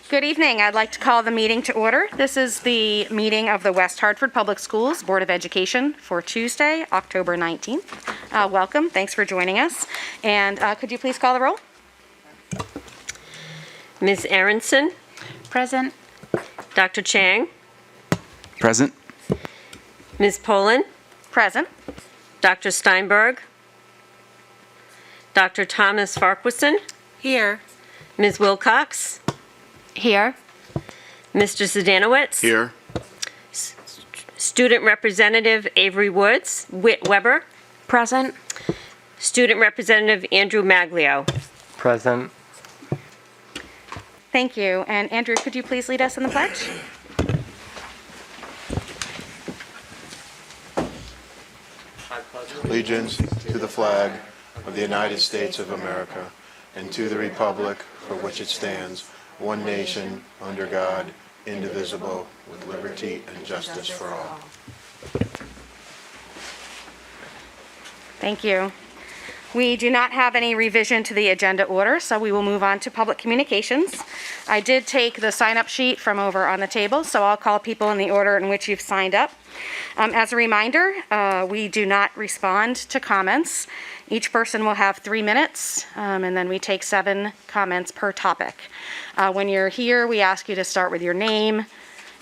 Good evening. I'd like to call the meeting to order. This is the meeting of the West Hartford Public Schools Board of Education for Tuesday, October 19th. Welcome. Thanks for joining us. And could you please call the roll? Ms. Aronson? Present. Dr. Chang? Present. Ms. Poland? Present. Dr. Steinberg? Dr. Thomas Farquharson? Here. Ms. Wilcox? Here. Mr. Zdanowicz? Here. Student Representative Avery Woods? Weber? Present. Student Representative Andrew Maglio? Present. Thank you. And Andrew, could you please lead us in the pledge? Allegiance to the flag of the United States of America and to the republic for which it stands, one nation, under God, indivisible, with liberty and justice for all. Thank you. We do not have any revision to the agenda order, so we will move on to public communications. I did take the sign-up sheet from over on the table, so I'll call people in the order in which you've signed up. As a reminder, we do not respond to comments. Each person will have 3 minutes, and then we take 7 comments per topic. When you're here, we ask you to start with your name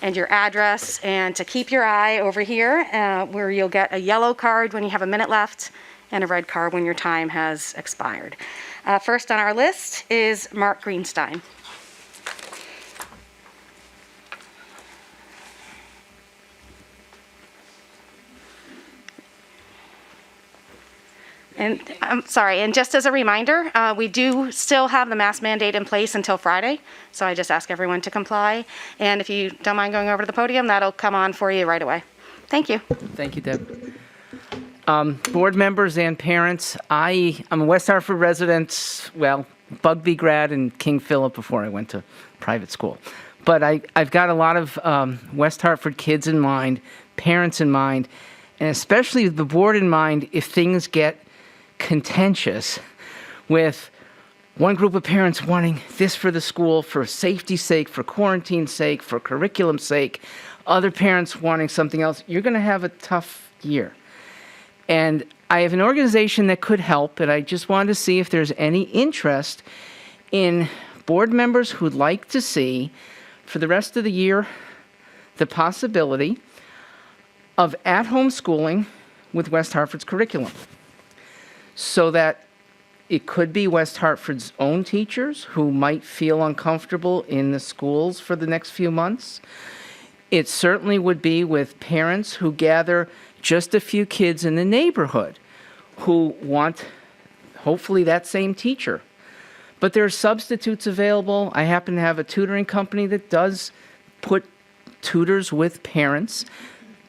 and your address, and to keep your eye over here, where you'll get a yellow card when you have a minute left, and a red card when your time has expired. First on our list is Mark Greenstein. And I'm sorry, and just as a reminder, we do still have the mask mandate in place until Friday, so I just ask everyone to comply. And if you don't mind going over to the podium, that'll come on for you right away. Thank you. Thank you, Deb. Board members and parents, I'm a West Hartford resident, well, Bugby grad and King Philip before I went to private school. But I've got a lot of West Hartford kids in mind, parents in mind, and especially the board in mind if things get contentious with one group of parents wanting this for the school for safety's sake, for quarantine's sake, for curriculum's sake, other parents wanting something else. You're going to have a tough year. And I have an organization that could help, and I just wanted to see if there's any interest in board members who'd like to see, for the rest of the year, the possibility of at-home schooling with West Hartford's curriculum. So that it could be West Hartford's own teachers who might feel uncomfortable in the schools for the next few months. It certainly would be with parents who gather just a few kids in the neighborhood who want, hopefully, that same teacher. But there are substitutes available. I happen to have a tutoring company that does put tutors with parents.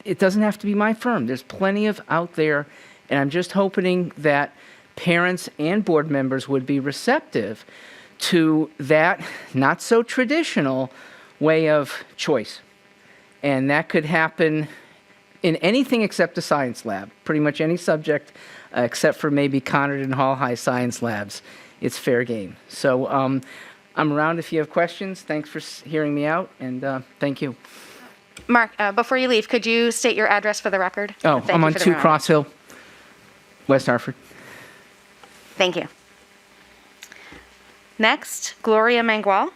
It doesn't have to be my firm. There's plenty of out there, and I'm just hoping that parents and board members would be receptive to that not so traditional way of choice. And that could happen in anything except a science lab, pretty much any subject except for maybe Conard and Hall High science labs. It's fair game. So I'm around if you have questions. Thanks for hearing me out, and thank you. Mark, before you leave, could you state your address for the record? Oh, I'm on 2 Cross Hill, West Hartford. Thank you. Next, Gloria Mangual.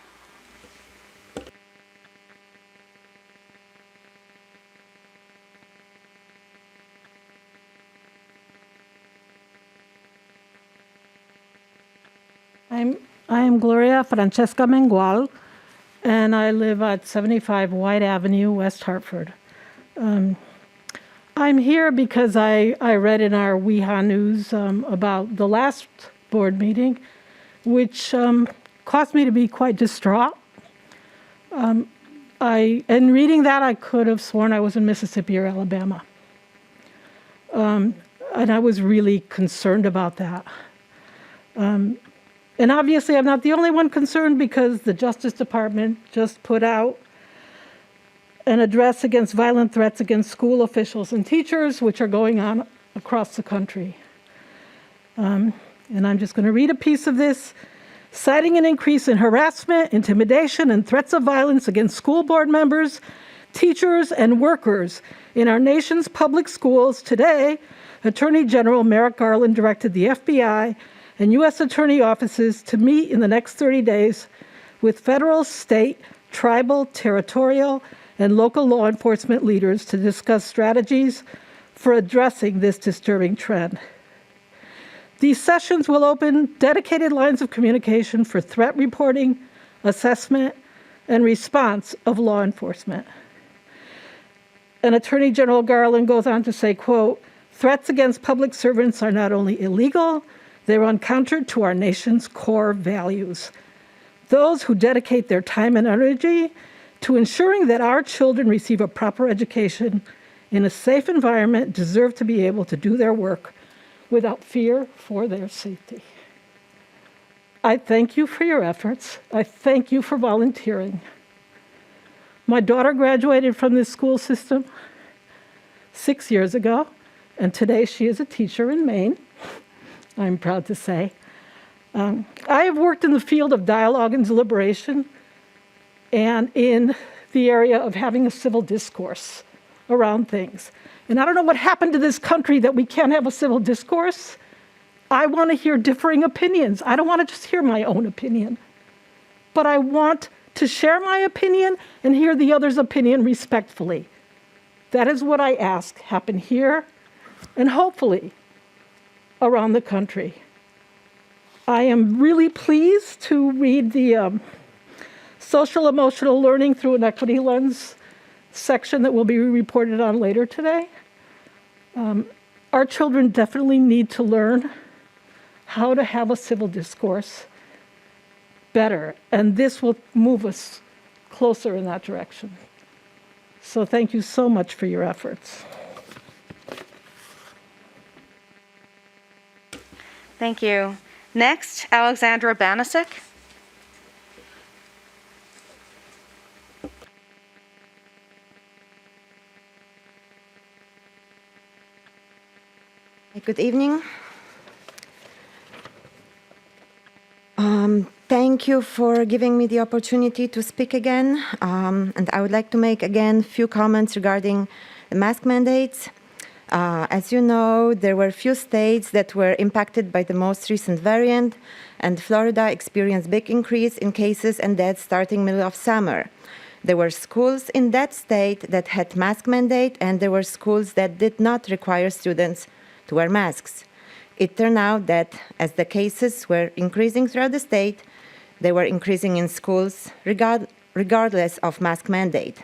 I am Gloria Francesca Mangual, and I live at 75 White Avenue, West Hartford. I'm here because I read in our WeHa News about the last board meeting, which caused me to be quite distraught. In reading that, I could have sworn I was in Mississippi or Alabama. And I was really concerned about that. And obviously, I'm not the only one concerned because the Justice Department just put out an address against violent threats against school officials and teachers, which are going on across the country. And I'm just going to read a piece of this citing an increase in harassment, intimidation, and threats of violence against school board members, teachers, and workers in our nation's public schools. Today, Attorney General Merrick Garland directed the FBI and U.S. Attorney offices to meet in the next 30 days with federal, state, tribal, territorial, and local law enforcement leaders to discuss strategies for addressing this disturbing trend. These sessions will open dedicated lines of communication for threat reporting, assessment, and response of law enforcement. And Attorney General Garland goes on to say, quote, "Threats against public servants are not only illegal, they run counter to our nation's core values. Those who dedicate their time and energy to ensuring that our children receive a proper education in a safe environment deserve to be able to do their work without fear for their safety." I thank you for your efforts. I thank you for volunteering. My daughter graduated from this school system 6 years ago, and today she is a teacher in Maine, I'm proud to say. I have worked in the field of dialogue and deliberation and in the area of having a civil discourse around things. And I don't know what happened to this country that we can't have a civil discourse. I want to hear differing opinions. I don't want to just hear my own opinion, but I want to share my opinion and hear the other's opinion respectfully. That is what I ask happen here and hopefully around the country. I am really pleased to read the social emotional learning through an equity lens section that will be reported on later today. Our children definitely need to learn how to have a civil discourse better, and this will move us closer in that direction. So thank you so much for your efforts. Thank you. Next, Alexandrabanisik. Good evening. Thank you for giving me the opportunity to speak again. And I would like to make again a few comments regarding the mask mandates. As you know, there were a few states that were impacted by the most recent variant, and Florida experienced big increase in cases and deaths starting middle of summer. There were schools in that state that had mask mandate, and there were schools that did not require students to wear masks. It turned out that as the cases were increasing throughout the state, they were increasing in schools regardless of mask mandate.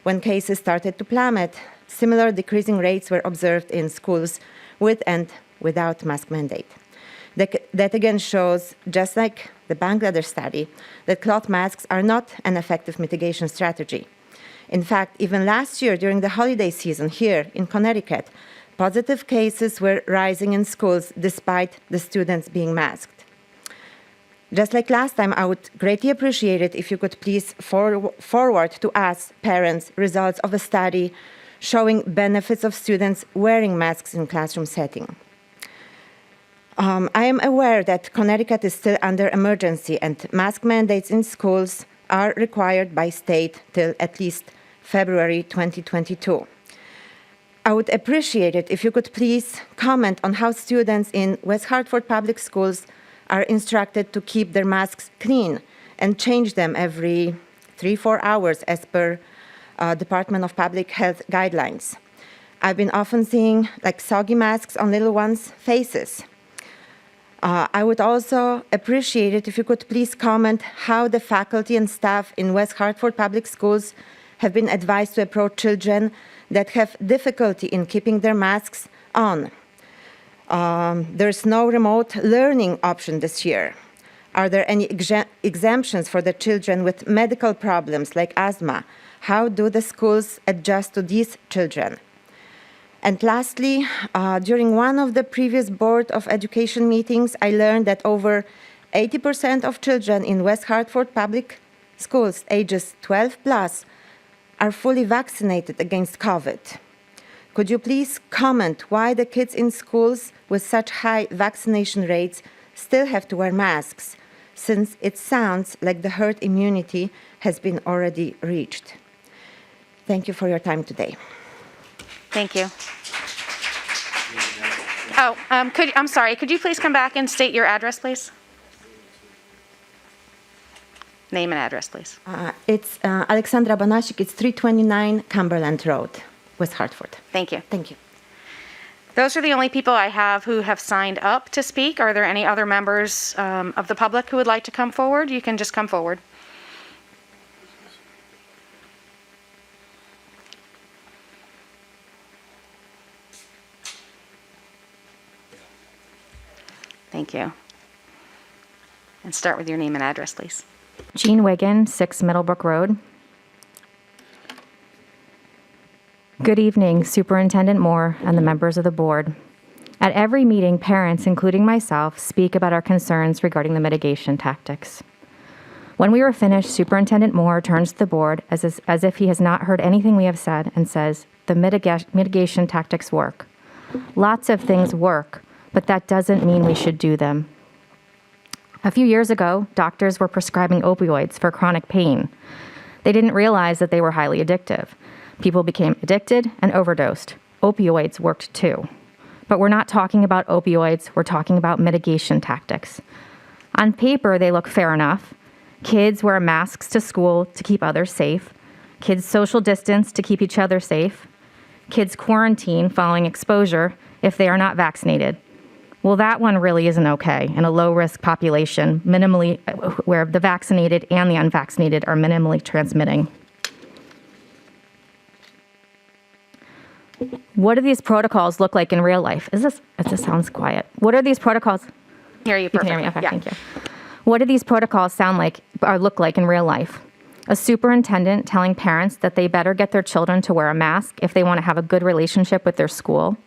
When cases started to plummet, similar decreasing rates were observed in schools with and without mask mandate. That again shows, just like the Bangladesh study, that cloth masks are not an effective mitigation strategy. In fact, even last year during the holiday season here in Connecticut, positive cases were rising in schools despite the students being masked. Just like last time, I would greatly appreciate it if you could please forward to us, parents, results of a study showing benefits of students wearing masks in classroom setting. I am aware that Connecticut is still under emergency and mask mandates in schools are required by state till at least February 2022. I would appreciate it if you could please comment on how students in West Hartford public schools are instructed to keep their masks clean and change them every 3-4 hours as per Department of Public Health guidelines. I've been often seeing like soggy masks on little ones' faces. I would also appreciate it if you could please comment how the faculty and staff in West Hartford public schools have been advised to approach children that have difficulty in keeping their masks on. There's no remote learning option this year. Are there any exemptions for the children with medical problems like asthma? How do the schools adjust to these children? And lastly, during one of the previous Board of Education meetings, I learned that over 80% of children in West Hartford public schools ages 12 plus are fully vaccinated against COVID. Could you please comment why the kids in schools with such high vaccination rates still have to wear masks? since it sounds like the herd immunity has been already reached. Thank you for your time today. Thank you. Oh, I'm sorry, could you please come back and state your address, please? Name and address, please. It's Alexandrabanisik. It's 329 Cumberland Road, West Hartford. Thank you. Thank you. Those are the only people I have who have signed up to speak. Are there any other members of the public who would like to come forward? You can just come forward. Thank you. And start with your name and address, please. Jean Wigan, 6 Middlebrook Road. Good evening, Superintendent Moore and the members of the board. At every meeting, parents, including myself, speak about our concerns regarding the mitigation tactics. When we were finished, Superintendent Moore turns to the board as if he has not heard anything we have said and says, the mitigation tactics work. Lots of things work, but that doesn't mean we should do them. A few years ago, doctors were prescribing opioids for chronic pain. They didn't realize that they were highly addictive. People became addicted and overdosed. Opioids worked too. But we're not talking about opioids, we're talking about mitigation tactics. On paper, they look fair enough. Kids wear masks to school to keep others safe. Kids social distance to keep each other safe. Kids quarantine following exposure if they are not vaccinated. Well, that one really isn't okay in a low-risk population, where the vaccinated and the unvaccinated are minimally transmitting. What do these protocols look like in real life? It just sounds quiet. What are these protocols? Hear you You can perfectly. hear me? Okay, Yeah. thank you. What do these protocols sound like or look like in real life? A superintendent telling parents that they better get their children to wear a mask if they want to have a good relationship with their school.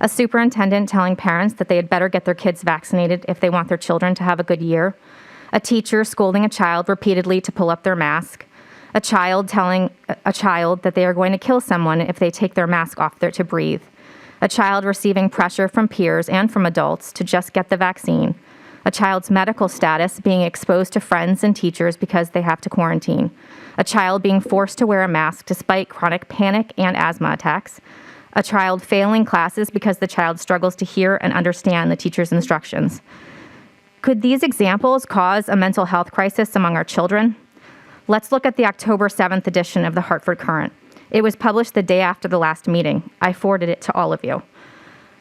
A superintendent telling parents that they had better get their kids vaccinated if they want their children to have a good year. A teacher scolding a child repeatedly to pull up their mask. A child telling a child that they are going to kill someone if they take their mask off to breathe. A child receiving pressure from peers and from adults to just get the vaccine. A child's medical status being exposed to friends and teachers because they have to quarantine. A child being forced to wear a mask despite chronic panic and asthma attacks. A child failing classes because the child struggles to hear and understand the teacher's instructions. Could these examples cause a mental health crisis among our children? Let's look at the October 7th edition of the Hartford Courant. It was published the day after the last meeting. I forwarded it to all of you.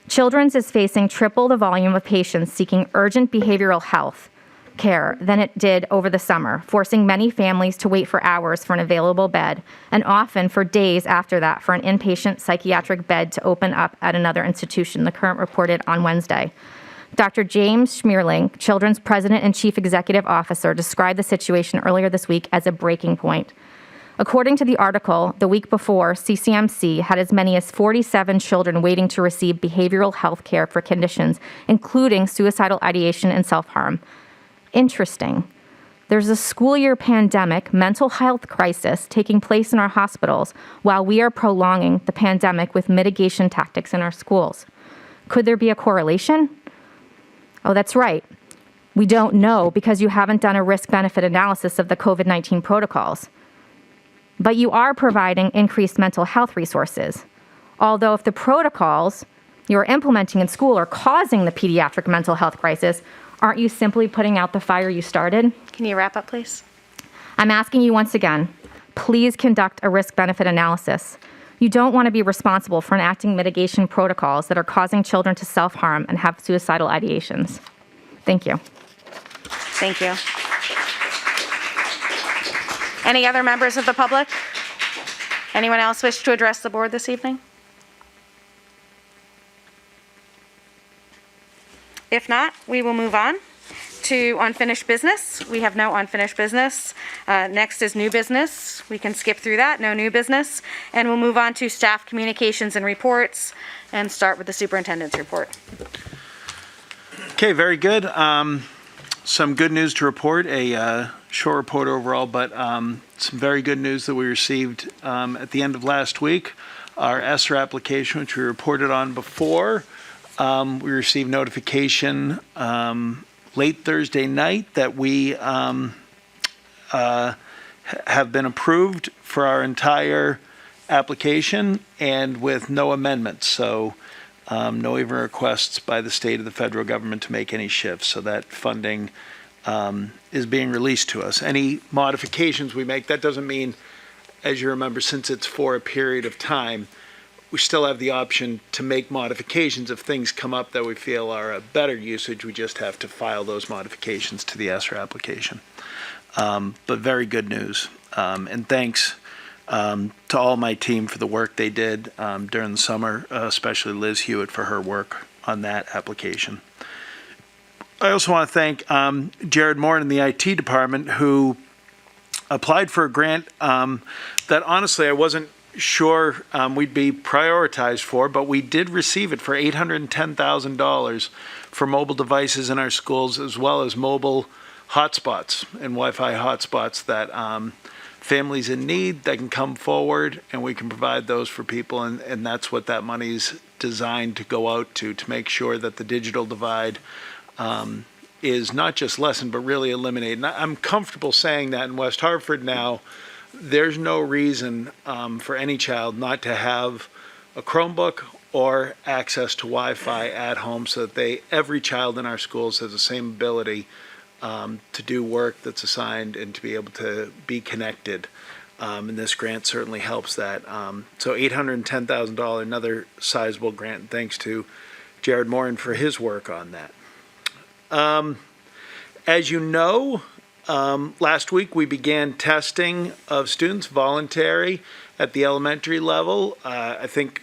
Children's is facing triple the volume of patients seeking urgent behavioral health care than it did over the summer, forcing many families to wait for hours for an available bed, and often for days after that for an inpatient psychiatric bed to open up at another institution, the Courant reported on Wednesday. Dr. James Schmierling, Children's President and Chief Executive Officer, described the situation earlier this week as a breaking point. According to the article, the week before, CCMC had as many as 47 children waiting to receive behavioral health care for conditions, including suicidal ideation and self-harm. Interesting. There's a school year pandemic mental health crisis taking place in our hospitals while we are prolonging the pandemic with mitigation tactics in our schools. Could there be a correlation? Oh, that's right. We don't know because you haven't done a risk-benefit analysis of the COVID-19 protocols. But you are providing increased mental health resources. Although if the protocols you're implementing in school are causing the pediatric mental health crisis, aren't you simply putting out the fire you started? Can you wrap up, please? I'm asking you once again, please conduct a risk-benefit analysis. You don't want to be responsible for enacting mitigation protocols that are causing children to self-harm and have suicidal ideations. Thank you. Thank you. Any other members of the public? Anyone else wish to address the board this evening? If not, we will move on to unfinished business. We have no unfinished business. Next is new business. We can skip through that, no new business. And we'll move on to staff communications and reports and start with the superintendent's report. Okay, very good. Some good news to report, a short report overall, but some very good news that we received at the end of last week. Our ESSER application, which we reported on before, we received notification late Thursday night that we have been approved for our entire application and with no amendments. So no even requests by the state or the federal government to make any shifts. So that funding is being released to us. Any modifications we make, that doesn't mean, as you remember, since it's for a period of time, we still have the option to make modifications if things come up that we feel are a better usage. We just have to file those modifications to the ESSER application. But very good news. And thanks to all my team for the work they did during the summer, especially Liz Hewitt for her work on that application. I also want to thank Jared Moore in the IT department, who applied for a grant that honestly I wasn't sure we'd be prioritized for, but we did receive it for $810,000 for mobile devices in our schools, as well as mobile hotspots and Wi-Fi hotspots that families in need that can come forward, and we can provide those for people, and that's what that money's designed to go out to make sure that the digital divide is not just lessened, but really eliminated. And I'm comfortable saying that in West Hartford now, there's no reason for any child not to have a Chromebook or access to Wi-Fi at home, so that every child in our schools has the same ability to do work that's assigned and to be able to be connected. And this grant certainly helps that. So $810,000, another sizable grant. Thanks to Jared Morin for his work on that. As you know, last week we began testing of students, voluntary, at the elementary level. I think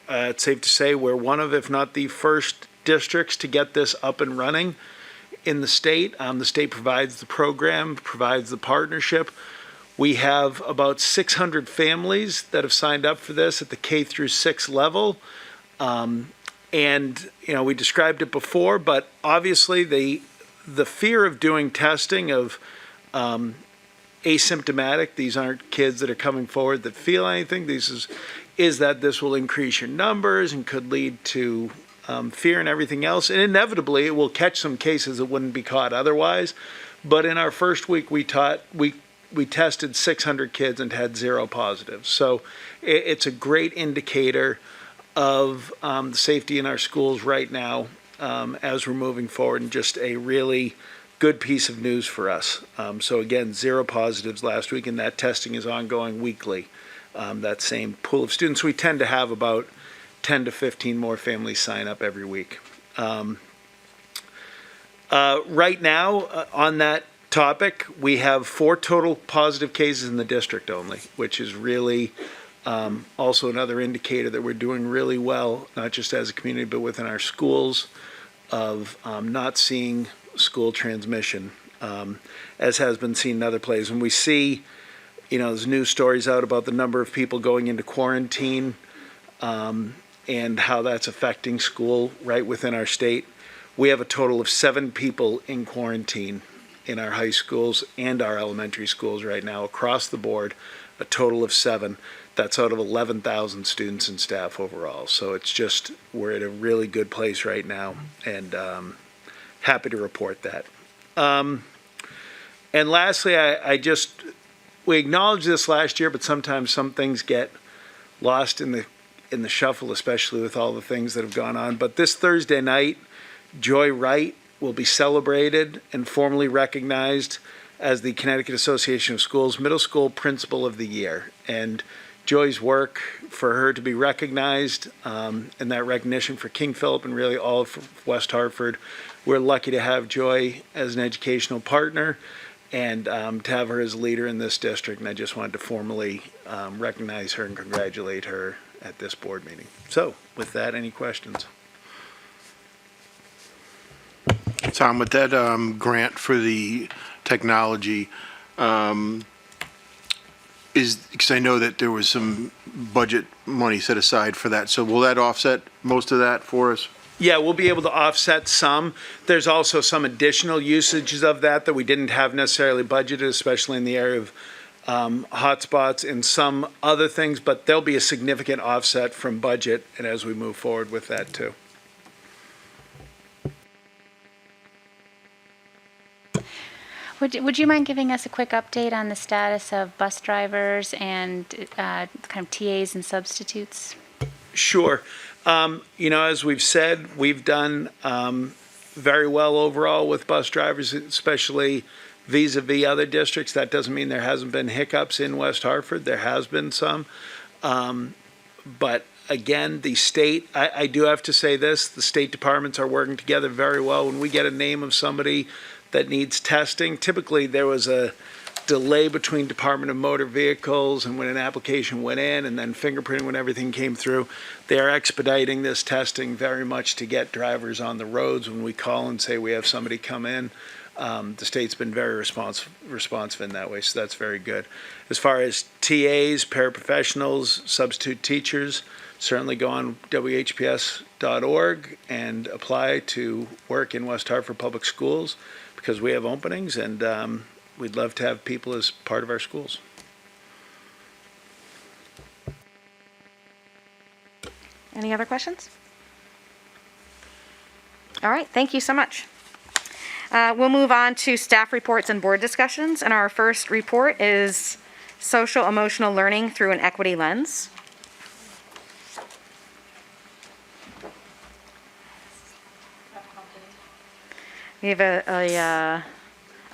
it's safe to say we're one of, if not the first districts to get this up and running in the state. The state provides the program, provides the partnership. We have about 600 families that have signed up for this at the K through 6 level. And, you know, we described it before, but obviously the fear of doing testing of asymptomatic, these aren't kids that are coming forward that feel anything, is that this will increase your numbers and could lead to fear and everything else. And inevitably, it will catch some cases that wouldn't be caught otherwise. But in our first week, we tested 600 kids and had 0 positives. So it's a great indicator of the safety in our schools right now as we're moving forward, and just a really good piece of news for us. So again, 0 positives last week, and that testing is ongoing weekly. That same pool of students, we tend to have about 10 to 15 more families sign up every week. Right now, on that topic, we have 4 total positive cases in the district only, which is really also another indicator that we're doing really well, not just as a community, but within our schools, of not seeing school transmission, as has been seen in other places. When we see, you know, there's news stories out about the number of people going into quarantine, and how that's affecting school right within our state. We have a total of 7 people in quarantine in our high schools and our elementary schools right now across the board, a total of 7. That's out of 11,000 students and staff overall. So it's just, we're at a really good place right now, and happy to report that. And lastly, we acknowledged this last year, but sometimes some things get lost in the shuffle, especially with all the things that have gone on. But this Thursday night, Joy Wright will be celebrated and formally recognized as the Connecticut Association of Schools Middle School Principal of the Year. And Joy's work, for her to be recognized, and that recognition for King Philip and really all of West Hartford, we're lucky to have Joy as an educational partner and to have her as a leader in this district. And I just wanted to formally recognize her and congratulate her at this board meeting. So with that, any questions? Tom, with that grant for the technology, because I know that there was some budget money set aside for that, so will that offset most of that for us? Yeah, we'll be able to offset some. There's also some additional usages of that we didn't have necessarily budgeted, especially in the area of hotspots and some other things, but there'll be a significant offset from budget, and as we move forward with that too. Would you mind giving us a quick update on the status of bus drivers and kind of TAs and substitutes? Sure. As we've said, we've done very well overall with bus drivers, especially vis-a-vis other districts. That doesn't mean there hasn't been hiccups in West Hartford. There has been some. But again, the state, I do have to say this, the state departments are working together very well. When we get a name of somebody that needs testing, typically there was a delay between Department of Motor Vehicles and when an application went in and then fingerprinting when everything came through. They are expediting this testing very much to get drivers on the roads. When we call and say we have somebody come in, the state's been very responsive in that way, so that's very good. As far as TAs, paraprofessionals, substitute teachers, certainly go on WHPS.org and apply to work in West Hartford Public Schools because we have openings, and we'd love to have people as part of our schools. Any other questions? All right, thank you so much. We'll move on to staff reports and board discussions, and our first report is social emotional learning through an equity lens. We have a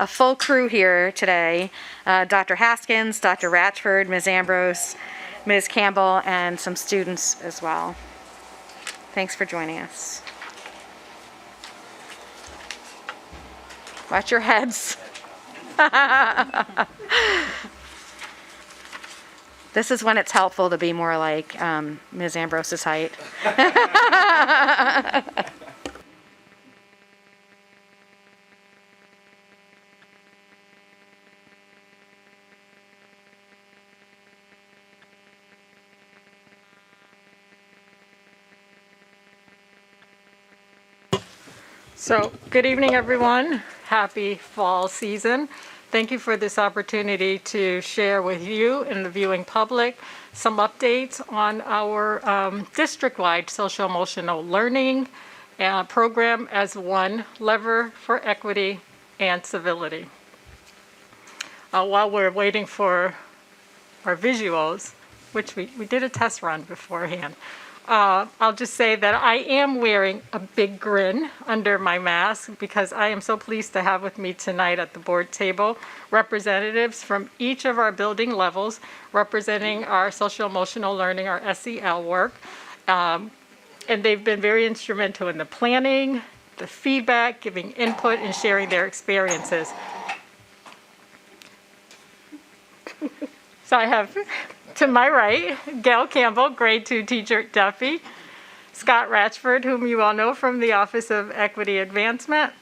full crew here today. Dr. Haskins, Dr. Ratchford, Ms. Ambroise, Ms. Campbell, and some students as well. Thanks for joining us. Watch your heads. This is when it's helpful to be more like Ms. Ambrose's height. So, good evening, everyone. Happy fall season. Thank you for this opportunity to share with you and the viewing public some updates on our district-wide social-emotional learning program as one lever for equity and civility. While we're waiting for our visuals, which we did a test run beforehand, I'll just say that I am wearing a big grin under my mask because I am so pleased to have with me tonight at the board table representatives from each of our building levels representing our social-emotional learning, our SEL work. And they've been very instrumental in the planning, the feedback, giving input, and sharing their experiences. So I have to my right, Gayle Campbell, grade 2 teacher at Duffy. Scott Ratchford, whom you all know from the Office of Equity Advancement.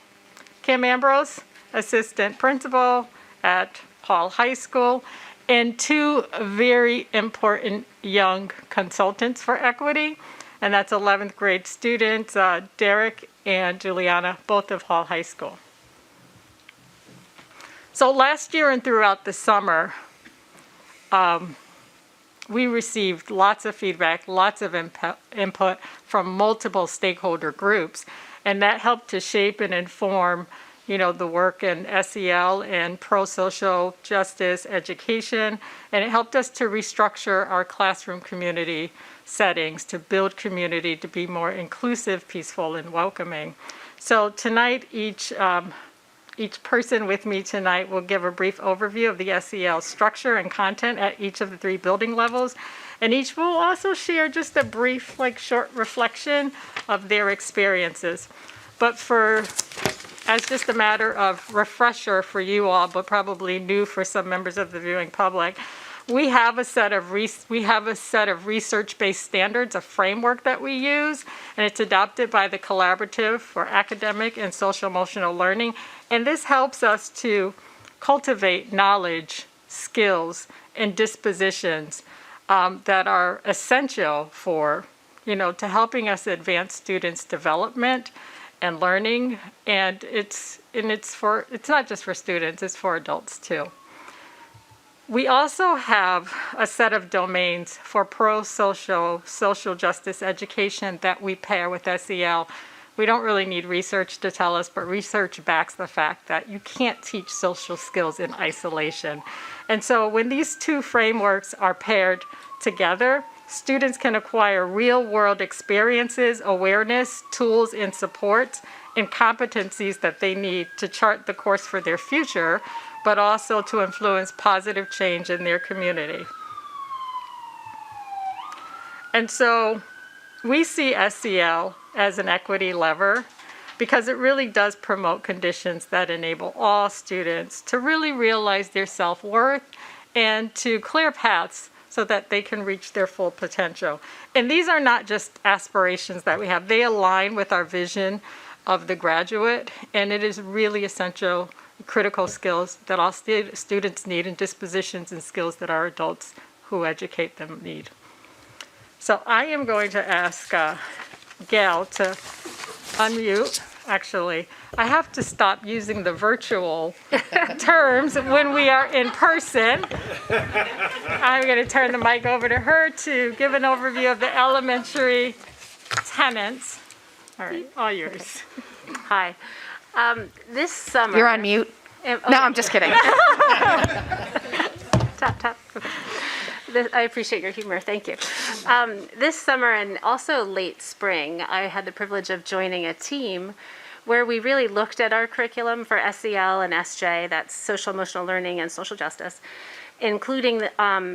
Kim Ambroise, assistant principal at Hall High School. And two very important young consultants for equity. And that's 11th grade students, Derek and Juliana, both of Hall High School. So last year and throughout the summer, we received lots of feedback, lots of input from multiple stakeholder groups, and that helped to shape and inform, the work in SEL and pro-social justice education, and it helped us to restructure our classroom community settings to build community to be more inclusive, peaceful, and welcoming. So tonight, each person with me tonight will give a brief overview of the SEL structure and content at each of the 3 building levels. And each will also share just a brief, short reflection of their experiences. But as just a matter of refresher for you all, but probably new for some members of the viewing public, we have a set of research-based standards, a framework that we use, and it's adopted by the Collaborative for Academic and Social-Emotional Learning. And this helps us to cultivate knowledge, skills, and dispositions that are essential for, to helping us advance students' development and learning. And it's not just for students, it's for adults too. We also have a set of domains for pro-social, social justice education that we pair with SEL We don't really need research to tell us, but research backs the fact that you can't teach social skills in isolation. And so when these two frameworks are paired together, students can acquire real-world experiences, awareness, tools, and support, and competencies that they need to chart the course for their future, but also to influence positive change in their community. And so we see SEL as an equity lever because it really does promote conditions that enable all students to really realize their self-worth and to clear paths so that they can reach their full potential. And these are not just aspirations that we have. They align with our vision of the graduate, and it is really essential, critical skills that all students need and dispositions and skills that our adults who educate them need. So I am going to ask Gayle to unmute. Actually, I have to stop using the virtual terms when we are in person. I'm going to turn the mic over to her to give an overview of the elementary tenants. All right, all yours. Hi. This summer... You're on mute. No, I'm just kidding. Tap. Okay. I appreciate your humor. Thank you. This summer and also late spring, I had the privilege of joining a team where we really looked at our curriculum for SEL and SJ, that's social emotional learning and social justice, including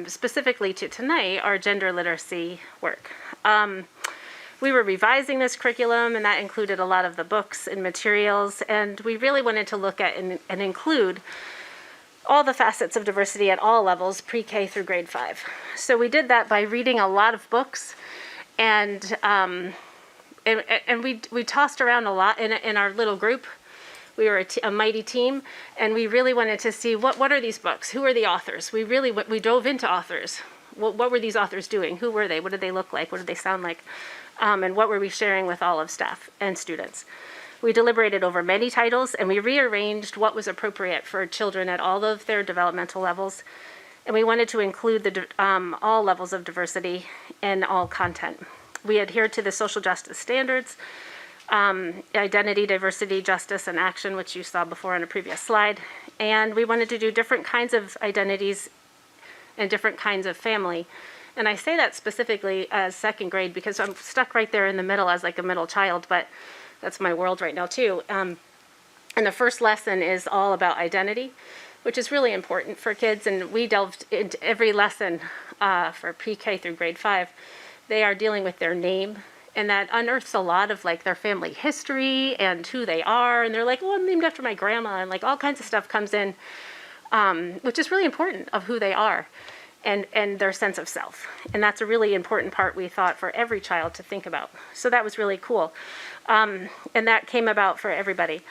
specifically to tonight, our gender literacy work. We were revising this curriculum, and that included a lot of the books and materials, and we really wanted to look at and include all the facets of diversity at all levels, pre-K through grade 5. So we did that by reading a lot of books, and we tossed around a lot in our little group. We were a mighty team, and we really wanted to see what are these books? Who are the authors? We dove into authors. What were these authors doing? Who were they? What did they look like? What did they sound like? And what were we sharing with all of staff and students? We deliberated over many titles, and we rearranged what was appropriate for children at all of their developmental levels. And we wanted to include all levels of diversity in all content. We adhered to the social justice standards, identity, diversity, justice, and action, which you saw before on a previous slide. And we wanted to do different kinds of identities and different kinds of family. And I say that specifically as second grade because I'm stuck right there in the middle as like a middle child, but that's my world right now too. And the first lesson is all about identity, which is really important for kids. And we delved into every lesson for pre-K through grade 5. They are dealing with their name, and that unearths a lot of like their family history and who they are. And they're like, well, I'm named after my grandma, and like all kinds of stuff comes in, which is really important of who they are and their sense of self. And that's a really important part, we thought, for every child to think about. So that was really cool. And that came about for everybody.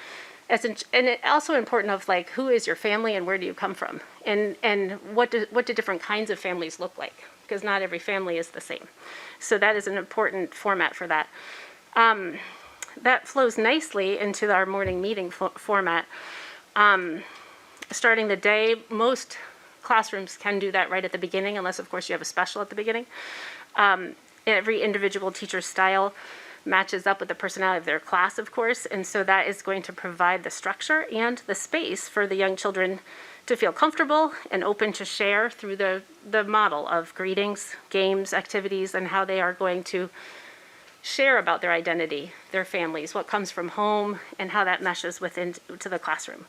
And it also important of like, who is your family and where do you come from? And what do different kinds of families look like? Because not every family is the same. So that is an important format for that. That flows nicely into our morning meeting format. Starting the day, most classrooms can do that right at the beginning, unless of course you have a special at the beginning. Every individual teacher's style matches up with the personality of their class, of course, and so that is going to provide the structure and the space for the young children to feel comfortable and open to share through the model of greetings, games, activities, and how they are going to share about their identity, their families, what comes from home, and how that meshes to the classroom.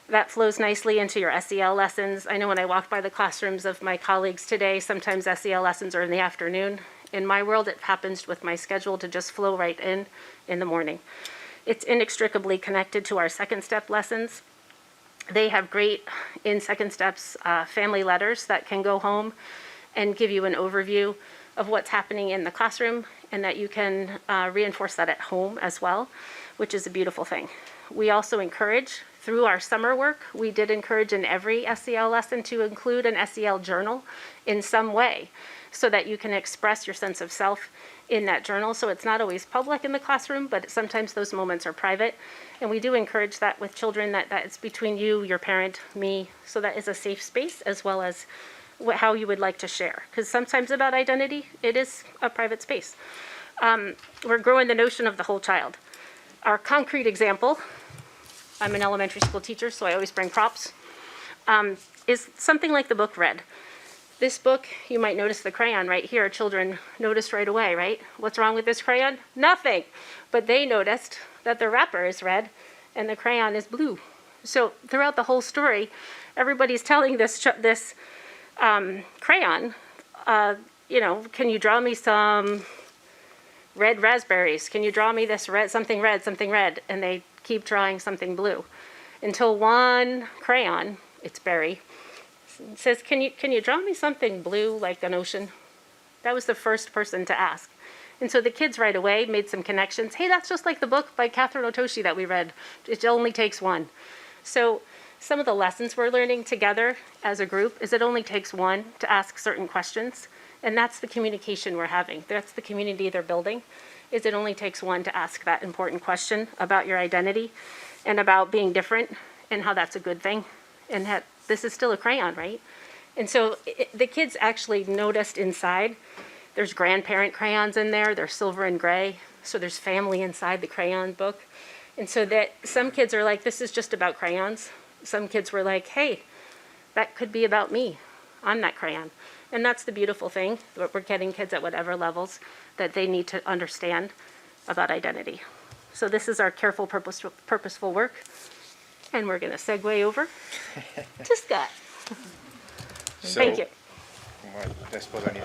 That flows nicely into your SEL lessons. I know when I walk by the classrooms of my colleagues today, sometimes SEL lessons are in the afternoon. In my world, it happens with my schedule to just flow right in the morning. It's inextricably connected to our second step lessons. They have great, in second steps, family letters that can go home and give you an overview of what's happening in the classroom, and that you can reinforce that at home as well, which is a beautiful thing. We also encourage, through our summer work, we did encourage in every SEL lesson to include an SEL journal in some way, so that you can express your sense of self in that journal. So it's not always public in the classroom, but sometimes those moments are private. And we do encourage that with children, that it's between you, your parent, me, so that is a safe space, as well as how you would like to share. Because sometimes about identity, it is a private space. We're growing the notion of the whole child. Our concrete example, I'm an elementary school teacher, so I always bring props, is something like the book Red. This book, you might notice the crayon right here. Children noticed right away, right? What's wrong with this crayon? Nothing. But they noticed that the wrapper is red and the crayon is blue. So throughout the whole story, everybody's telling this crayon, can you draw me some red raspberries? Can you draw me this something red? And they keep drawing something blue until one crayon, it's Barry, says, can you draw me something blue like an ocean? That was the first person to ask. And so the kids right away made some connections. Hey, that's just like the book by Catherine Otoshi that we read. It only takes one. So some of the lessons we're learning together as a group is it only takes one to ask certain questions. And that's the communication we're having. That's the community they're building, is it only takes one to ask that important question about your identity and about being different and how that's a good thing. And that this is still a crayon, right? And so the kids actually noticed inside, there's grandparent crayons in there, they're silver and gray. So there's family inside the crayon book. And so that some kids are like, this is just about crayons. Some kids were like, hey, that could be about me. I'm that crayon. And that's the beautiful thing, that we're getting kids at whatever levels that they need to understand about identity. So this is our careful, purposeful work. And we're going to segue over to Scott. Thank you. I suppose I need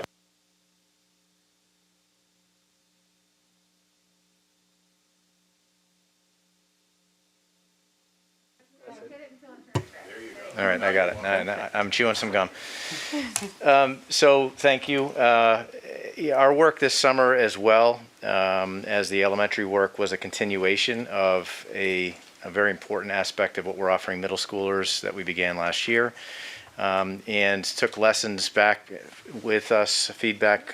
All right, I got it. I'm chewing some gum. So thank you. Our work this summer as well as the elementary work was a continuation of a very important aspect of what we're offering middle schoolers that we began last year, and took lessons back with us, feedback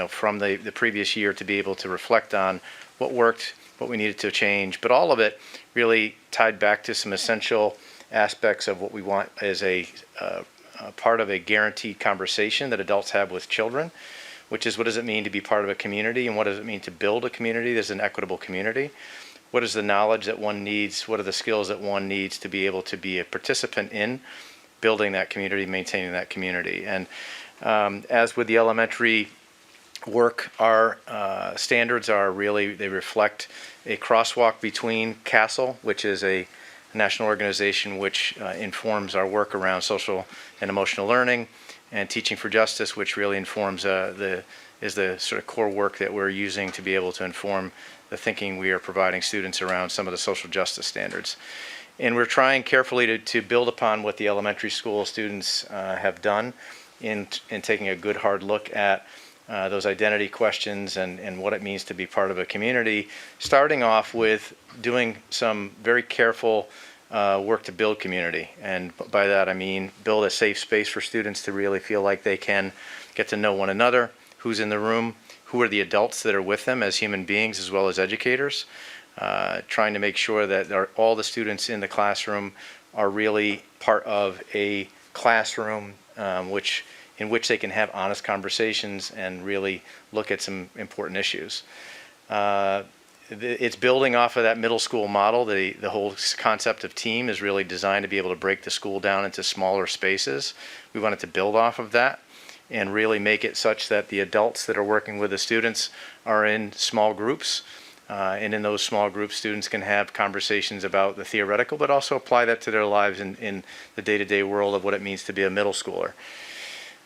from the previous year to be able to reflect on what worked, what we needed to change, but all of it really tied back to some essential aspects of what we want as a part of a guaranteed conversation that adults have with children, which is what does it mean to be part of a community and what does it mean to build a community that's an equitable community? What is the knowledge that one needs? What are the skills that one needs to be able to be a participant in building that community, maintaining that community? And as with the elementary work, our standards are really, they reflect a crosswalk between CASEL, which is a national organization which informs our work around social and emotional learning, and Teaching for Justice, which really informs the sort of core work that we're using to be able to inform the thinking we are providing students around some of the social justice standards. And we're trying carefully to build upon what the elementary school students have done in taking a good hard look at those identity questions and what it means to be part of a community, starting off with doing some very careful work to build community. And by that I mean build a safe space for students to really feel like they can get to know one another, who's in the room, who are the adults that are with them as human beings as well as educators, trying to make sure that all the students in the classroom are really part of a classroom in which they can have honest conversations and really look at some important issues. It's building off of that middle school model. The whole concept of team is really designed to be able to break the school down into smaller spaces. We wanted to build off of that and really make it such that the adults that are working with the students are in small groups. And in those small groups, students can have conversations about the theoretical, but also apply that to their lives in the day-to-day world of what it means to be a middle schooler.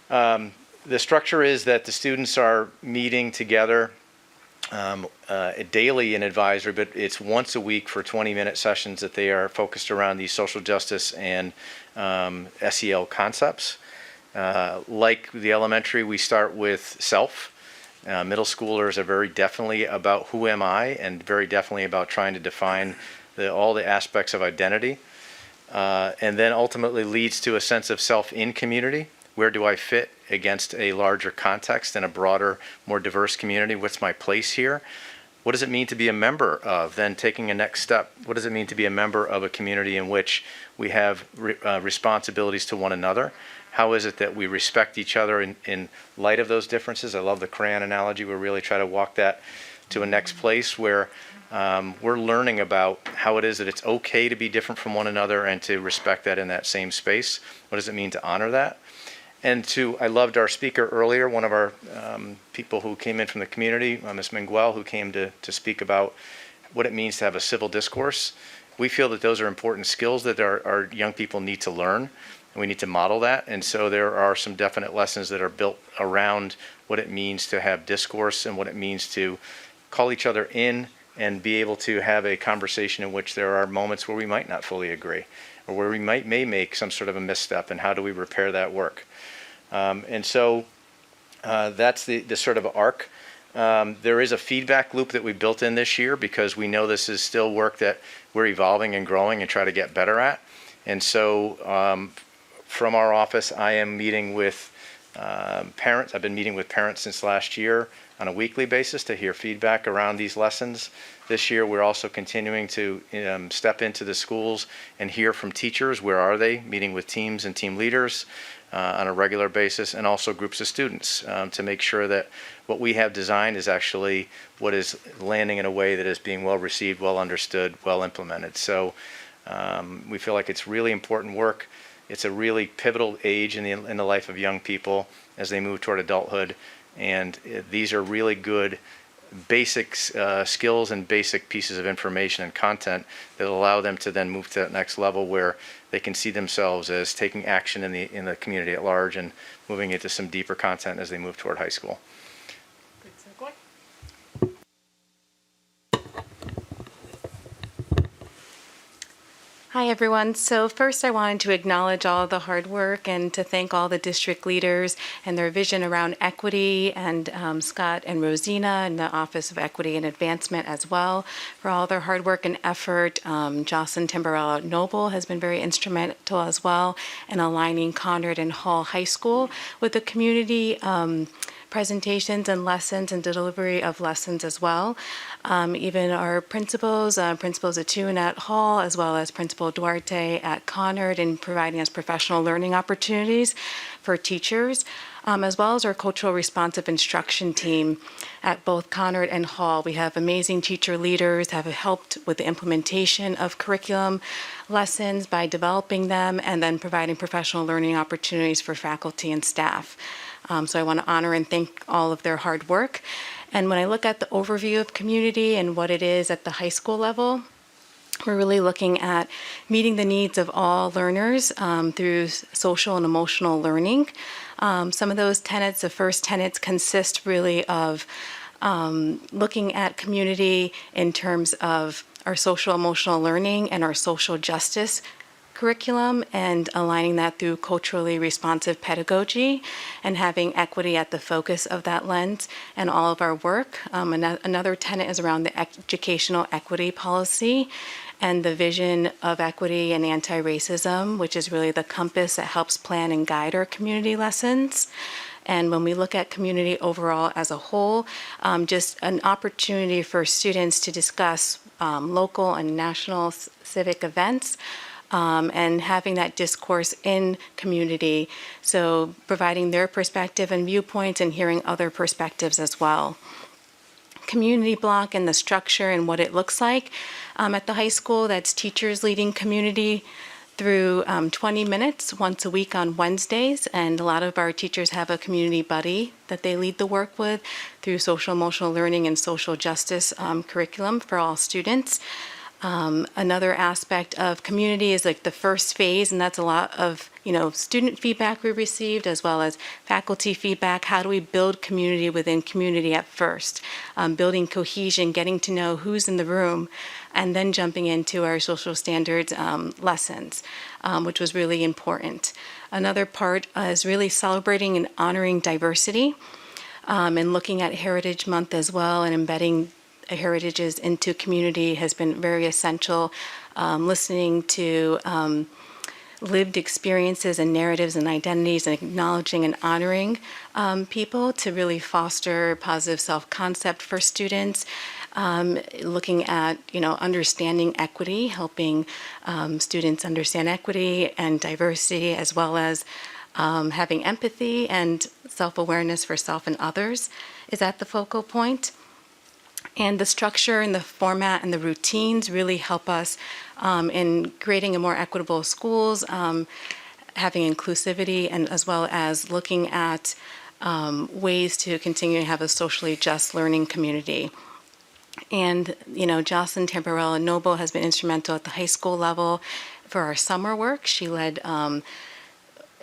The structure is that the students are meeting together daily in advisory, but it's once a week for 20-minute sessions that they are focused around these social justice and SEL concepts. Like the elementary, we start with self. Middle schoolers are very definitely about who am I and very definitely about trying to define all the aspects of identity. And then ultimately leads to a sense of self in community. Where do I fit against a larger context and a broader, more diverse community? What's my place here? What does it mean to be a member of? Then taking a next step, what does it mean to be a member of a community in which we have responsibilities to one another? How is it that we respect each other in light of those differences? I love the crayon analogy. We really try to walk that to a next place where we're learning about how it is that it's okay to be different from one another and to respect that in that same space. What does it mean to honor that? And I loved our speaker earlier, one of our people who came in from the community, Ms. Mangual, who came to speak about what it means to have a civil discourse. We feel that those are important skills that our young people need to learn, and we need to model that. And so there are some definite lessons that are built around what it means to have discourse and what it means to call each other in and be able to have a conversation in which there are moments where we might not fully agree, or where we may make some sort of a misstep, and how do we repair that work. And so that's the sort of arc. There is a feedback loop that we built in this year because we know this is still work that we're evolving and growing and try to get better at. And so from our office, I am meeting with parents. I've been meeting with parents since last year on a weekly basis to hear feedback around these lessons. This year, we're also continuing to step into the schools and hear from teachers. Where are they? Meeting with teams and team leaders on a regular basis, and also groups of students to make sure that what we have designed is actually what is landing in a way that is being well received, well understood, well implemented. So we feel like it's really important work. It's a really pivotal age in the life of young people as they move toward adulthood, and these are really good basic skills and basic pieces of information and content that allow them to then move to that next level where they can see themselves as taking action in the community at large and moving into some deeper content as they move toward high school. Good segue. Hi, everyone. So first, I wanted to acknowledge all of the hard work and to thank all the district leaders and their vision around equity, and Scott and Roszena and the Office of Equity and Advancement as well for all their hard work and effort. Jocelyn Timberella Noble has been very instrumental as well in aligning Conard and Hall High School with the community presentations and lessons and delivery of lessons as well. Even our principals, Principals Atune at Hall, as well as Principal Duarte at Conard, in providing us professional learning opportunities for teachers, as well as our cultural responsive instruction team at both Conard and Hall. We have amazing teacher leaders, have helped with the implementation of curriculum lessons by developing them and then providing professional learning opportunities for faculty and staff. So I want to honor and thank all of their hard work. And when I look at the overview of community and what it is at the high school level, we're really looking at meeting the needs of all learners through social and emotional learning. Some of those tenets, the first tenets, consist really of looking at community in terms of our social emotional learning and our social justice curriculum, and aligning that through culturally responsive pedagogy and having equity at the focus of that lens and all of our work. Another tenet is around the educational equity policy and the vision of equity and anti-racism, which is really the compass that helps plan and guide our community lessons. And when we look at community overall as a whole, just an opportunity for students to discuss local and national civic events, and having that discourse in community, so providing their perspective and viewpoints and hearing other perspectives as well. Community block and the structure and what it looks like at the high school, that's teachers leading community through 20 minutes once a week on Wednesdays, and a lot of our teachers have a community buddy that they lead the work with through social emotional learning and social justice curriculum for all students. Another aspect of community is like the first phase, and that's a lot of, student feedback we received as well as faculty feedback. How do we build community within community at first? Building cohesion, getting to know who's in the room, and then jumping into our social standards lessons, which was really important. Another part is really celebrating and honoring diversity, and looking at Heritage Month as well, and embedding heritages into community has been very essential. Listening to lived experiences and narratives and identities, and acknowledging and honoring people to really foster positive self-concept for students. Looking at, understanding equity, helping students understand equity and diversity, as well as having empathy and self-awareness for self and others is at the focal point. And the structure and the format and the routines really help us in creating a more equitable schools, having inclusivity, and as well as looking at ways to continue to have a socially just learning community. And, Jocelyn Tamborella Noble has been instrumental at the high school level for our summer work. She led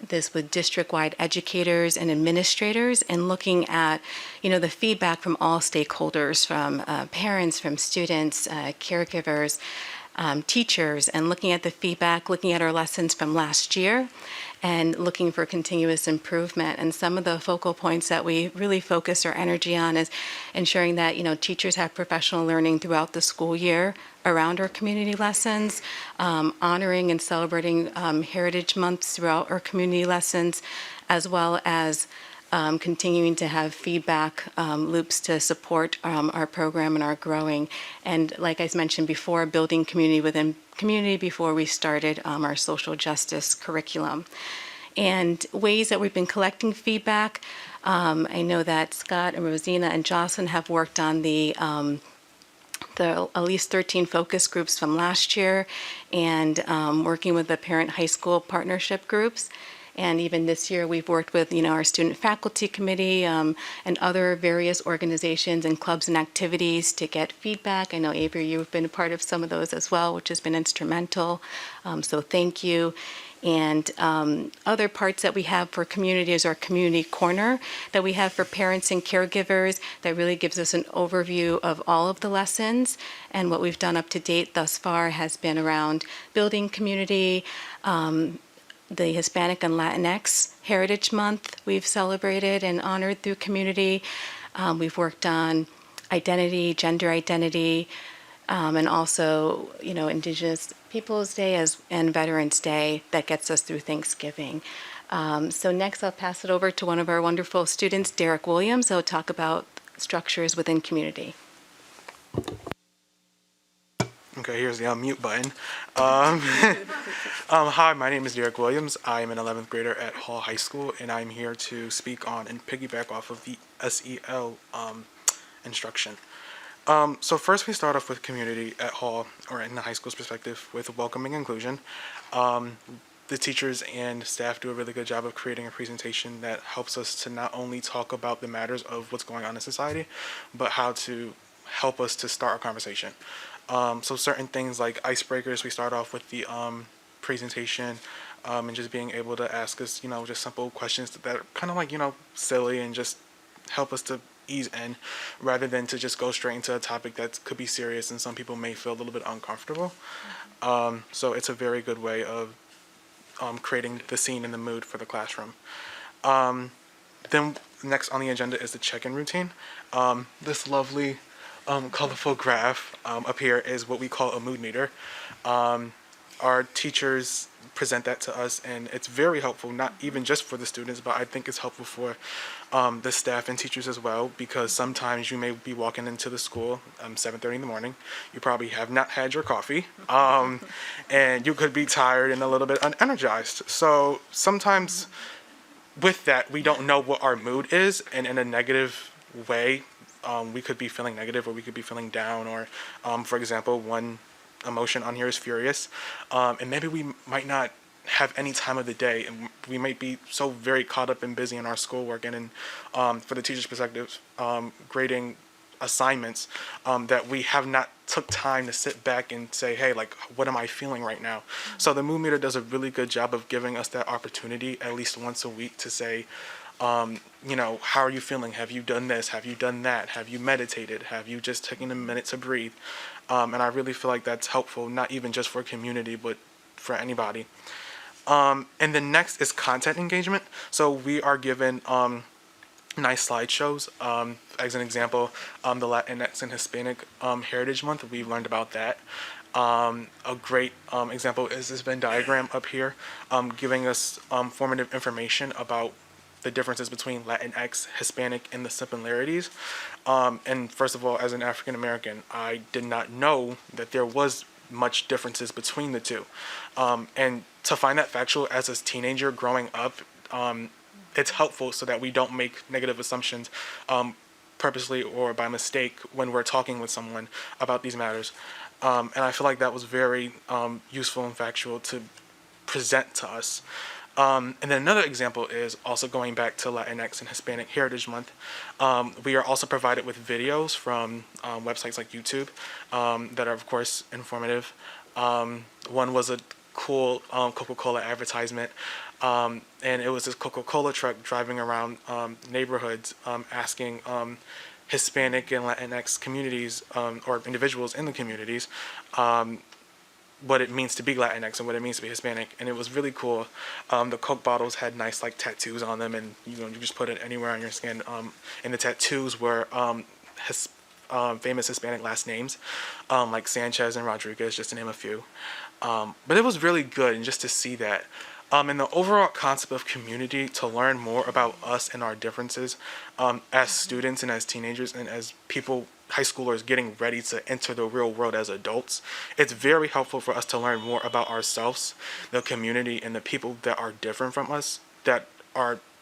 this with district-wide educators and administrators, and looking at, the feedback from all stakeholders, from parents, from students, caregivers, teachers, and looking at the feedback, looking at our lessons from last year, and looking for continuous improvement. And some of the focal points that we really focus our energy on is ensuring that, teachers have professional learning throughout the school year around our community lessons, honoring and celebrating Heritage Months throughout our community lessons, as well as continuing to have feedback loops to support our program and our growing. And like I mentioned before, building community within community before we started our social justice curriculum. And ways that we've been collecting feedback, I know that Scott and Roszena and Jocelyn have worked on the at least 13 focus groups from last year, and working with the parent high school partnership groups. And even this year, we've worked with, our student faculty committee and other various organizations and clubs and activities to get feedback. I know, Avery, you've been a part of some of those as well, which has been instrumental. So thank you. And other parts that we have for community is our community corner that we have for parents and caregivers that really gives us an overview of all of the lessons. And what we've done up to date thus far has been around building community, the Hispanic and Latinx Heritage Month we've celebrated and honored through community. We've worked on identity, gender identity, and also, Indigenous Peoples Day and Veterans Day that gets us through Thanksgiving. So next I'll pass it over to one of our wonderful students, Derek Williams, who'll talk about structures within community. Okay, here's the unmute button. Hi, my name is Derek Williams. I am an 11th grader at Hall High School, and I'm here to speak on and piggyback off of the SEL instruction. So first we start off with community at Hall, or in the high school's perspective, with welcoming inclusion. The teachers and staff do a really good job of creating a presentation that helps us to not only talk about the matters of what's going on in society, but how to help us to start a conversation. So certain things like icebreakers, we start off with the presentation and just being able to ask us, just simple questions that are kind of like, silly, and just help us to ease in rather than to just go straight into a topic that could be serious and some people may feel a little bit uncomfortable. So it's a very good way of creating the scene and the mood for the classroom. Then next on the agenda is the check-in routine. This lovely colorful graph up here is what we call a mood meter. Our teachers present that to us, and it's very helpful, not even just for the students, but I think it's helpful for the staff and teachers as well, because sometimes you may be walking into the school 7:30 in the morning. You probably have not had your coffee, and you could be tired and a little bit unenergized. So sometimes with that, we don't know what our mood is, and in a negative way, we could be feeling negative, or we could be feeling down, or for example, one emotion on here is furious, and maybe we might not have any time of the day, and we might be so very caught up and busy in our schoolwork and in for the teacher's perspective, grading assignments, that we have not took time to sit back and say, hey, like, what am I feeling right now? So the mood meter does a really good job of giving us that opportunity at least once a week to say, how are you feeling? Have you done this? Have you done that? Have you meditated? Have you just taken a minute to breathe? And I really feel like that's helpful, not even just for community, but for anybody. And then next is content engagement. So we are given nice slideshows. As an example, the Latinx and Hispanic Heritage Month, we learned about that. A great example is this Venn diagram up here, giving us formative information about the differences between Latinx, Hispanic, and the similarities. And first of all, as an African American, I did not know that there was much differences between the two. And to find that factual as a teenager growing up, it's helpful so that we don't make negative assumptions purposely or by mistake when we're talking with someone about these matters. And I feel like that was very useful and factual to present to us. And then another example is also going back to Latinx and Hispanic Heritage Month. We are also provided with videos from websites like YouTube that are, of course, informative. One was a cool Coca-Cola advertisement, and it was this Coca-Cola truck driving around neighborhoods asking Hispanic and Latinx communities or individuals in the communities what it means to be Latinx and what it means to be Hispanic, and it was really cool. The Coke bottles had nice like tattoos on them, and you just put it anywhere on your skin. And the tattoos were famous Hispanic last names, like Sanchez and Rodriguez, just to name a few. But it was really good, and just to see that. And the overall concept of community, to learn more about us and our differences as students and as teenagers and as people, high schoolers getting ready to enter the real world as adults, it's very helpful for us to learn more about ourselves, the community, and the people that are different from us, that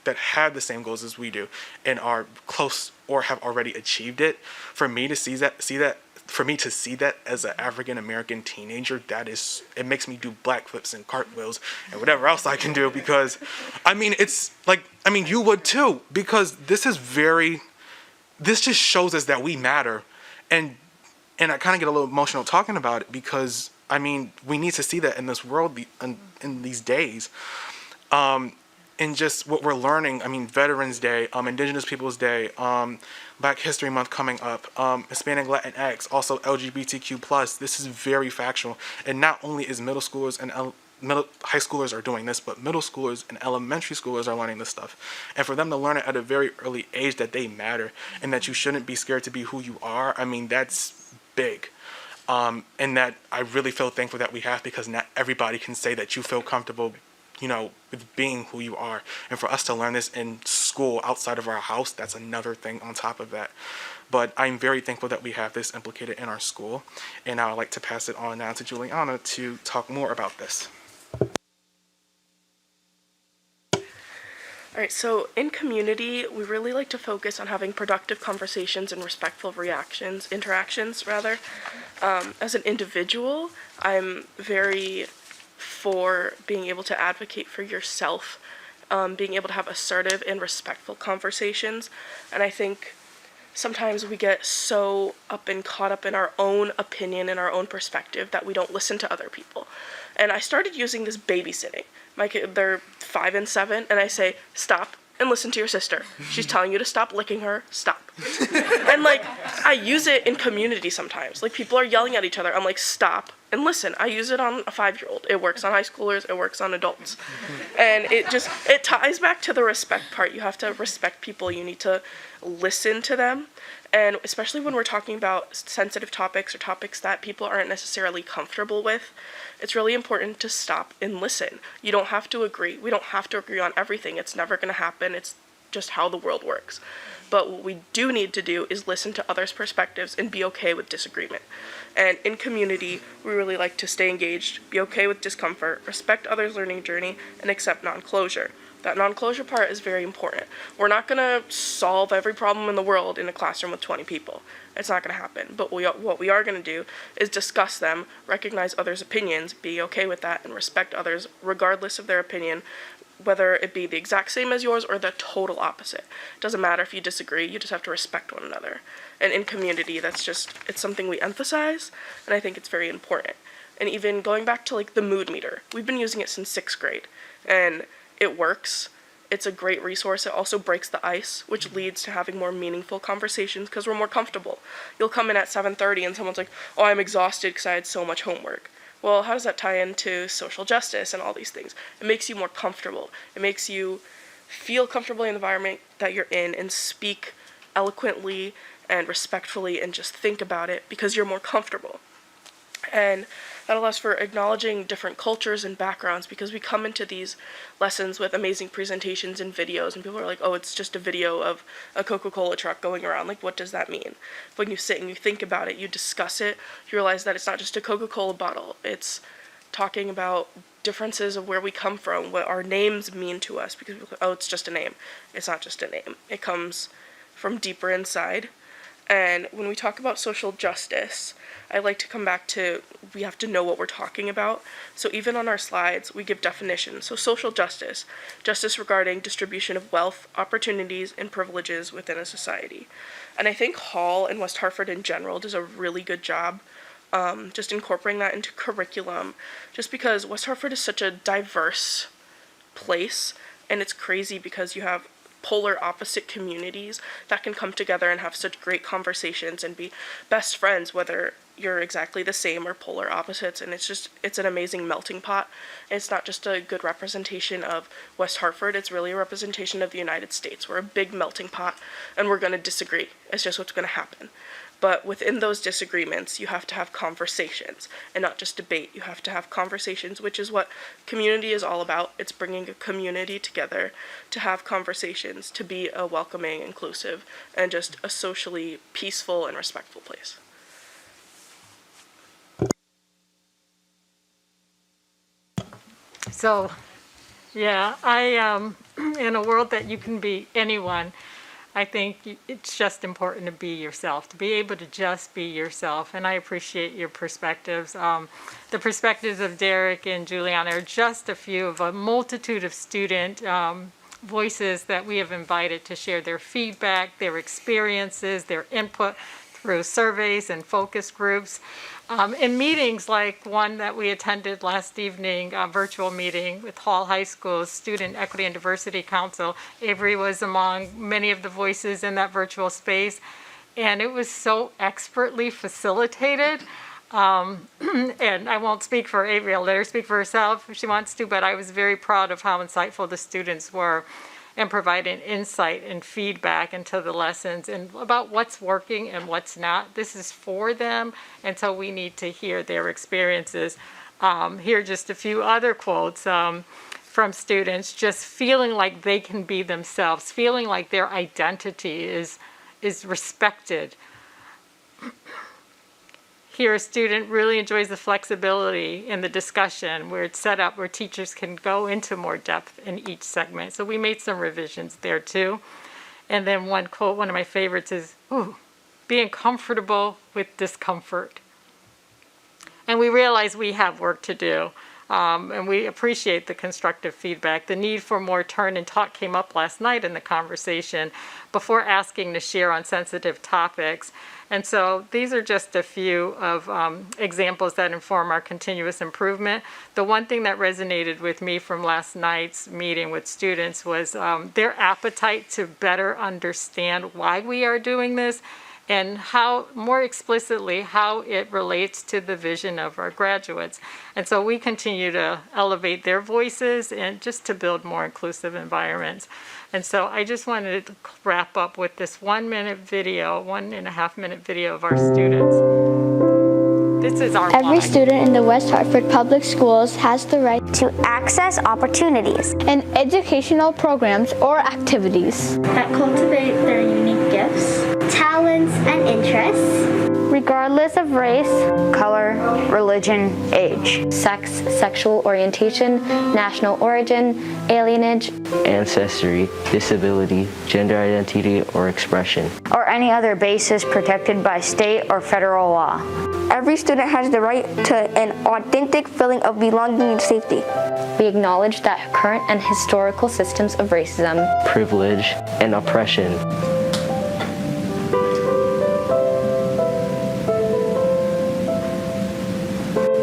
have the same goals as we do and are close or have already achieved it. For me to see that as an African American teenager, it makes me do backflips and cartwheels and whatever else I can do, because you would too, because this just shows us that we matter. And I kind of get a little emotional talking about it, because we need to see that in this world, in these days. And just what we're learning, Veterans Day, Indigenous Peoples Day, Black History Month coming up, Hispanic Latinx, also LGBTQ+. This is very factual. And not only is middle schoolers and high schoolers are doing this, but middle schoolers and elementary schoolers are learning this stuff. And for them to learn it at a very early age, that they matter and that you shouldn't be scared to be who you are, that's big. And that I really feel thankful that we have, because not everybody can say that you feel comfortable with being who you are. And for us to learn this in school outside of our house, that's another thing on top of that. But I'm very thankful that we have this implicated in our school. And I would like to pass it on now to Juliana to talk more about this. All right, so in community, we really like to focus on having productive conversations and respectful interactions. As an individual, I'm very for being able to advocate for yourself, being able to have assertive and respectful conversations. And I think sometimes we get so caught up in our own opinion and our own perspective that we don't listen to other people. And I started using this babysitting. My kid, they're 5 and 7, and I say, stop and listen to your sister. She's telling you to stop licking her, stop. And I use it in community sometimes. People are yelling at each other. I'm like, stop and listen. I use it on a 5-year-old. It works on high schoolers, it works on adults. And it ties back to the respect part. You have to respect people, you need to listen to them. And especially when we're talking about sensitive topics or topics that people aren't necessarily comfortable with, it's really important to stop and listen. You don't have to agree. We don't have to agree on everything. It's never going to happen. It's just how the world works. But what we do need to do is listen to others' perspectives and be okay with disagreement. And in community, we really like to stay engaged, be okay with discomfort, respect others' learning journey, and accept non-closure. That non-closure part is very important. We're not going to solve every problem in the world in a classroom with 20 people. It's not going to happen. But what we are going to do is discuss them, recognize others' opinions, be okay with that, and respect others regardless of their opinion, whether it be the exact same as yours or the total opposite. It doesn't matter if you disagree, you just have to respect one another. And in community, it's something we emphasize, and I think it's very important. And even going back to the mood meter, we've been using it since 6th grade, and it works. It's a great resource. It also breaks the ice, which leads to having more meaningful conversations because we're more comfortable. You'll come in at 7:30 and someone's like, oh, I'm exhausted because I had so much homework. Well, how does that tie into social justice and all these things? It makes you more comfortable. It makes you feel comfortable in the environment that you're in and speak eloquently and respectfully and just think about it because you're more comfortable. And that allows for acknowledging different cultures and backgrounds, because we come into these lessons with amazing presentations and videos and people are like, oh, it's just a video of a Coca-Cola truck going around. What does that mean? When you sit and you think about it, you discuss it, you realize that it's not just a Coca-Cola bottle. It's talking about differences of where we come from, what our names mean to us, because oh, it's just a name. It's not just a name. It comes from deeper inside. And when we talk about social justice, I like to come back to we have to know what we're talking about. So even on our slides, we give definitions. So social justice, justice regarding distribution of wealth, opportunities, and privileges within a society. And I think Hall and West Hartford in general does a really good job just incorporating that into curriculum, just because West Hartford is such a diverse place, and it's crazy because you have polar opposite communities that can come together and have such great conversations and be best friends, whether you're exactly the same or polar opposites. And it's an amazing melting pot. It's not just a good representation of West Hartford, it's really a representation of the United States. We're a big melting pot, and we're going to disagree. It's just what's going to happen. But within those disagreements, you have to have conversations and not just debate. You have to have conversations, which is what community is all about. It's bringing a community together to have conversations, to be a welcoming, inclusive, and just a socially peaceful and respectful place. So, yeah, in a world that you can be anyone, I think it's just important to be yourself, to be able to just be yourself. And I appreciate your perspectives. The perspectives of Derek and Juliana are just a few of a multitude of student voices that we have invited to share their feedback, their experiences, their input through surveys and focus groups. In meetings like one that we attended last evening, a virtual meeting with Hall High School's Student Equity and Diversity Council, Avery was among many of the voices in that virtual space, and it was so expertly facilitated. And I won't speak for Avery, I'll let her speak for herself if she wants to, but I was very proud of how insightful the students were and providing insight and feedback into the lessons and about what's working and what's not. This is for them, and so we need to hear their experiences. Here are just a few other quotes from students, just feeling like they can be themselves, feeling like their identity is respected. Here, a student really enjoys the flexibility in the discussion where it's set up where teachers can go into more depth in each segment. So we made some revisions there too. And then one quote, one of my favorites is, being comfortable with discomfort. And we realize we have work to do. And we appreciate the constructive feedback. The need for more turn and talk came up last night in the conversation before asking to share on sensitive topics. And so these are just a few of examples that inform our continuous improvement. The one thing that resonated with me from last night's meeting with students was their appetite to better understand why we are doing this and how, more explicitly, how it relates to the vision of our graduates. And so we continue to elevate their voices and just to build more inclusive environments. And so I just wanted to wrap up with this 1 minute video, 1.5 minute video of our students. This is our Every why. student in the West Hartford Public Schools has the right to access opportunities and educational programs or activities that cultivate their unique gifts, talents, and interests, regardless of race, color, religion, age, sex, sexual orientation, national origin, alienage, ancestry, disability, gender identity, or expression, or any other basis protected by state or federal law. Every student has the right to an authentic feeling of belonging and safety. We acknowledge that current and historical systems of racism, privilege, and oppression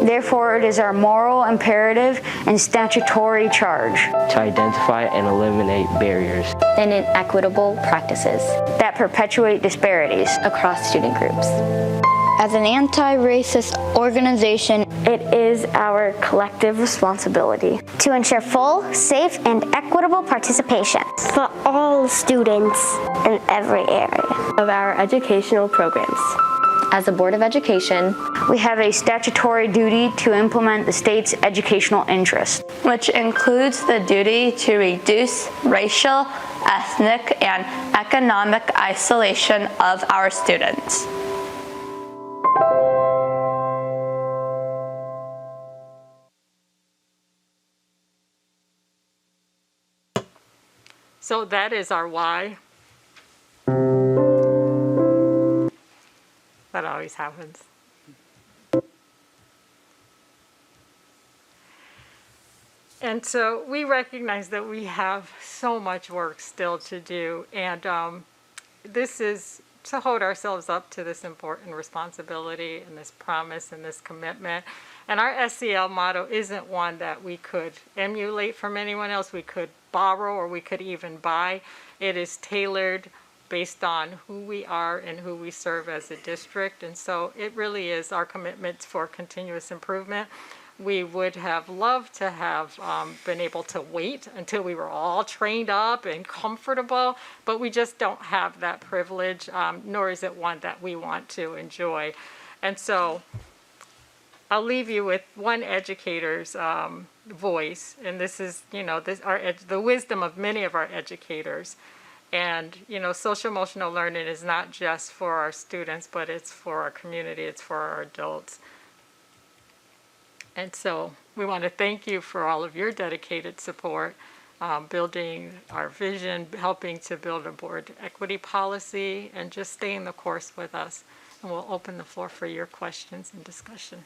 Therefore, it is our moral imperative and statutory charge to identify and eliminate barriers and inequitable practices that perpetuate disparities across student groups. As an anti-racist organization, it is our collective responsibility to ensure full, safe, and equitable participation for all students in every area of our educational programs. As a Board of Education, we have a statutory duty to implement the state's educational interest, which includes the duty to reduce racial, ethnic, and economic isolation of our students. So that is our why. That always happens. And so we recognize that we have so much work still to do, and this is to hold ourselves up to this important responsibility and this promise and this commitment. And our SEL motto isn't one that we could emulate from anyone else, we could borrow, or we could even buy. It is tailored based on who we are and who we serve as a district. And so it really is our commitment for continuous improvement. We would have loved to have been able to wait until we were all trained up and comfortable, but we just don't have that privilege, nor is it one that we want to enjoy. And so I'll leave you with one educator's voice, and this is, the wisdom of many of our educators. And, social emotional learning is not just for our students, but it's for our community, it's for our adults. And so we want to thank you for all of your dedicated support, building our vision, helping to build a board equity policy, and just staying the course with us. And we'll open the floor for your questions and discussion.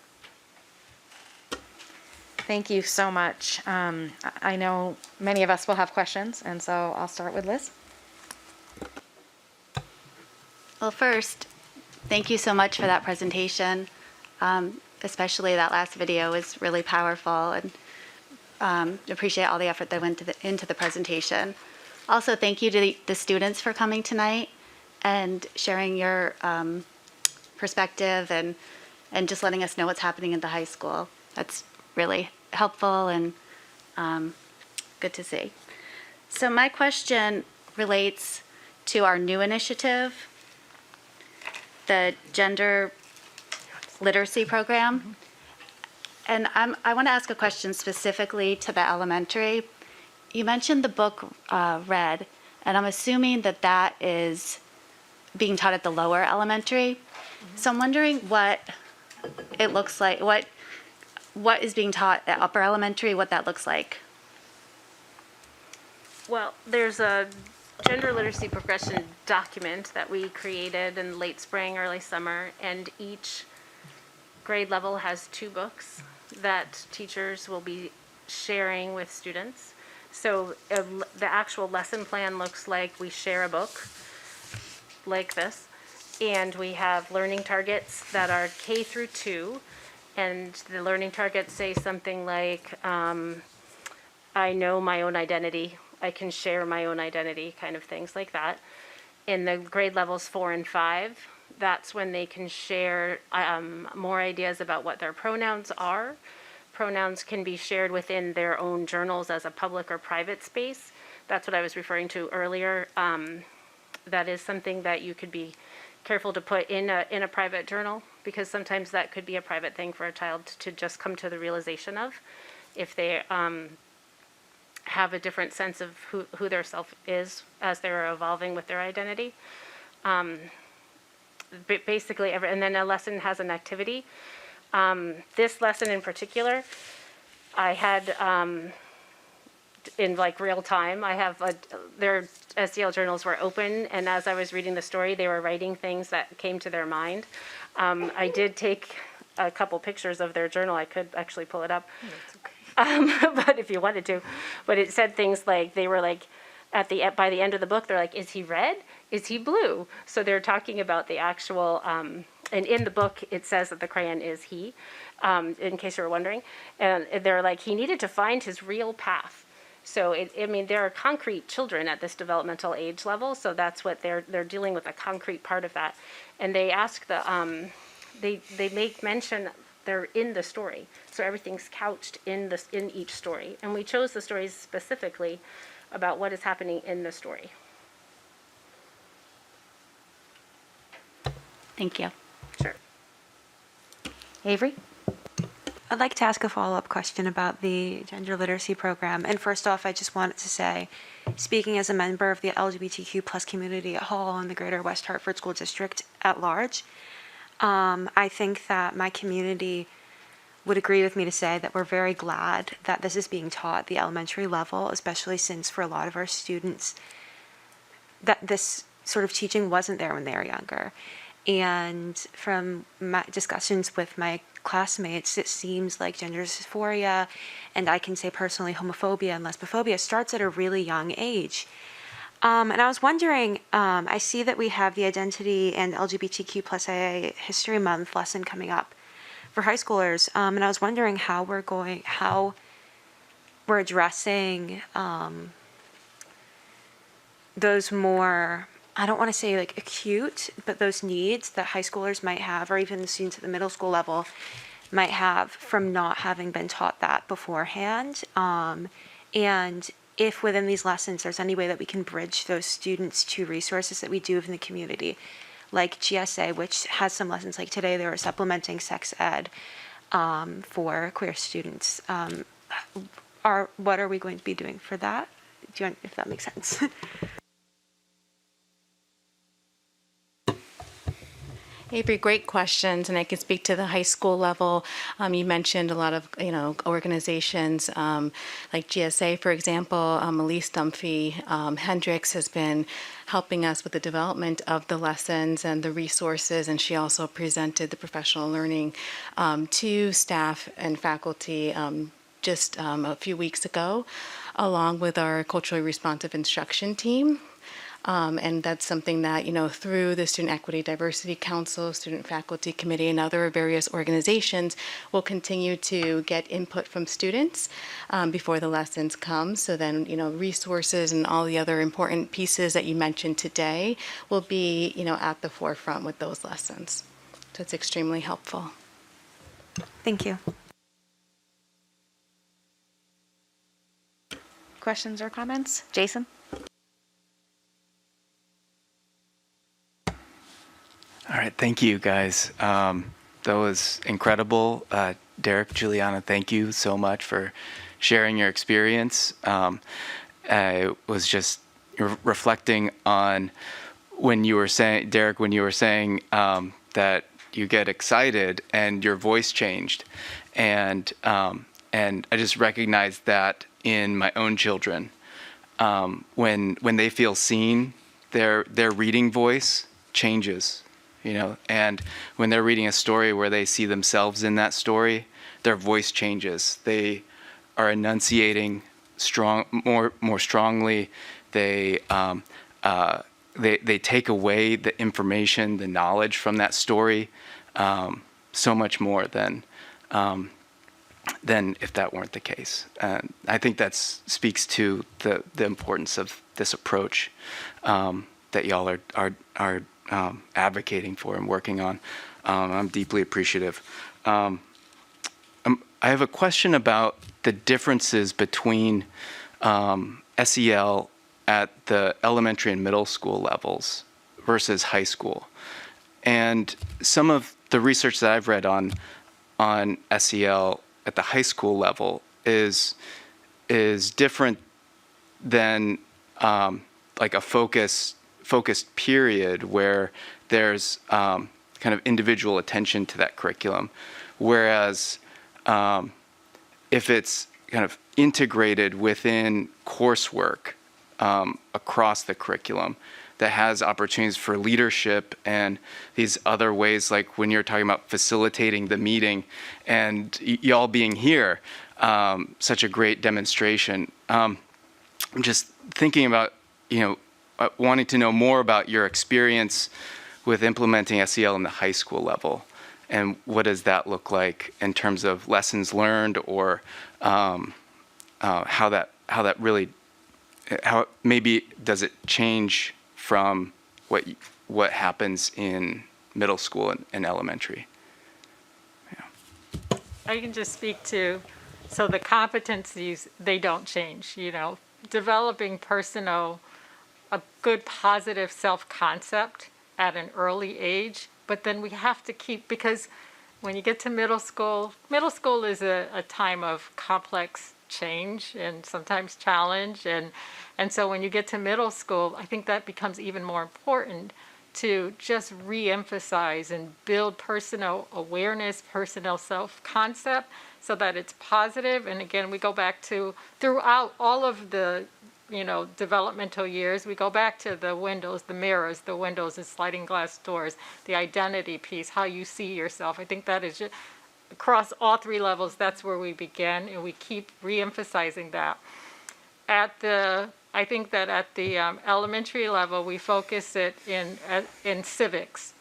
Thank you so much. I know many of us will have questions, and so I'll start with Liz. Well, first, thank you so much for that presentation. Especially that last video was really powerful, and appreciate all the effort that went into the presentation. Also, thank you to the students for coming tonight and sharing your perspective and just letting us know what's happening in the high school. That's really helpful and good to see. So my question relates to our new initiative, the gender literacy program. And I want to ask a question specifically to the elementary. You mentioned the book Red, and I'm assuming that that is being taught at the lower elementary. So I'm wondering what it looks like, what is being taught at upper elementary, what that looks like. Well, there's a gender literacy progression document that we created in late spring, early summer, and each grade level has 2 books that teachers will be sharing with students. So the actual lesson plan looks like we share a book like this, and we have learning targets that are K through 2, and the learning targets say something like, I know my own identity, I can share my own identity, kind of things like that. In the grade levels 4 and 5, that's when they can share more ideas about what their pronouns are. Pronouns can be shared within their own journals as a public or private space. That's what I was referring to earlier. That is something that you could be careful to put in a private journal, because sometimes that could be a private thing for a child to just come to the realization of if they have a different sense of who their self is as they're evolving with their identity. Basically, and then a lesson has an activity. This lesson in particular, I had in like real time. I have their SEL journals were open, and as I was reading the story, they were writing things that came to their mind. I did take a couple pictures of their journal. I could actually pull it up, but if you wanted to. But it said things like they were like, by the end of the book, they're like, is he red? Is he blue? So they're talking about the actual, and in the book, it says that the crayon is he, in case you were wondering. And they're like, he needed to find his real path. So, there are concrete children at this developmental age level, so that's what they're dealing with, a concrete part of that. And they ask they make mention, they're in the story. So everything's couched in each story. And we chose the stories specifically about what is happening in the story. Thank you. Sure. Avery? I'd like to ask a follow-up question about the gender literacy program. And first off, I just wanted to say, speaking as a member of the LGBTQ plus community at Hall and the greater West Hartford School District at large, I think that my community would agree with me to say that we're very glad that this is being taught at the elementary level, especially since for a lot of our students, that this sort of teaching wasn't there when they were younger. And from my discussions with my classmates, it seems like gender dysphoria, and I can say personally homophobia and lesbophobia, starts at a really young age. And I was wondering, I see that we have the Identity and LGBTQ plus AA History Month lesson coming up for high schoolers, and I was wondering how we're addressing those more, I don't want to say like acute, but those needs that high schoolers might have, or even the students at the middle school level might have from not having been taught that beforehand. And if within these lessons there's any way that we can bridge those students to resources that we do have in the community, like GSA, which has some lessons like today, they were supplementing sex ed for queer students. What are we going to be doing for that? If that makes sense. Avery, great questions, and I can speak to the high school level. You mentioned a lot of, organizations like GSA, for example. Elise Dunphy Hendricks has been helping us with the development of the lessons and the resources, and she also presented the professional learning to staff and faculty just a few weeks ago, along with our culturally responsive instruction team. And that's something that, through the Student Equity Diversity Council, Student Faculty Committee, and other various organizations, we'll continue to get input from students before the lessons come. So then, resources and all the other important pieces that you mentioned today will be, at the forefront with those lessons. So it's extremely helpful. Thank you. Questions or comments? Jason? All right, thank you, guys. That was incredible. Derek, Juliana, thank you so much for sharing your experience. I was just reflecting on when you were saying, Derek, when you were saying that you get excited and your voice changed, and I just recognized that in my own children. When they feel seen, their reading voice changes. And when they're reading a story where they see themselves in that story, their voice changes. They are enunciating more strongly. They take away the information, the knowledge from that story, so much more than if that weren't the case. I think that speaks to the importance of this approach that y'all are advocating for and working on. I'm deeply appreciative. I have a question about the differences between SEL at the elementary and middle school levels versus high school. And some of the research that I've read on SEL at the high school level is different than like a focused period where there's kind of individual attention to that curriculum. Whereas if it's kind of integrated within coursework across the curriculum that has opportunities for leadership and these other ways, like when you're talking about facilitating the meeting and y'all being here, such a great demonstration. I'm just thinking about, wanting to know more about your experience with implementing SEL in the high school level, and what does that look like in terms of lessons learned, or how maybe does it change from what happens in middle school and elementary? I can just speak to, so the competencies, they don't change, developing a good positive self-concept at an early age, but then we have to keep, because when you get to middle school is a time of complex change and sometimes challenge, and so when you get to middle school, I think that becomes even more important to just re-emphasize and build personal awareness, personal self-concept, so that it's positive. And again, we go back to throughout all of the developmental years, we go back to the windows, the mirrors, the windows, the sliding glass doors, the identity piece, how you see yourself. I think that is just, across all 3 levels, that's where we begin, and we keep re-emphasizing that. I think that at the elementary level, we focus it in civics.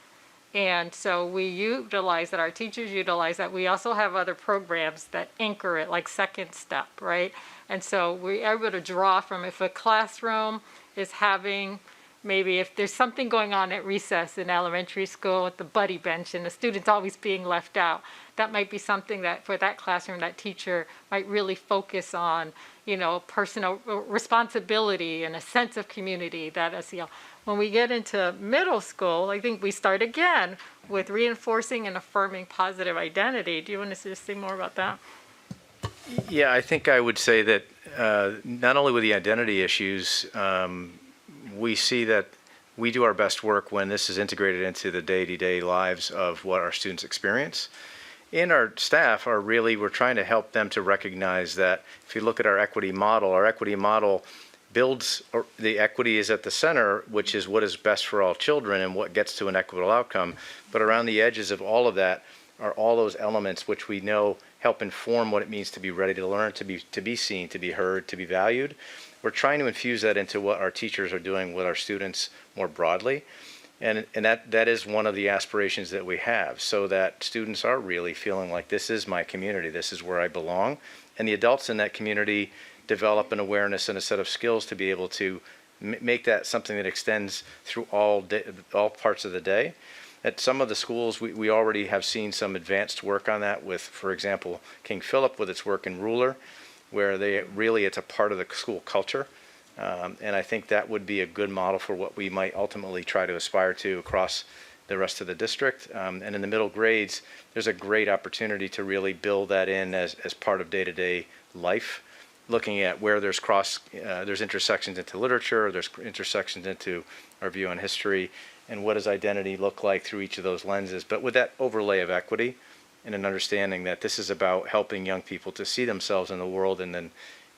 And so we utilize that, our teachers utilize that. We also have other programs that anchor it, like Second Step, right? And so we're able to draw from, if a classroom is having, maybe if there's something going on at recess in elementary school at the buddy bench and the student's always being left out, that might be something that for that classroom, that teacher might really focus on, personal responsibility and a sense of community, that SEL. When we get into middle school, I think we start again with reinforcing and affirming positive identity. Do you want to just say more about that? Yeah, I think I would say that not only with the identity issues, we see that we do our best work when this is integrated into the day-to-day lives of what our students experience. And our staff are really, we're trying to help them to recognize that if you look at our equity model builds, or the equity is at the center, which is what is best for all children and what gets to an equitable outcome. But around the edges of all of that are all those elements which we know help inform what it means to be ready to learn, to be seen, to be heard, to be valued. We're trying to infuse that into what our teachers are doing with our students more broadly. And that is one of the aspirations that we have, so that students are really feeling like this is my community, this is where I belong. And the adults in that community develop an awareness and a set of skills to be able to make that something that extends through all parts of the day. At some of the schools, we already have seen some advanced work on that with, for example, King Philip with its work in Ruler, where it's a part of the school culture. And I think that would be a good model for what we might ultimately try to aspire to across the rest of the district. And in the middle grades, there's a great opportunity to really build that in as part of day-to-day life, looking at where there's there's intersections into literature, there's intersections into our view on history, and what does identity look like through each of those lenses. But with that overlay of equity and an understanding that this is about helping young people to see themselves in the world and then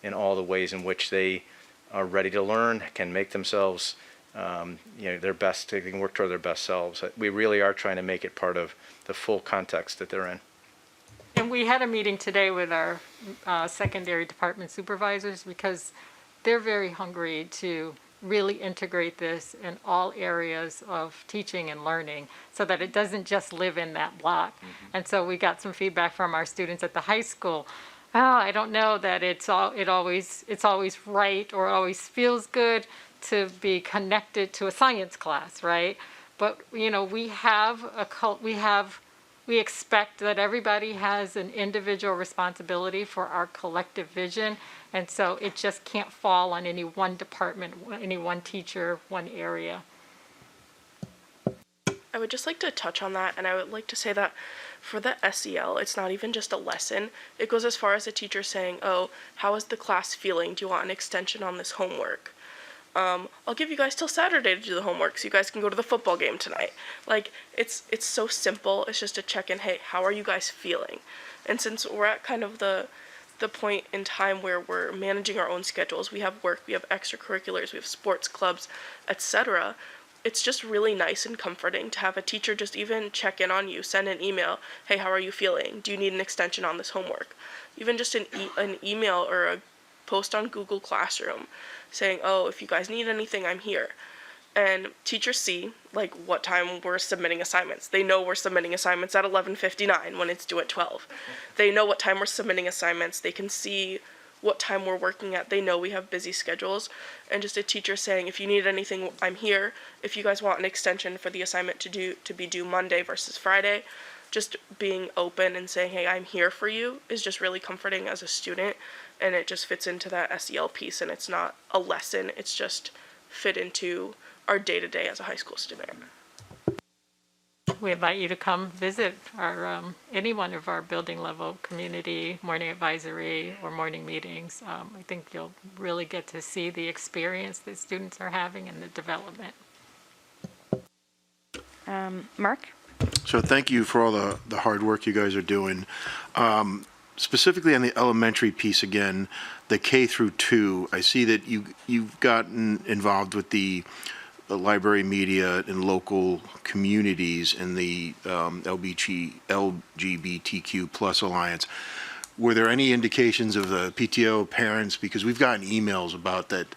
in all the ways in which they are ready to learn, can make themselves their best, they can work toward their best selves. We really are trying to make it part of the full context that they're in. And we had a meeting today with our secondary department supervisors, because they're very hungry to really integrate this in all areas of teaching and learning so that it doesn't just live in that block. And so we got some feedback from our students at the high school. I don't know that it's always right or always feels good to be connected to a science class, right? But we expect that everybody has an individual responsibility for our collective vision, and so it just can't fall on any one department, any one teacher, one area. I would just like to touch on that, and I would like to say that for the SEL, it's not even just a lesson. It goes as far as a teacher saying, oh, how is the class feeling? Do you want an extension on this homework? I'll give you guys till Saturday to do the homework so you guys can go to the football game tonight. Like, it's so simple. It's just a check-in, hey, how are you guys feeling? And since we're at kind of the point in time where we're managing our own schedules, we have work, we have extracurriculars, we have sports clubs, etc., it's just really nice and comforting to have a teacher just even check in on you, send an email, hey, how are you feeling? Do you need an extension on this homework? Even just an email or a post on Google Classroom saying, oh, if you guys need anything, I'm here. And teachers see, like, what time we're submitting assignments. They know we're submitting assignments at 11:59 when it's due at 12. They know what time we're submitting assignments. They can see what time we're working at. They know we have busy schedules. And just a teacher saying, if you need anything, I'm here. If you guys want an extension for the assignment to be due Monday versus Friday, just being open and saying, hey, I'm here for you is just really comforting as a student. And it just fits into that SEL piece, and it's not a lesson. It's just fit into our day-to-day as a high school student. We invite you to come visit our any one of our building level community morning advisory or morning meetings. I think you'll really get to see the experience that students are having and the development. Mark? So thank you for all the hard work you guys are doing. specifically on the elementary piece again, the K through 2, I see that you've gotten involved with the library media in local communities in the LGBTQ plus alliance. Were there any indications of the PTO parents, because we've gotten emails about that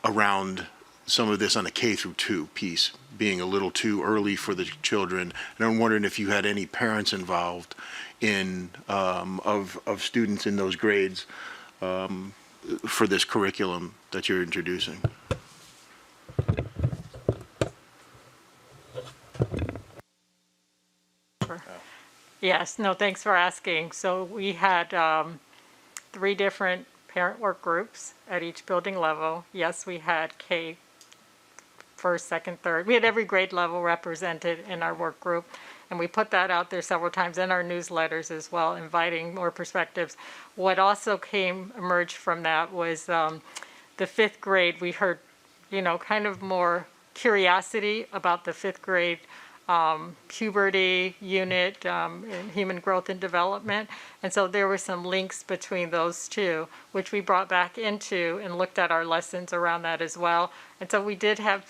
around some of this on the K through 2 piece being a little too early for the children, and I'm wondering if you had any parents involved in of students in those grades for this curriculum that you're introducing. Yes, no, thanks for asking. So we had 3 different parent work groups at each building level. Yes, we had K, first, second, third. We had every grade level represented in our work group. And we put that out there several times in our newsletters as well, inviting more perspectives. What also emerged from that was the 5th grade. We heard, kind of more curiosity about the 5th grade puberty unit in human growth and development. And so there were some links between those two, which we brought back into and looked at our lessons around that as well. And so we did have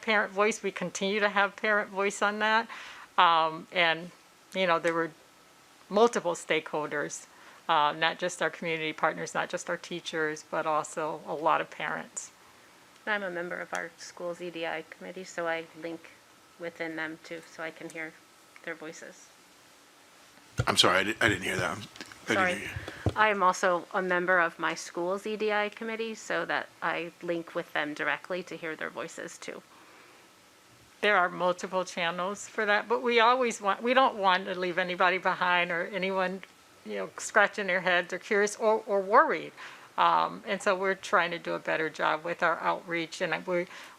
parent voice. We continue to have parent voice on that. And, there were multiple stakeholders, not just our community partners, not just our teachers, but also a lot of parents. I'm a member of our school's EDI committee, so I link within them too, so I can hear their voices. I'm sorry, I didn't hear that. Sorry. I am also a member of my school's EDI committee, so that I link with them directly to hear their voices too. There are multiple channels for that, but we don't want to leave anybody behind or anyone, scratching their heads or curious or worried. And so we're trying to do a better job with our outreach, and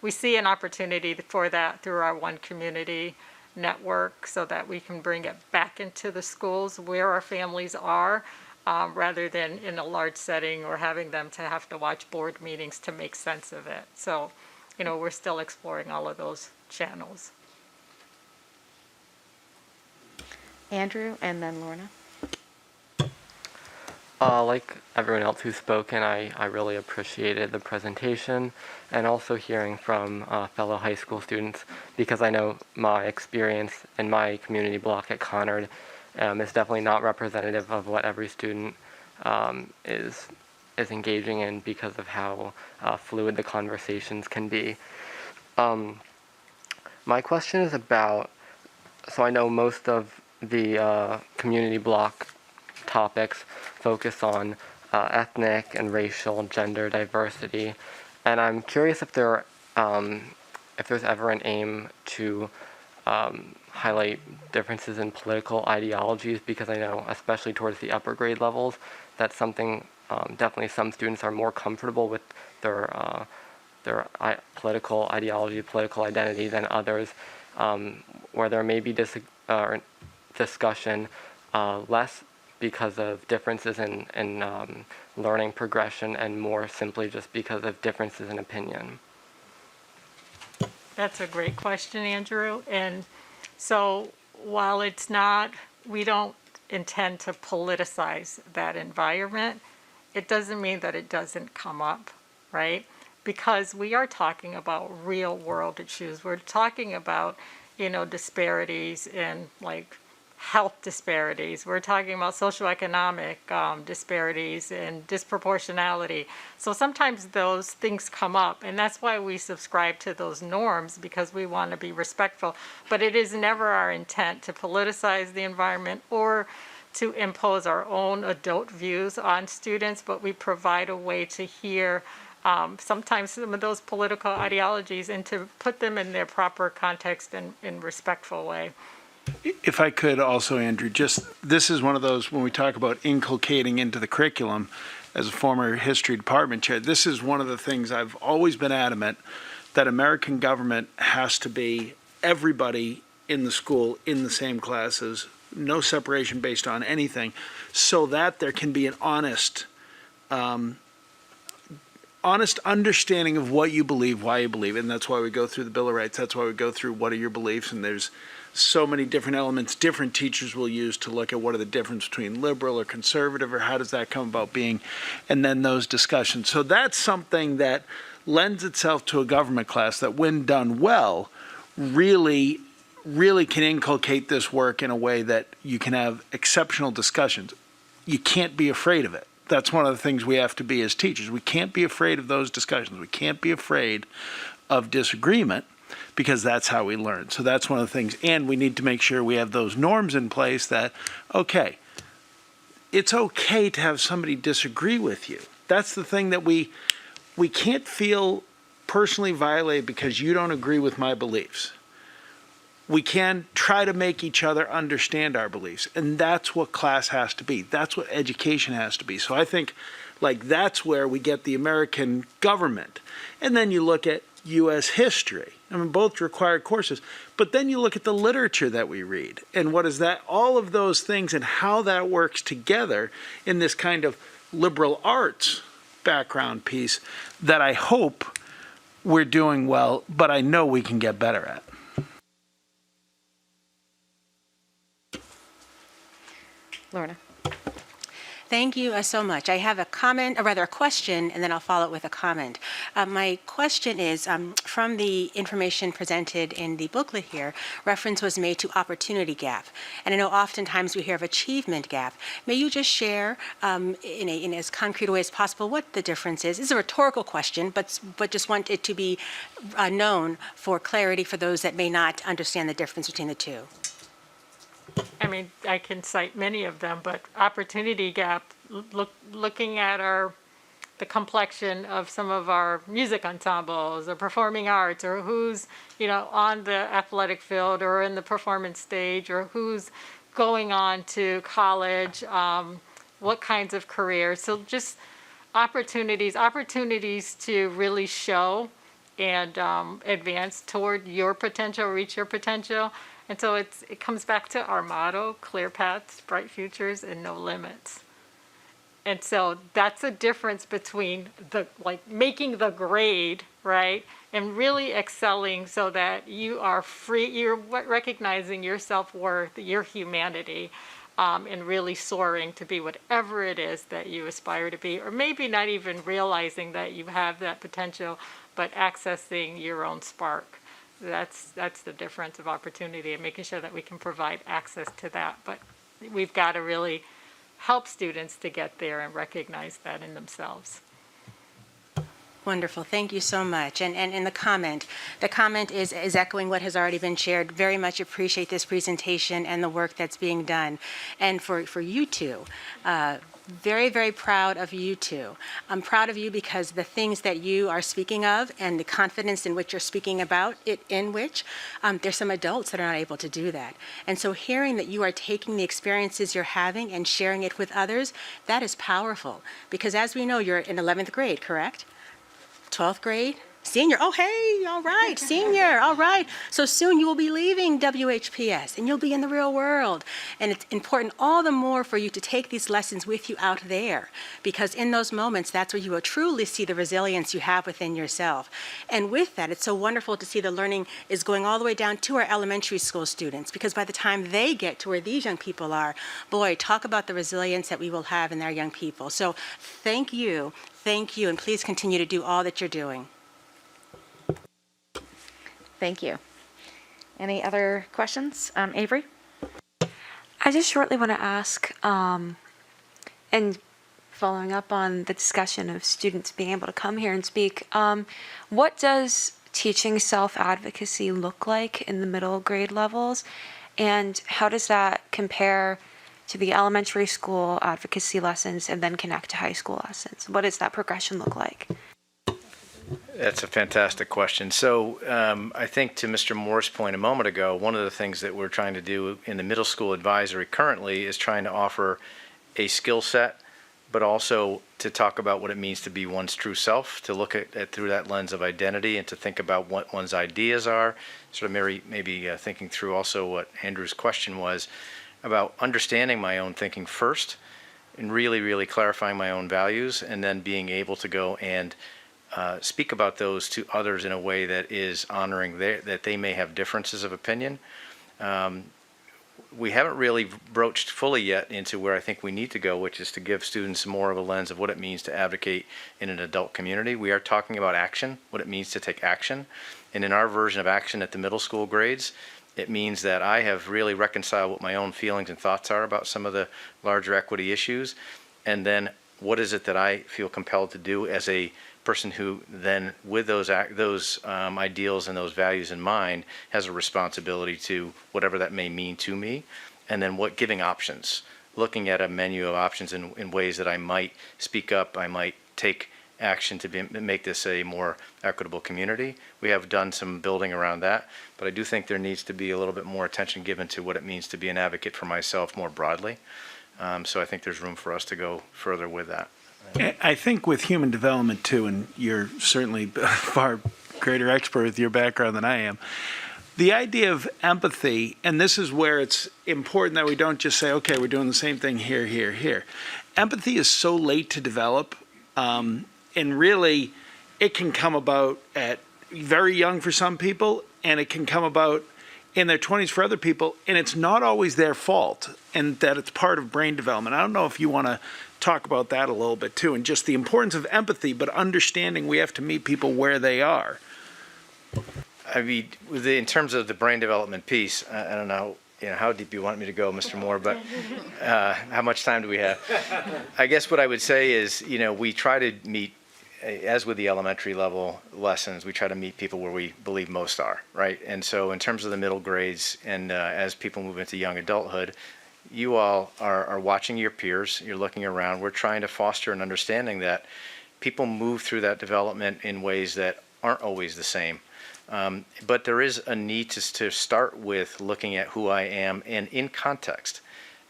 we see an opportunity for that through our One Community network, so that we can bring it back into the schools where our families are, rather than in a large setting or having them to have to watch board meetings to make sense of it. So, we're still exploring all of those channels. Andrew, and then Lorna. Like everyone else who's spoken, I really appreciated the presentation and also hearing from fellow high school students, because I know my experience in my community block at Conard is definitely not representative of what every student is engaging in, because of how fluid the conversations can be. My question is about, so I know most of the community block topics focus on ethnic and racial and gender diversity, and I'm curious if there's ever an aim to highlight differences in political ideologies, because I know, especially towards the upper grade levels, that's something definitely some students are more comfortable with their political ideology, political identity than others, where there may be discussion less because of differences in learning progression and more simply just because of differences in opinion. That's a great question, Andrew. And so while we don't intend to politicize that environment, it doesn't mean that it doesn't come up, right? Because we are talking about real world issues. We're talking about, disparities in health disparities. We're talking about socioeconomic disparities and disproportionality. So sometimes those things come up, and that's why we subscribe to those norms, because we want to be respectful. But it is never our intent to politicize the environment or to impose our own adult views on students, but we provide a way to hear sometimes some of those political ideologies and to put them in their proper context and in respectful way. If I could also, Andrew, this is one of those, when we talk about inculcating into the curriculum, as a former history department chair, this is one of the things I've always been adamant, that American government has to be everybody in the school in the same classes, no separation based on anything, so that there can be an honest honest understanding of what you believe, why you believe it, and that's why we go through the Bill of Rights. That's why we go through what are your beliefs, and there's so many different elements different teachers will use to look at what are the difference between liberal or conservative, or how does that come about being, and then those discussions. So that's something that lends itself to a government class that, when done well, really can inculcate this work in a way that you can have exceptional discussions. You can't be afraid of it. That's one of the things we have to be as teachers. We can't be afraid of those discussions. We can't be afraid of disagreement, because that's how we learn. So that's one of the things. And we need to make sure we have those norms in place that, okay, it's okay to have somebody disagree with you. That's the thing that we can't feel personally violated because you don't agree with my beliefs. We can try to make each other understand our beliefs. And that's what class has to be. That's what education has to be. So I think that's where we get the American government. And then you look at U.S. history. I mean, both required courses. But then you look at the literature that we read. And what is that? All of those things and how that works together in this kind of liberal arts background piece that I hope we're doing well, but I know we can get better at. Lorna. Thank you so much. I have a comment, or rather a question, and then I'll follow it with a comment. My question is, from the information presented in the booklet here, reference was made to opportunity gap. And I know oftentimes we hear of achievement gap. May you just share, in as concrete a way as possible, what the difference is? It's a rhetorical question, but just want it to be known for clarity for those that may not understand the difference between the two. I mean, I can cite many of them, but opportunity gap, looking at the complexion of some of our music ensembles or performing arts, or who's, on the athletic field or in the performance stage, or who's going on to college, what kinds of careers. So just opportunities to really show and advance toward your potential, reach your potential. And so it comes back to our motto: clear paths, bright futures, and no limits. And so that's a difference between making the grade, right, and really excelling so that you are free, you're recognizing your self-worth, your humanity, and really soaring to be whatever it is that you aspire to be, or maybe not even realizing that you have that potential, but accessing your own spark. That's the difference of opportunity, and making sure that we can provide access to that. But we've got to really help students to get there and recognize that in themselves. Wonderful. Thank you so much. And the comment is echoing what has already been shared. Very much appreciate this presentation and the work that's being done. And for you two, very, very proud of you two. I'm proud of you because the things that you are speaking of and the confidence in which you're speaking about it, there's some adults that are not able to do that. And so hearing that you are taking the experiences you're having and sharing it with others, that is powerful. Because as we know, you're in 11th grade, correct? 12th grade? Senior, oh hey, all right, senior, all right. So soon you will be leaving WHPS and you'll be in the real world. And it's important all the more for you to take these lessons with you out there, because in those moments, that's where you will truly see the resilience you have within yourself. And with that, it's so wonderful to see the learning is going all the way down to our elementary school students, because by the time they get to where these young people are, boy, talk about the resilience that we will have in our young people. So thank you, and please continue to do all that you're doing. Thank you. Any other questions? Avery? I just shortly want to ask, and following up on the discussion of students being able to come here and speak, what does teaching self-advocacy look like in the middle grade levels? And how does that compare to the elementary school advocacy lessons and then connect to high school lessons? What does that progression look like? That's a fantastic question. So I think to Mr. Moore's point a moment ago, one of the things that we're trying to do in the middle school advisory currently is trying to offer a skill set, but also to talk about what it means to be one's true self, to look at it through that lens of identity and to think about what one's ideas are. Sort of maybe thinking through also what Andrew's question was about understanding my own thinking first and really, really clarifying my own values, and then being able to go and speak about those to others in a way that is honoring that they may have differences of opinion. We haven't really broached fully yet into where I think we need to go, which is to give students more of a lens of what it means to advocate in an adult community. We are talking about action, what it means to take action. And in our version of action at the middle school grades, it means that I have really reconciled what my own feelings and thoughts are about some of the larger equity issues. And then what is it that I feel compelled to do as a person who then, with those ideals and those values in mind, has a responsibility to whatever that may mean to me. And then giving options, looking at a menu of options in ways that I might speak up, I might take action to make this a more equitable community. We have done some building around that, but I do think there needs to be a little bit more attention given to what it means to be an advocate for myself more broadly. So I think there's room for us to go further with that. I think with human development too, and you're certainly a far greater expert with your background than I am, the idea of empathy, and this is where it's important that we don't just say, okay, we're doing the same thing here, here, here. Empathy is so late to develop, and really it can come about at very young for some people, and it can come about in their 20s for other people, and it's not always their fault, and that it's part of brain development. I don't know if you want to talk about that a little bit too, and just the importance of empathy, but understanding we have to meet people where they are. I mean, in terms of the brain development piece, I don't know, how deep you want me to go, Mr. Moore, but how much time do we have? I guess what I would say is, we try to meet, as with the elementary level lessons, we try to meet people where we believe most are, right? And so in terms of the middle grades and as people move into young adulthood, you all are watching your peers, you're looking around, we're trying to foster an understanding that people move through that development in ways that aren't always the same. But there is a need to start with looking at who I am and in context,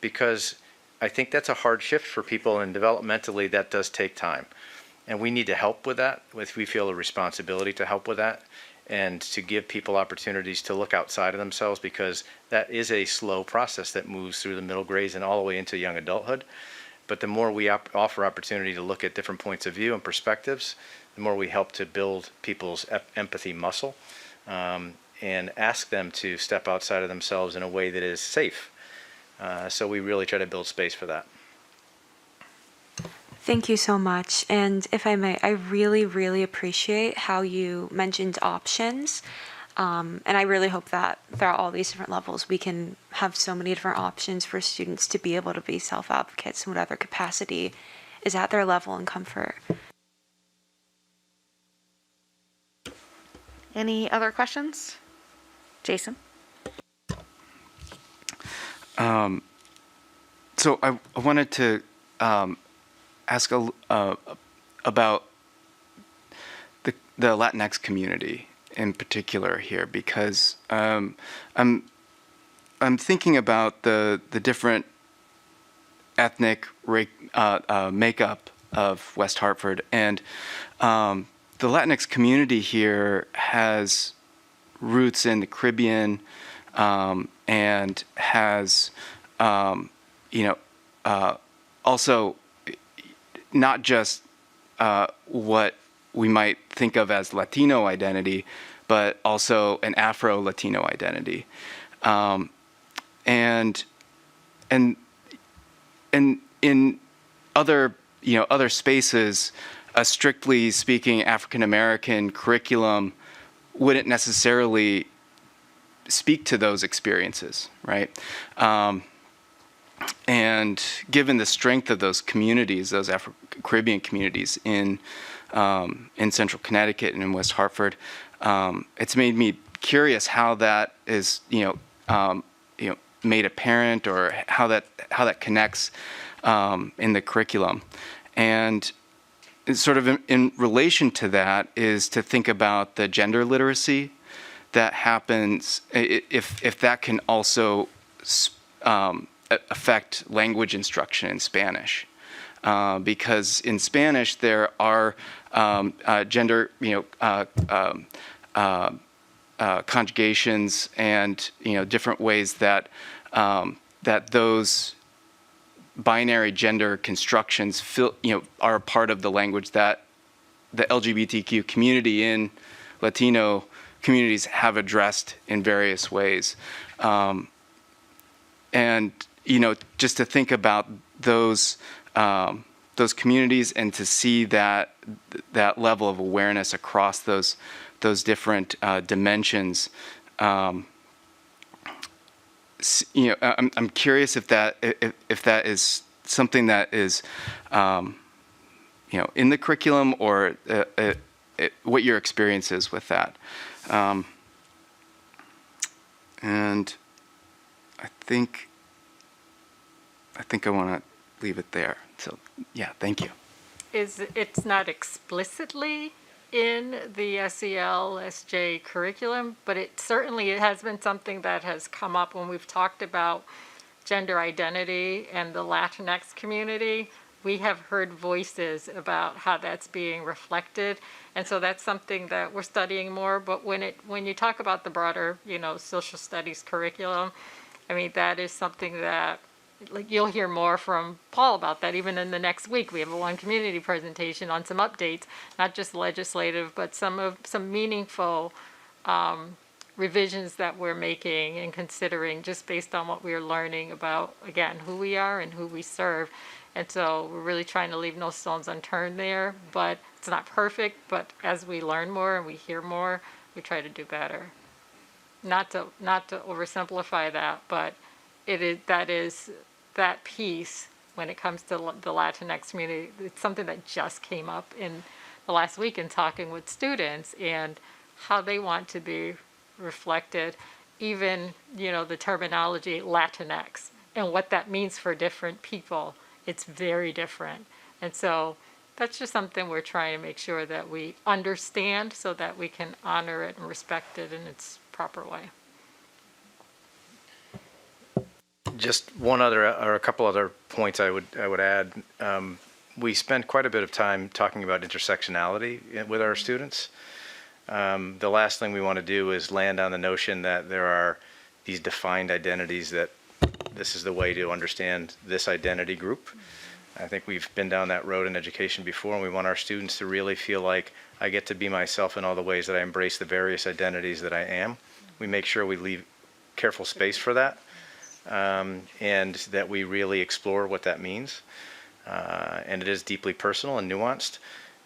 because I think that's a hard shift for people, and developmentally that does take time. And we need to help with that. We feel a responsibility to help with that and to give people opportunities to look outside of themselves, because that is a slow process that moves through the middle grades and all the way into young adulthood. But the more we offer opportunity to look at different points of view and perspectives, the more we help to build people's empathy muscle and ask them to step outside of themselves in a way that is safe. So we really try to build space for that. Thank you so much. And if I may, I really, really appreciate how you mentioned options. And I really hope that throughout all these different levels, we can have so many different options for students to be able to be self-advocates in whatever capacity is at their level and comfort. Any other questions? Jason? So I wanted to ask about the Latinx community in particular here, because I'm thinking about the different ethnic makeup of West Hartford, and the Latinx community here has roots in the Caribbean and has also not just what we might think of as Latino identity, but also an Afro-Latino identity, and in other other spaces, a strictly speaking African American curriculum wouldn't necessarily speak to those experiences, right? And given the strength of those communities, those Afro-Caribbean communities in Central Connecticut and in West Hartford, it's made me curious how that is, made apparent, or how that connects in the curriculum. And sort of in relation to that is to think about the gender literacy that happens, if that can also affect language instruction in Spanish, because in Spanish there are gender, conjugations and different ways that that those binary gender constructions are a part of the language that the LGBTQ community in Latino communities have addressed in various ways. And, you know, just to think about those communities and to see that level of awareness across those different dimensions. You know, I'm curious if that is something that is, you know, in the curriculum, or what your experience is with that. And I think I want to leave it there. So yeah, thank you. It's not explicitly in the SEL/SJ curriculum, but it has been something that has come up when we've talked about gender identity and the Latinx community. We have heard voices about how that's being reflected, and so that's something that we're studying more. But when you talk about the broader, you know, social studies curriculum, I mean, that is something that, like, you'll hear more from Paul about that. Even in the next week, we have one community presentation on some updates, not just legislative, but some meaningful revisions that we're making and considering, just based on what we're learning about, again, who we are and who we serve. And so we're really trying to leave no stones unturned there, but it's not perfect. But as we learn more and we hear more, we try to do better. Not to oversimplify that, but that piece, when it comes to the Latinx community, it's something that just came up in the last week in talking with students and how they want to be reflected, even, you know, the terminology Latinx and what that means for different people. It's very different. And so that's just something we're trying to make sure that we understand so that we can honor it and respect it in its proper way. Just one other, or a couple other points I would add. We spend quite a bit of time talking about intersectionality with our students. The last thing we want to do is land on the notion that there are these defined identities, that this is the way to understand this identity group. I think we've been down that road in education before, and we want our students to really feel like I get to be myself in all the ways that I embrace the various identities that I am. We make sure we leave careful space for that, and that we really explore what that means. And it is deeply personal and nuanced.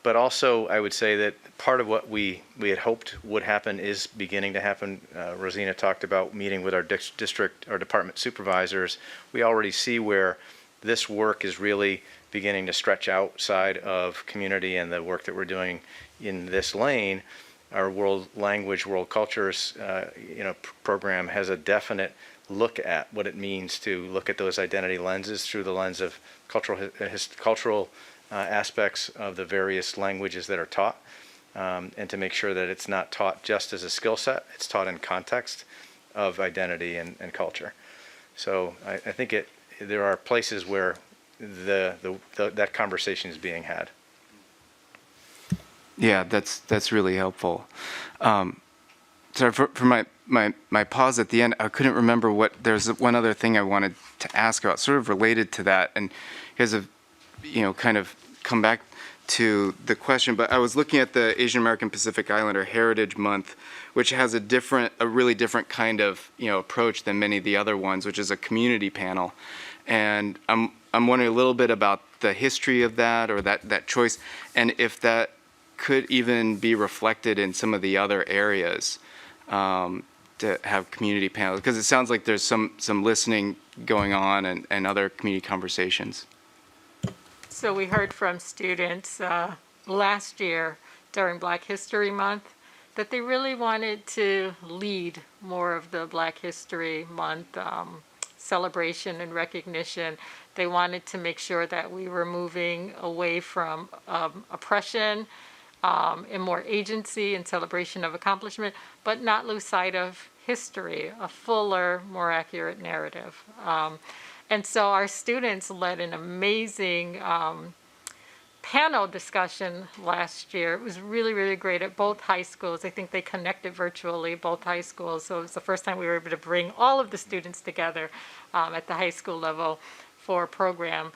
But also, I would say that part of what we had hoped would happen is beginning to happen. Roszena talked about meeting with our department supervisors. We already see where this work is really beginning to stretch outside of community and the work that we're doing in this lane. Our world language, world cultures, program has a definite look at what it means to look at those identity lenses through the lens of cultural aspects of the various languages that are taught, and to make sure that it's not taught just as a skill set, it's taught in context of identity and culture. So I think there are places where that conversation is being had. Yeah, that's really helpful. Sorry for my pause at the end. I couldn't remember there's one other thing I wanted to ask about, sort of related to that, and you guys have, kind of come back to the question, but I was looking at the Asian American Pacific Islander Heritage Month, which has a really different kind of, approach than many of the other ones, which is a community panel. And I'm wondering a little bit about the history of that, or that choice, and if that could even be reflected in some of the other areas, to have community panels, because it sounds like there's some listening going on and other community conversations. So we heard from students last year during Black History Month that they really wanted to lead more of the Black History Month celebration and recognition. They wanted to make sure that we were moving away from oppression and more agency and celebration of accomplishment, but not lose sight of history, a fuller, more accurate narrative. And so our students led an amazing panel discussion last year. It was really, really great at both high schools. I think they connected virtually, both high schools. So it was the first time we were able to bring all of the students together at the high school level for a program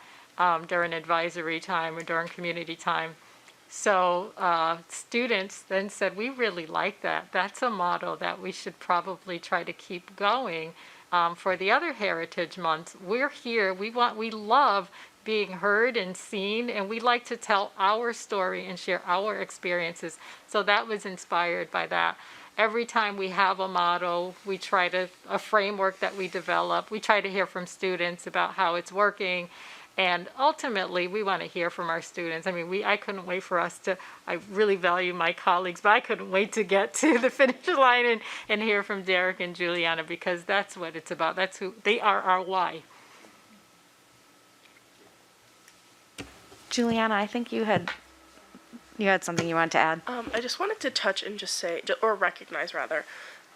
during advisory time or during community time. So students then said, we really like that. That's a model that we should probably try to keep going for the other Heritage Months. We're here. We love being heard and seen, and we like to tell our story and share our experiences. So that was inspired by that. Every time we have a motto, we try to, a framework that we develop, we try to hear from students about how it's working. And ultimately, we want to hear from our students. I mean, I couldn't wait for us to, I really value my colleagues, but I couldn't wait to get to the finish line and hear from Derek and Juliana, because that's what it's about. That's who, they are our why. Juliana, I think you had something you wanted to add. I just wanted to touch and just say, or recognize rather,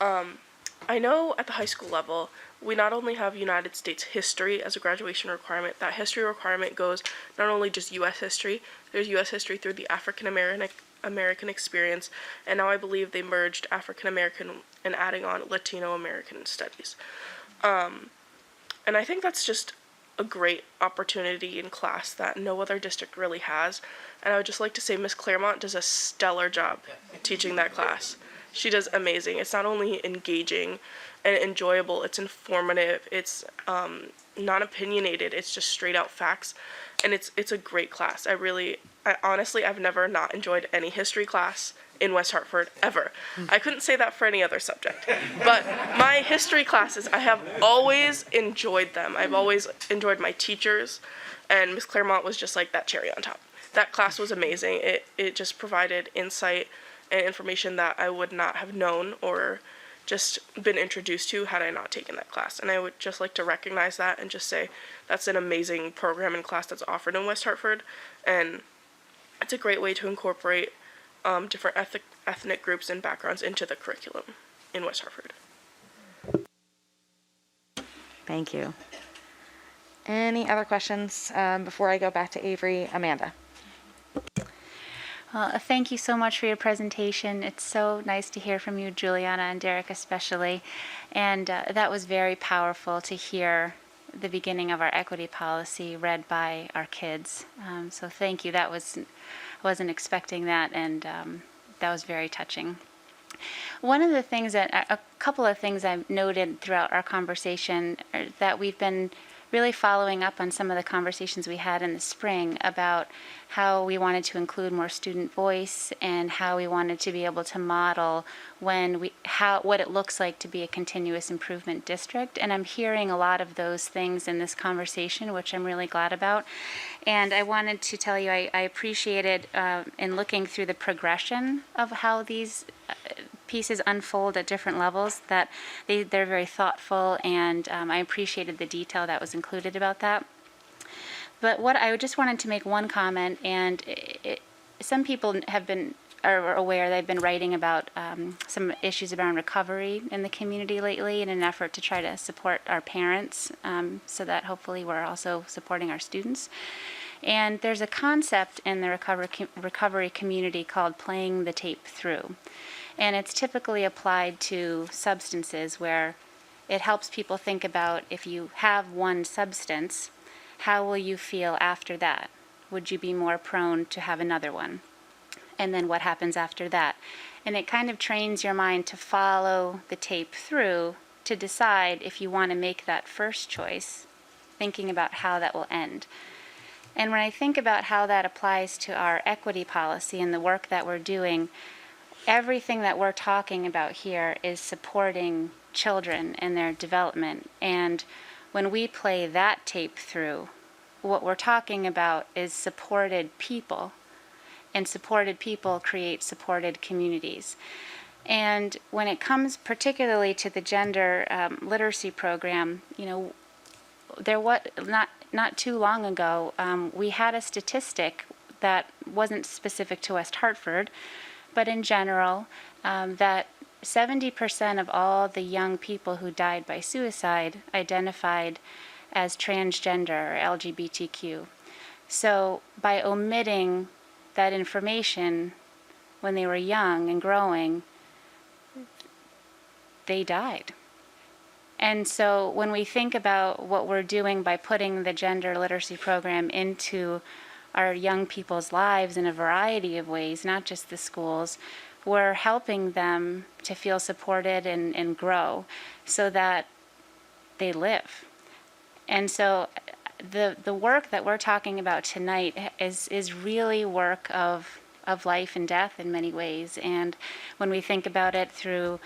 I know at the high school level, we not only have United States history as a graduation requirement, that history requirement goes not only just U.S. history, there's U.S. history through the African American experience, and now I believe they merged African American and adding on Latino American studies. And I think that's just a great opportunity in class that no other district really has. And I would just like to say Miss Claremont does a stellar job teaching that class. She does amazing. It's not only engaging and enjoyable, it's informative, it's not opinionated, it's just straight out facts. And it's a great class. I honestly, I've never not enjoyed any history class in West Hartford, ever. I couldn't say that for any other subject. But my history classes, I have always enjoyed them. I've always enjoyed my teachers, and Miss Claremont was just like that cherry on top. That class was amazing. It just provided insight and information that I would not have known or just been introduced to had I not taken that class. And I would just like to recognize that and just say that's an amazing program and class that's offered in West Hartford, and it's a great way to incorporate different ethnic groups and backgrounds into the curriculum in West Hartford. Thank you. Any other questions before I go back to Avery? Amanda. Thank you so much for your presentation. It's so nice to hear from you, Juliana, and Derek especially. And that was very powerful to hear the beginning of our equity policy read by our kids. So thank you. I wasn't expecting that, and that was very touching. A couple of things I've noted throughout our conversation are that we've been really following up on some of the conversations we had in the spring about how we wanted to include more student voice and how we wanted to be able to model what it looks like to be a continuous improvement district. And I'm hearing a lot of those things in this conversation, which I'm really glad about. And I wanted to tell you I appreciated in looking through the progression of how these pieces unfold at different levels, that they're very thoughtful, and I appreciated the detail that was included about that. But what I just wanted to make one comment, and some people are aware they've been writing about some issues around recovery in the community lately in an effort to try to support our parents, so that hopefully we're also supporting our students. And there's a concept in the recovery community called playing the tape through. And it's typically applied to substances where it helps people think about, if you have one substance, how will you feel after that? Would you be more prone to have another one? And then what happens after that? And it kind of trains your mind to follow the tape through to decide if you want to make that first choice, thinking about how that will end. And when I think about how that applies to our equity policy and the work that we're doing, everything that we're talking about here is supporting children and their development. And when we play that tape through, what we're talking about is supported people. And supported people create supported communities. And when it comes particularly to the gender literacy program, not too long ago, we had a statistic that wasn't specific to West Hartford, but in general, that 70% of all the young people who died by suicide identified as transgender or LGBTQ. So by omitting that information when they were young and growing, they died. And so when we think about what we're doing by putting the gender literacy program into our young people's lives in a variety of ways, not just the schools, we're helping them to feel supported and grow so that they live. And so the work that we're talking about tonight is really work of life and death in many ways. And when we think about it through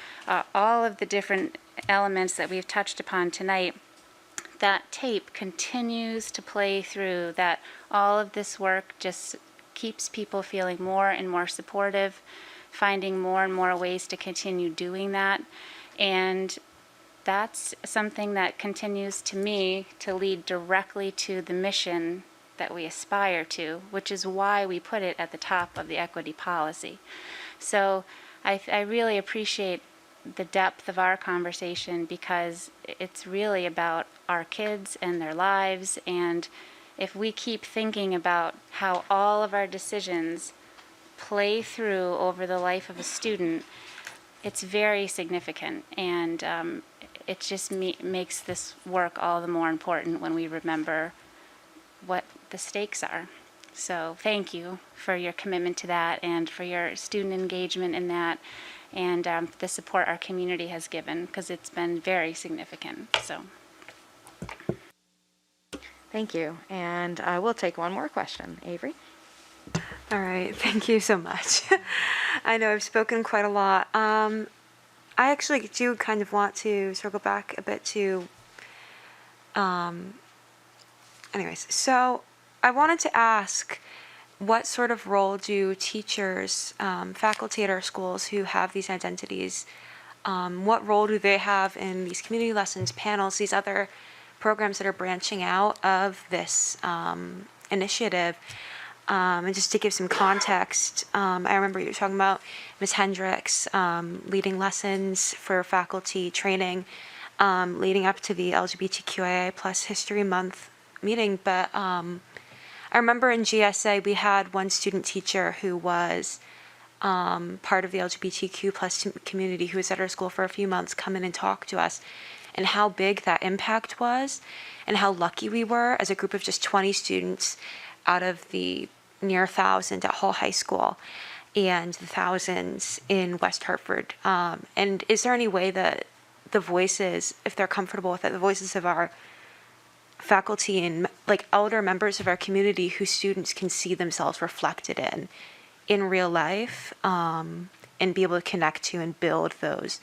all of the different elements that we've touched upon tonight, that tape continues to play through, that all of this work just keeps people feeling more and more supportive, finding more and more ways to continue doing that. And that's something that continues to me to lead directly to the mission that we aspire to, which is why we put it at the top of the equity policy. So I really appreciate the depth of our conversation, because it's really about our kids and their lives. And if we keep thinking about how all of our decisions play through over the life of a student, it's very significant. And it just makes this work all the more important when we remember what the stakes are. So thank you for your commitment to that and for your student engagement in that, and the support our community has given, because it's been very significant. So Thank you. And we'll take one more question. Avery? All right, thank you so much. I know I've spoken quite a lot. I actually do kind of want to circle back a bit to, anyways, so I wanted to ask, what sort of role do teachers, faculty at our schools who have these identities, what role do they have in these community lessons, panels, these other programs that are branching out of this initiative? And just to give some context, I remember you were talking about Ms. Hendricks leading lessons for faculty training leading up to the LGBTQIA plus History Month meeting. But I remember in GSA we had one student teacher who was part of the LGBTQ plus community who was at our school for a few months come in and talk to us, and how big that impact was, and how lucky we were as a group of just 20 students out of the near 1,000 at Hall High School and the thousands in West Hartford. And is there any way that the voices, if they're comfortable with it, the voices of our faculty and like elder members of our community who students can see themselves reflected in real life, and be able to connect to and build those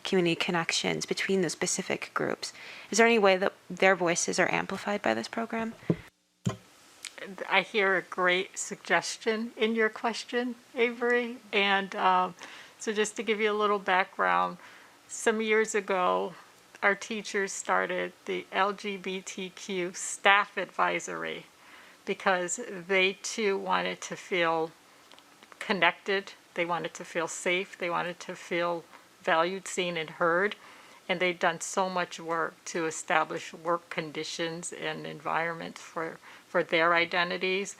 community connections between those specific groups? Is there any way that their voices are amplified by this program? I hear a great suggestion in your question, Avery. And so just to give you a little background, some years ago, our teachers started the LGBTQ staff advisory because they too wanted to feel connected. They wanted to feel safe. They wanted to feel valued, seen, and heard. And they've done so much work to establish work conditions and environments for their identities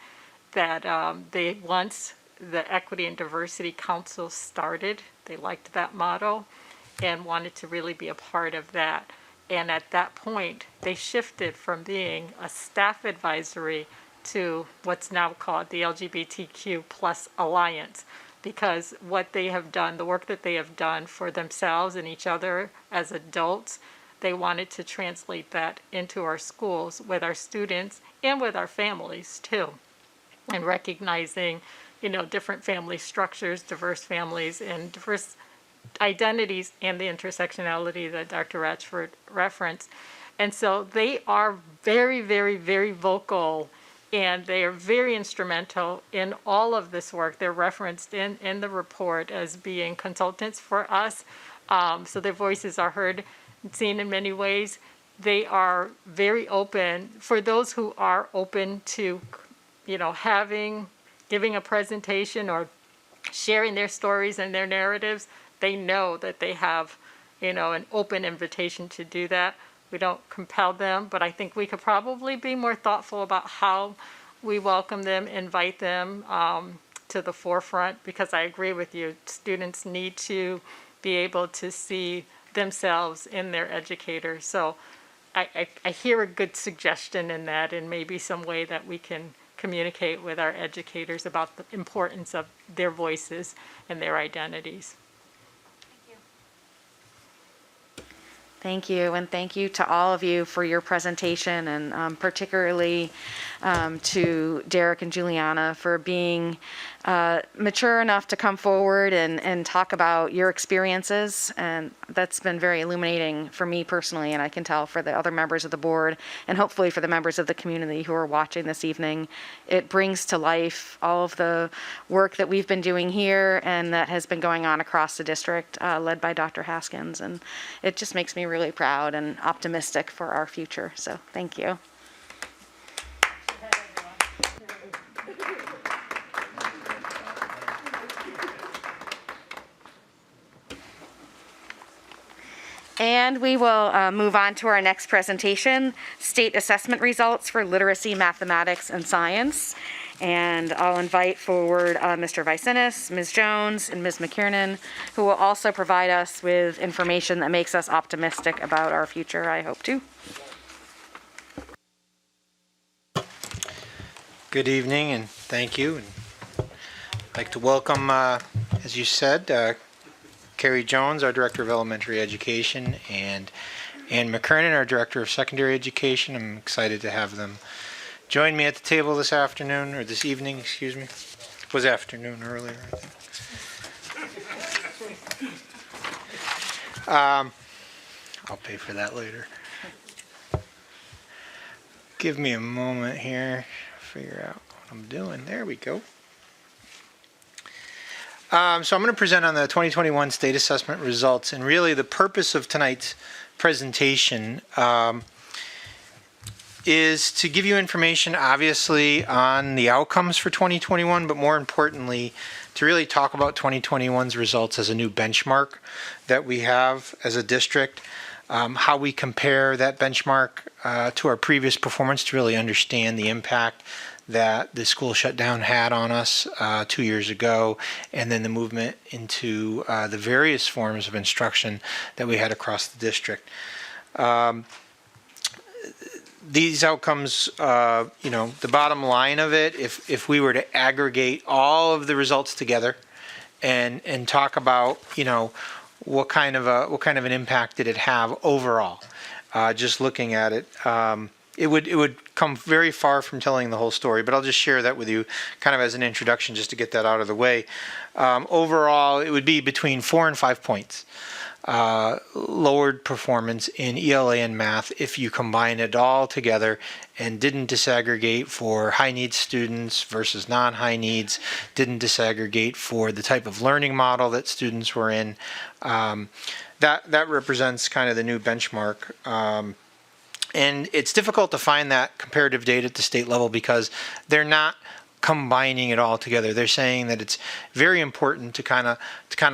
that once the Equity and Diversity Council started, they liked that motto and wanted to really be a part of that. And at that point, they shifted from being a staff advisory to what's now called the LGBTQ plus Alliance, because what they have done, the work that they have done for themselves and each other as adults, they wanted to translate that into our schools with our students and with our families too, and recognizing, different family structures, diverse families, and diverse identities, and the intersectionality that Dr. Ratchford referenced. And so they are very, very, very vocal, and they are very instrumental in all of this work. They're referenced in the report as being consultants for us. So their voices are heard and seen in many ways. They are very open for those who are open to, giving a presentation or sharing their stories and their narratives. They know that they have, an open invitation to do that. We don't compel them, but I think we could probably be more thoughtful about how we welcome them, invite them to the forefront, because I agree with you. Students need to be able to see themselves in their educators. So I hear a good suggestion in that, and maybe some way that we can communicate with our educators about the importance of their voices and their identities. Thank you, and thank you to all of you for your presentation, and particularly to Derek and Juliana for being mature enough to come forward and talk about your experiences. And that's been very illuminating for me personally, and I can tell for the other members of the board, and hopefully for the members of the community who are watching this evening. It brings to life all of the work that we've been doing here and that has been going on across the district, led by Dr. Haskins. And it just makes me really proud and optimistic for our future. So thank you. And we will move on to our next presentation, state assessment results for literacy, mathematics, and science. And I'll invite forward Mr. Vicens, Ms. Jones, and Ms. McKiernan, who will also provide us with information that makes us optimistic about our future, I hope too. Good evening, and thank you. And I'd like to welcome, as you said, Carrie Jones, our Director of Elementary Education, and Ann McKernan, our Director of Secondary Education. I'm excited to have them join me at the table this afternoon, or this evening, excuse me. It was afternoon earlier, I think. I'll pay for that later. Give me a moment here, figure out what I'm doing. There we go. So I'm going to present on the 2021 state assessment results, and really the purpose of tonight's presentation is to give you information, obviously, on the outcomes for 2021, but more importantly, to really talk about 2021's results as a new benchmark that we have as a district, how we compare that benchmark to our previous performance to really understand the impact that the school shutdown had on us 2 years ago, and then the movement into the various forms of instruction that we had across the district. These outcomes, the bottom line of it, if we were to aggregate all of the results together and talk about, what kind of an impact did it have overall, just looking at it, it would come very far from telling the whole story, but I'll just share that with you kind of as an introduction just to get that out of the way. Overall, it would be between 4 and 5 points lowered performance in ELA and math if you combine it all together and didn't disaggregate for high needs students versus non-high needs, didn't disaggregate for the type of learning model that students were in. That represents kind of the new benchmark. And it's difficult to find that comparative data at the state level because they're not combining it all together. They're saying that it's very important to kind of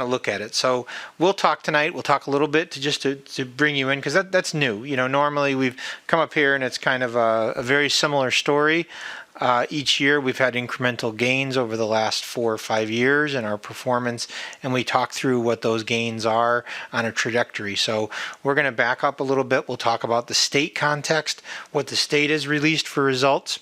look at it. So we'll talk tonight. We'll talk a little bit to bring you in because that's new. Normally we've come up here and it's kind of a very similar story. Each year we've had incremental gains over the last 4 or 5 years in our performance, and we talk through what those gains are on a trajectory. So we're going to back up a little bit. We'll talk about the state context, what the state has released for results.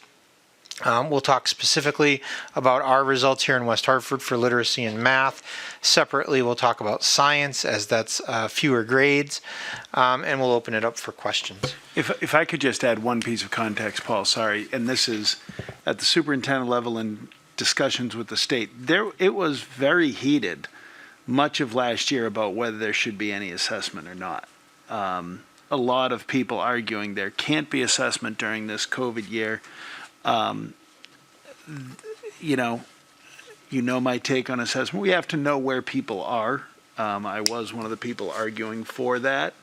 We'll talk specifically about our results here in West Hartford for literacy and math. Separately, we'll talk about science, as that's fewer grades, and we'll open it up for questions. If I could just add one piece of context, Paul, sorry, and this is at the superintendent level in discussions with the state. It was very heated much of last year about whether there should be any assessment or not. A lot of people arguing there can't be assessment during this COVID year. My take on assessment. We have to know where people are. I was one of the people arguing for that.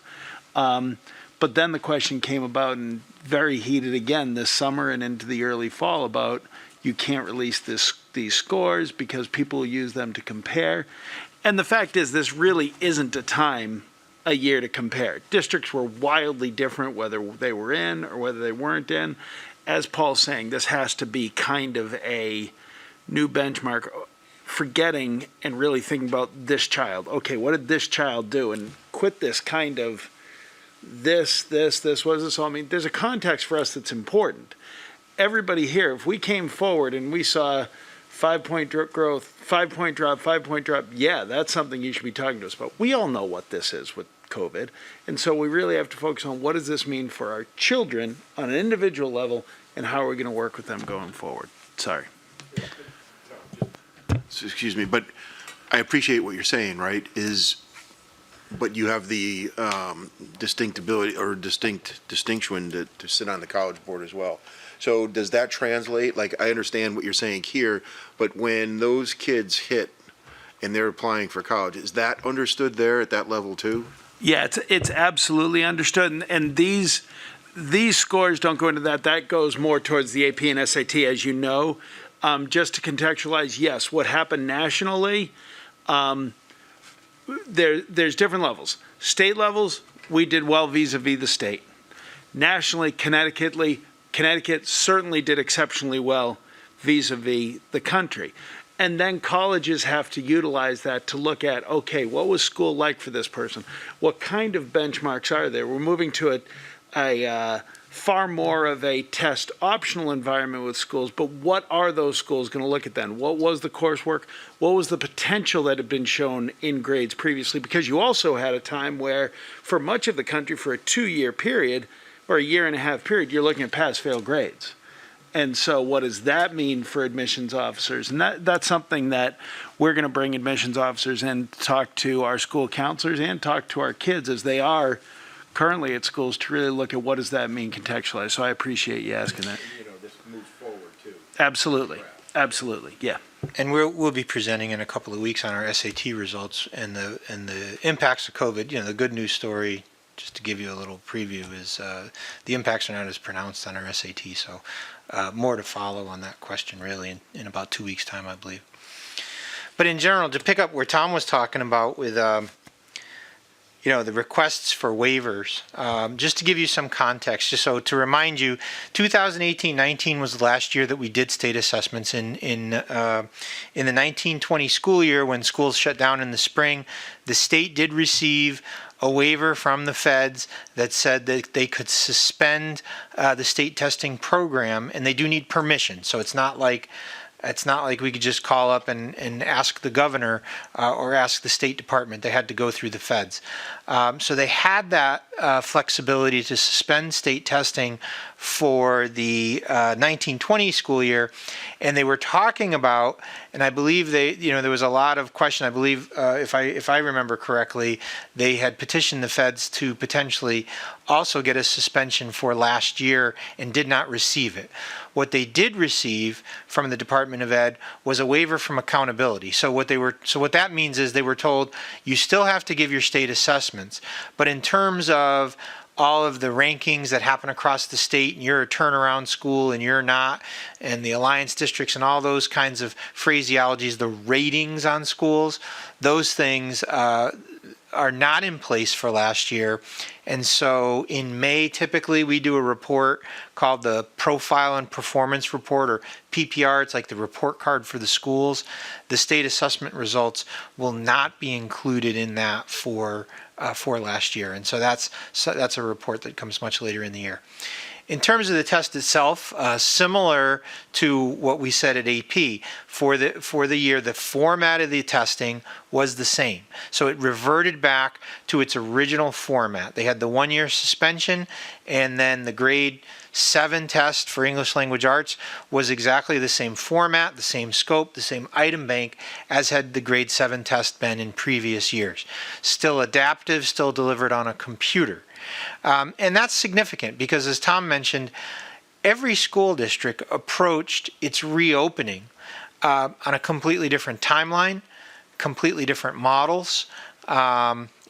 But then the question came about and very heated again this summer and into the early fall about you can't release these scores because people use them to compare. And the fact is this really isn't a year to compare. Districts were wildly different whether they were in or whether they weren't in. As Paul's saying, this has to be kind of a new benchmark, forgetting and really thinking about this child. Okay, what did this child do? And quit this kind of this, what does this all mean? There's a context for us that's important. everybody here, if we came forward and we saw 5-point growth, 5-point drop, 5-point drop, yeah, that's something you should be talking to us about. We all know what this is with COVID. And so we really have to focus on what does this mean for our children on an individual level and how are we going to work with them going forward. Sorry. Excuse me, but I appreciate what you're saying, right? But you have the distinct distinction to sit on the college board as well. So does that translate? Like, I understand what you're saying here, but when those kids hit and they're applying for college, is that understood there at that level too? Yeah, it's absolutely understood. And these scores don't go into that. That goes more towards the AP and SAT, as you know. Just to contextualize, yes, what happened nationally, there's different levels. State levels, we did well vis-a-vis the state. Nationally, Connecticut certainly did exceptionally well vis-a-vis the country. And then colleges have to utilize that to look at, okay, what was school like for this person? What kind of benchmarks are there? We're moving to a far more of a test optional environment with schools, but what are those schools going to look at then? What was the coursework? What was the potential that had been shown in grades previously? Because you also had a time where, for much of the country, for a 2-year period or a 1.5-year period, you're looking at pass-fail grades. And so what does that mean for admissions officers? And that's something that we're going to bring admissions officers in to talk to our school counselors and talk to our kids as they are currently at schools to really look at what does that mean contextualized. So I appreciate you asking that. This moves forward too. Absolutely. Absolutely. Yeah. And we'll be presenting in a couple of weeks on our SAT results and the impacts of COVID. The good news story, just to give you a little preview, is the impacts are not as pronounced on our SAT. So more to follow on that question really in about 2 weeks' time, I believe. But in general, to pick up where Tom was talking about with the requests for waivers, just to give you some context, just so to remind you, 2018-19 was the last year that we did state assessments. In the 1920 school year, when schools shut down in the spring, the state did receive a waiver from the feds that said that they could suspend the state testing program, and they do need permission. So it's not like we could just call up and ask the governor or ask the State Department. They had to go through the feds. So they had that flexibility to suspend state testing for the 1920 school year. And they were talking about, and I believe there was a lot of question. I believe, if I remember correctly, they had petitioned the feds to potentially also get a suspension for last year and did not receive it. What they did receive from the Department of Ed was a waiver from accountability. So what that means is they were told you still have to give your state assessments, but in terms of all of the rankings that happen across the state, and you're a turnaround school and you're not, and the alliance districts and all those kinds of phraseologies, the ratings on schools, those things are not in place for last year. And so in May, typically we do a report called the Profile and Performance Report, or PPR. It's like the report card for the schools. The state assessment results will not be included in that for last year. And so that's a report that comes much later in the year. In terms of the test itself, similar to what we said at AP, for the year, the format of the testing was the same. So it reverted back to its original format. They had the 1-year suspension, and then the grade 7 test for English Language Arts was exactly the same format, the same scope, the same item bank as had the grade 7 test been in previous years. Still adaptive, still delivered on a computer. And that's significant because, as Tom mentioned, every school district approached its reopening on a completely different timeline, completely different models.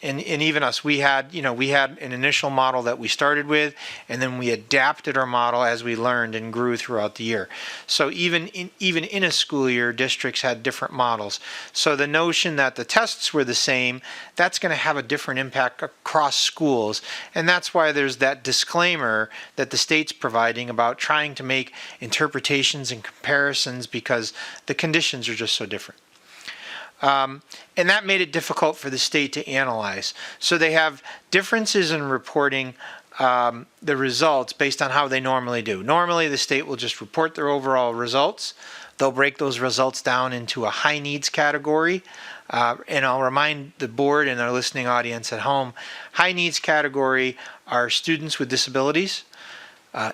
And even us, we had an initial model that we started with, and then we adapted our model as we learned and grew throughout the year. So even in a school year, districts had different models. So the notion that the tests were the same, that's going to have a different impact across schools. And that's why there's that disclaimer that the state's providing about trying to make interpretations and comparisons because the conditions are just so different. And that made it difficult for the state to analyze. So they have differences in reporting the results based on how they normally do. Normally, the state will just report their overall results. They'll break those results down into a high needs category. And I'll remind the board and our listening audience at home, high needs category are students with disabilities,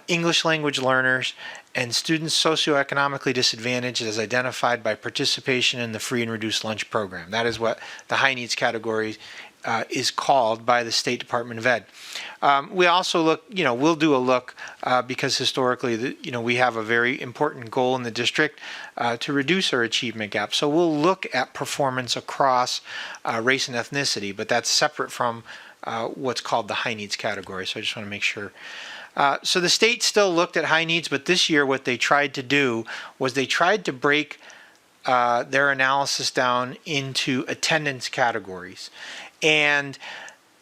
English language learners, and students socioeconomically disadvantaged as identified by participation in the free and reduced lunch program. That is what the high needs category is called by the State Department of Ed. We also look, we'll do a look because historically, we have a very important goal in the district to reduce our achievement gap. So we'll look at performance across race and ethnicity, but that's separate from what's called the high needs category. So I just want to make sure. So the state still looked at high needs, but this year what they tried to do was they tried to break their analysis down into attendance categories. And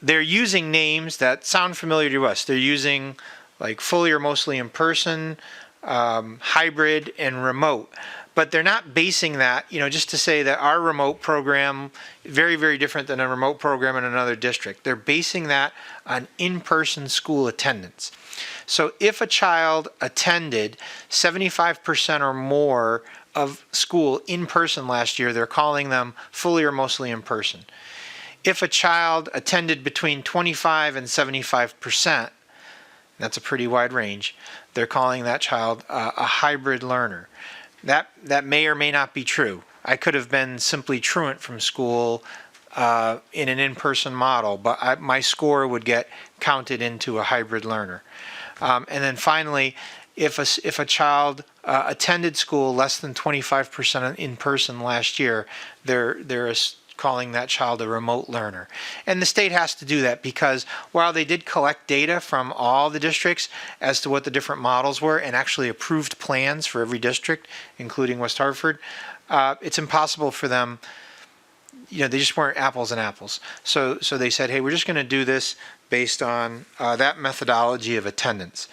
they're using names that sound familiar to us. They're using like fully or mostly in person, hybrid, and remote. But they're not basing that, just to say that our remote program very, very different than a remote program in another district. They're basing that on in-person school attendance. So if a child attended 75% or more of school in person last year, they're calling them fully or mostly in person. If a child attended between 25 and 75%, that's a pretty wide range, they're calling that child a hybrid learner. That may or may not be true. I could have been simply truant from school in an in-person model, but my score would get counted into a hybrid learner. And then finally, if a child attended school less than 25% in person last year, they're calling that child a remote learner. And the state has to do that because while they did collect data from all the districts as to what the different models were and actually approved plans for every district, including West Hartford, it's impossible for them, they just weren't apples and apples. So they said, hey, we're just going to do this based on that methodology of attendance.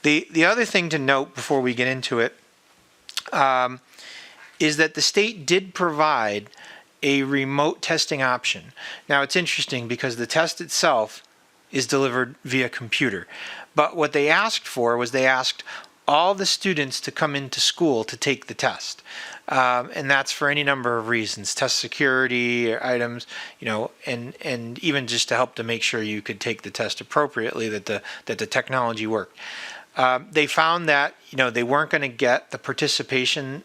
The other thing to note before we get into it is that the state did provide a remote testing option. Now it's interesting because the test itself is delivered via computer. But what they asked for was they asked all the students to come into school to take the test. And that's for any number of reasons, test security items, and even just to help to make sure you could take the test appropriately, that the technology worked. They found that, they weren't going to get the participation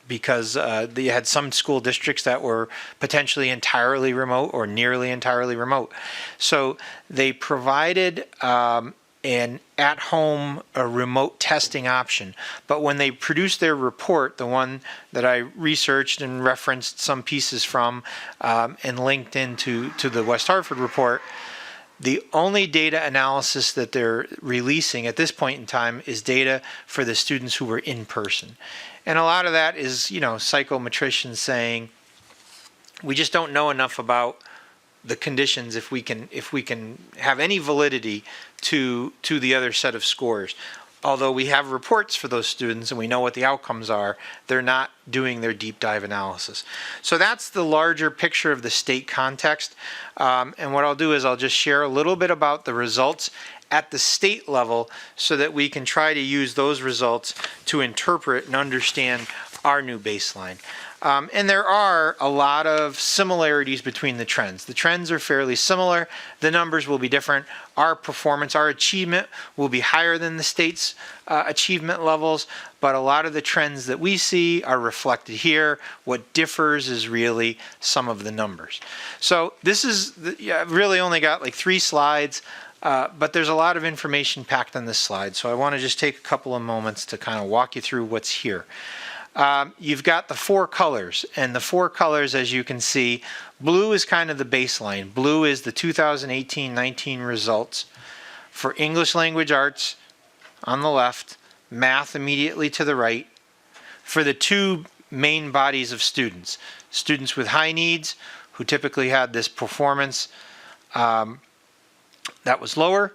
because they had some school districts that were potentially entirely remote or nearly entirely remote. So they provided an at-home remote testing option. But when they produced their report, the one that I researched and referenced some pieces from and linked into the West Hartford report, the only data analysis that they're releasing at this point in time is data for the students who were in person. And a lot of that is, psychometricians saying, we just don't know enough about the conditions if we can have any validity to the other set of scores. Although we have reports for those students and we know what the outcomes are, they're not doing their deep dive analysis. So that's the larger picture of the state context. And what I'll do is I'll just share a little bit about the results at the state level so that we can try to use those results to interpret and understand our new baseline. And there are a lot of similarities between the trends. The trends are fairly similar. The numbers will be different. Our performance, our achievement will be higher than the state's achievement levels, but a lot of the trends that we see are reflected here. What differs is really some of the numbers. So this is, I've really only got like 3 slides. But there's a lot of information packed on this slide, so I want to just take a couple of moments to kind of walk you through what's here. You've got the 4 colors, and the 4 colors, as you can see, blue is kind of the baseline. Blue is the 2018-19 results for English language arts on the left, math immediately to the right, for the 2 main bodies of students. Students with high needs, who typically had this performance that was lower,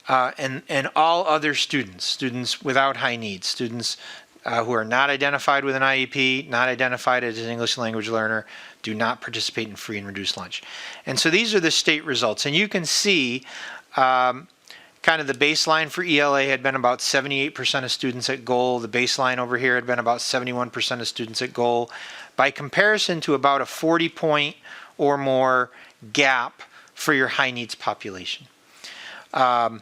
and all other students without high needs, students who are not identified with an IEP, not identified as an English language learner, do not participate in free and reduced lunch. And so these are the state results. And you can see kind kind of the baseline for ELA had been about 78% of students at goal. The baseline over here had been about 71% of students at goal. By comparison to about a 40-point or more gap for your high needs population. The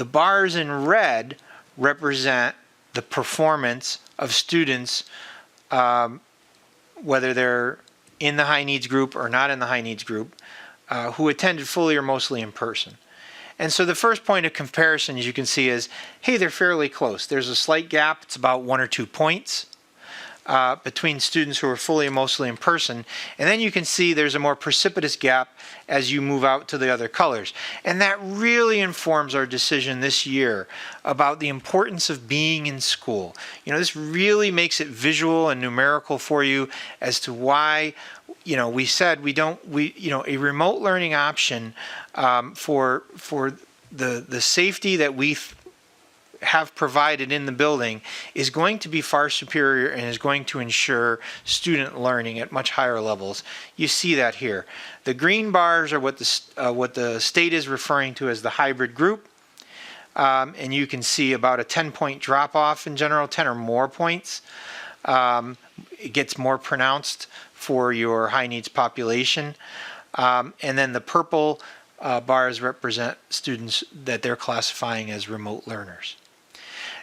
bars in red represent the performance of students, whether they're in the high needs group or not in the high needs group, who attended fully or mostly in person. And so the first point of comparison, as you can see, is, hey, they're fairly close. There's a slight gap. It's about 1 or 2 points between students who are fully or mostly in person. And then you can see there's a more precipitous gap as you move out to the other colors. And that really informs our decision this year about the importance of being in school. You know, this really makes it visual and numerical for you as to why, you know, we said a remote learning option for the safety that we have provided in the building is going to be far superior and is going to ensure student learning at much higher levels. You see that here. The green bars are what the state is referring to as the hybrid group. And you can see about a 10-point drop off in general, 10 or more points. It gets more pronounced for your high needs population. And then the purple bars represent students that they're classifying as remote learners.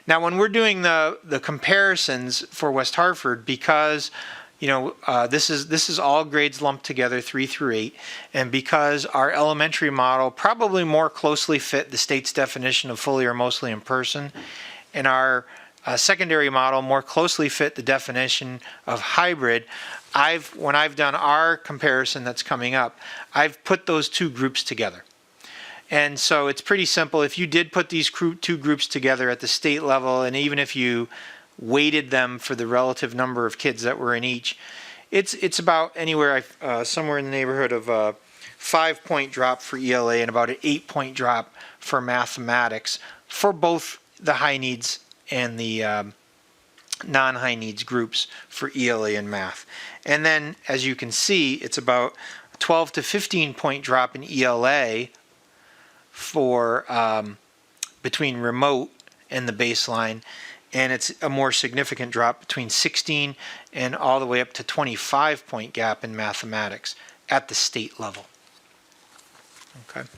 Now, when we're doing the comparisons for West Hartford, because this is all grades lumped together, 3 through 8, and because our elementary model probably more closely fit the state's definition of fully or mostly in person, and our secondary model more closely fit the definition of hybrid, when I've done our comparison that's coming up, I've put those two groups together. And so it's pretty simple. If you did put these two groups together at the state level, and even if you weighted them for the relative number of kids that were in each, it's about anywhere somewhere in the neighborhood of a 5-point drop for ELA and about an 8-point drop for mathematics for both the high needs and the non-high needs groups for ELA and math. And then, as you can see, it's about a 12 to 15-point drop in ELA for between remote and the baseline, and it's a more significant drop between 16 and all the way up to 25-point gap in mathematics at the state level. Okay.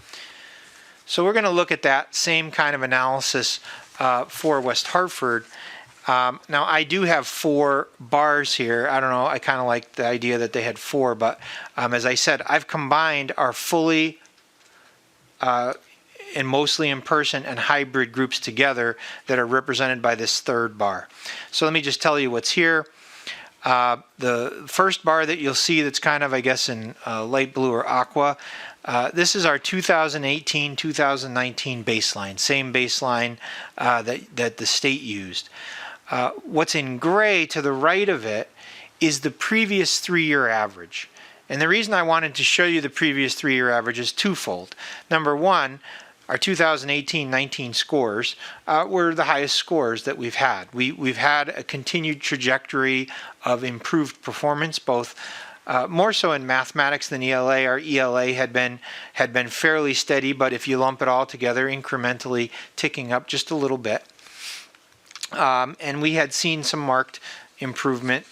So we're going to look at that same kind of analysis for West Hartford. Now, I do have 4 bars here. I don't know, I kind of like the idea that they had 4, but as I said, I've combined our fully and mostly in person and hybrid groups together that are represented by this 3rd bar. So let me just tell you what's here. The first bar that you'll see that's kind of, I guess, in light blue or aqua, this is our 2018-2019 baseline, same baseline that the state used. What's in gray to the right of it is the previous 3-year average. And the reason I wanted to show you the previous 3-year average is twofold. Number one, our 2018-19 scores were the highest scores that we've had. We've had a continued trajectory of improved performance, both more so in mathematics than ELA. Our ELA had been fairly steady, but if you lump it all together, incrementally ticking up just a little bit. And we had seen some marked improvement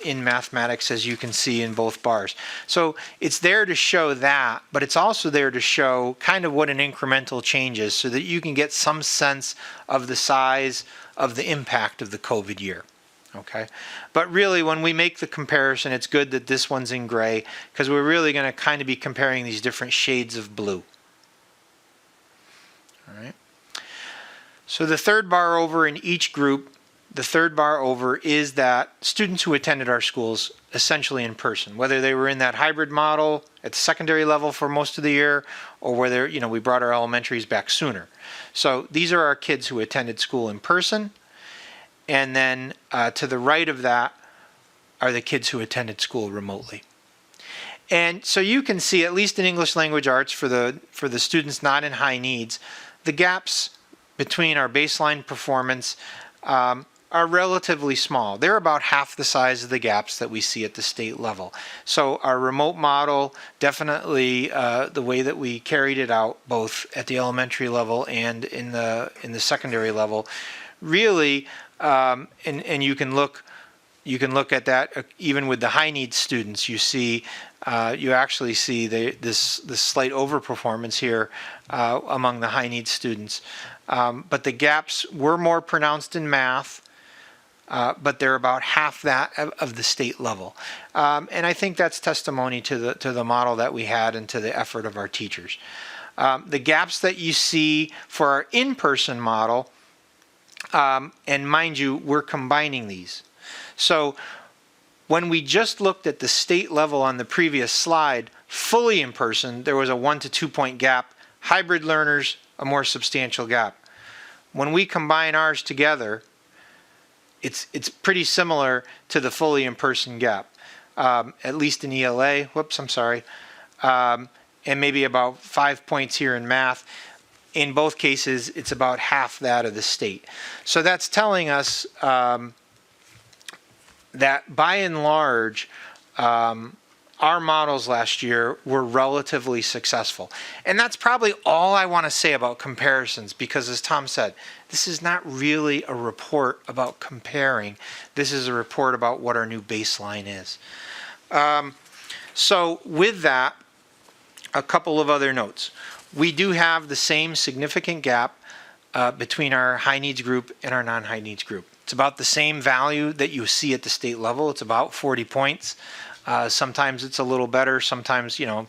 in mathematics, as you can see in both bars. So it's there to show that, but it's also there to show kind of what an incremental change is so that you can get some sense of the size of the impact of the COVID year. Okay, but really when we make the comparison, it's good that this one's in gray because we're really going to kind of be comparing these different shades of blue. All right. So the 3rd bar over in each group, the 3rd bar over is that students who attended our schools essentially in person, whether they were in that hybrid model at the secondary level for most of the year or whether, we brought our elementaries back sooner. So these are our kids who attended school in person. And then to the right of that are the kids who attended school remotely. And so you can see, at least in English language arts for the students not in high needs, the gaps between our baseline performance are relatively small. They're about half the size of the gaps that we see at the state level. So our remote model, definitely the way that we carried it out, both at the elementary level and in the secondary level, really, and you can look at that even with the high needs students. You see, you actually see this slight overperformance here among the high needs students. But the gaps were more pronounced in math, but they're about half that of the state level. And I think that's testimony to the model that we had and to the effort of our teachers. The gaps that you see for our in-person model, and mind you, we're combining these. So when we just looked at the state level on the previous slide, fully in person, there was a 1 to 2 point gap. Hybrid learners, a more substantial gap. When we combine ours together, it's pretty similar to the fully in person gap, at least in ELA. Whoops, I'm sorry. And maybe about 5 points here in math. In both cases, it's about half that of the state. So that's telling us that by and large, our models last year were relatively successful. And that's probably all I want to say about comparisons, because as Tom said, this is not really a report about comparing. This is a report about what our new baseline is. So with that, a couple of other notes. We do have the same significant gap between our high needs group and our non-high needs group. It's about the same value that you see at the state level. It's about 40 points. Sometimes it's a little better, sometimes, a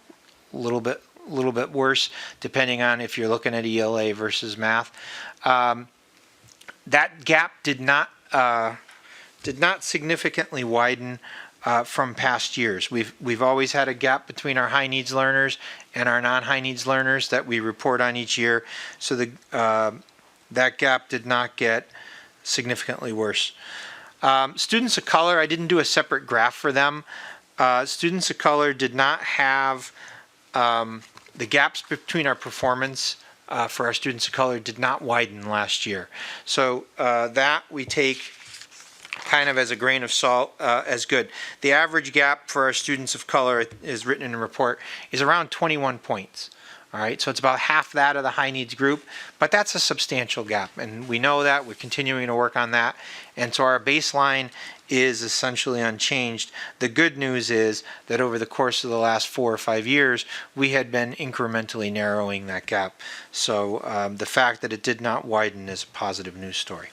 little bit worse, depending on if you're looking at ELA versus math. That gap did not significantly widen from past years. We've always had a gap between our high needs learners and our non-high needs learners that we report on each year. So that gap did not get significantly worse. Students of color, I didn't do a separate graph for them. Students of color did not have the gaps between our performance for our students of color did not widen last year. So that we take kind of as a grain of salt as good. The average gap for our students of color, is written in the report, is around 21 points. All right, so it's about half that of the high needs group, but that's a substantial gap, and we know that. We're continuing to work on that, and so our baseline is essentially unchanged. The good news is that over the course of the last 4 or 5 years, we had been incrementally narrowing that gap. So the fact that it did not widen is a positive news story.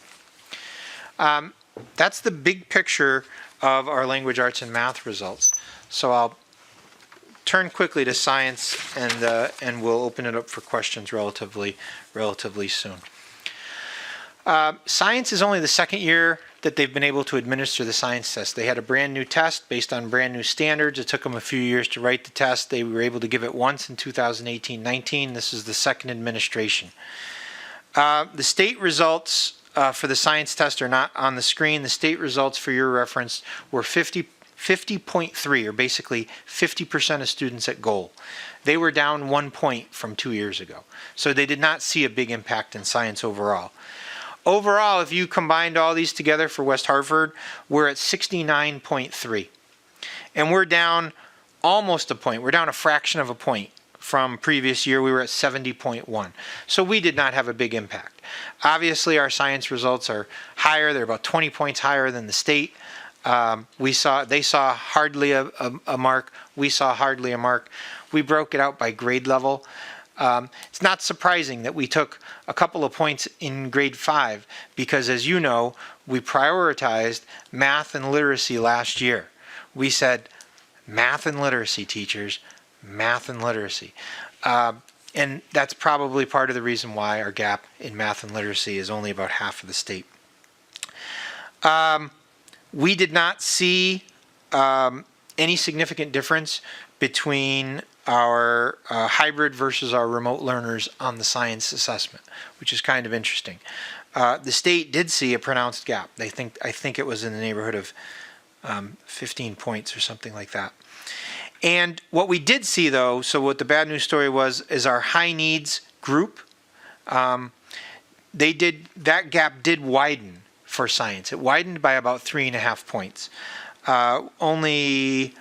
That's the big picture of our language, arts, and math results. So I'll turn quickly to science, and we'll open it up for questions relatively soon. Science is only the second year that they've been able to administer the science test. They had a brand new test based on brand new standards. It took them a few years to write the test. They were able to give it once in 2018-19. This is the second administration. The state results for the science test are not on the screen. The state results, for your reference, were 50.3, or basically 50% of students at goal. They were down 1 point from 2 years ago. So they did not see a big impact in science overall. Overall, if you combined all these together for West Hartford, we're at 69.3. And we're down almost a point. We're down a fraction of a point from previous year. We were at 70.1. So we did not have a big impact. Obviously, our science results are higher. They're about 20 points higher than the state. They saw hardly a mark. We saw hardly a mark. We broke it out by grade level. It's not surprising that we took a couple of points in grade 5 because, as you know, we prioritized math and literacy last year. We said, math and literacy, teachers, math and literacy. And that's probably part of the reason why our gap in math and literacy is only about half of the state. We did not see any significant difference between our hybrid versus our remote learners on the science assessment, which is kind of interesting. The state did see a pronounced gap. I think it was in the neighborhood of 15 points or something like that. And what we did see, though, so what the bad news story was, is our high needs group, that gap did widen for science. It widened by about 3.5 points. Only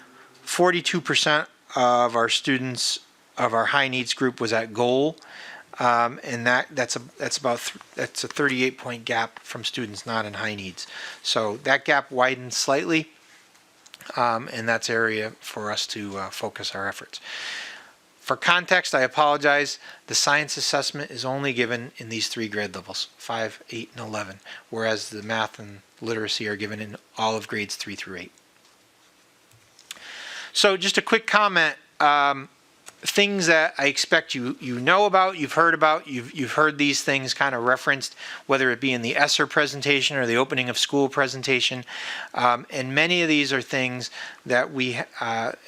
42% of our students of our high needs group was at goal, and that's a 38-point gap from students not in high needs. So that gap widened slightly, and that's area for us to focus our efforts. For context, I apologize. The science assessment is only given in these 3 grade levels, 5, 8, and 11, whereas the math and literacy are given in all of grades 3 through 8. So just a quick comment. Things that I expect you know about, you've heard about, you've heard these things kind of referenced, whether it be in the ESSER presentation or the opening of school presentation. And many of these are things that we,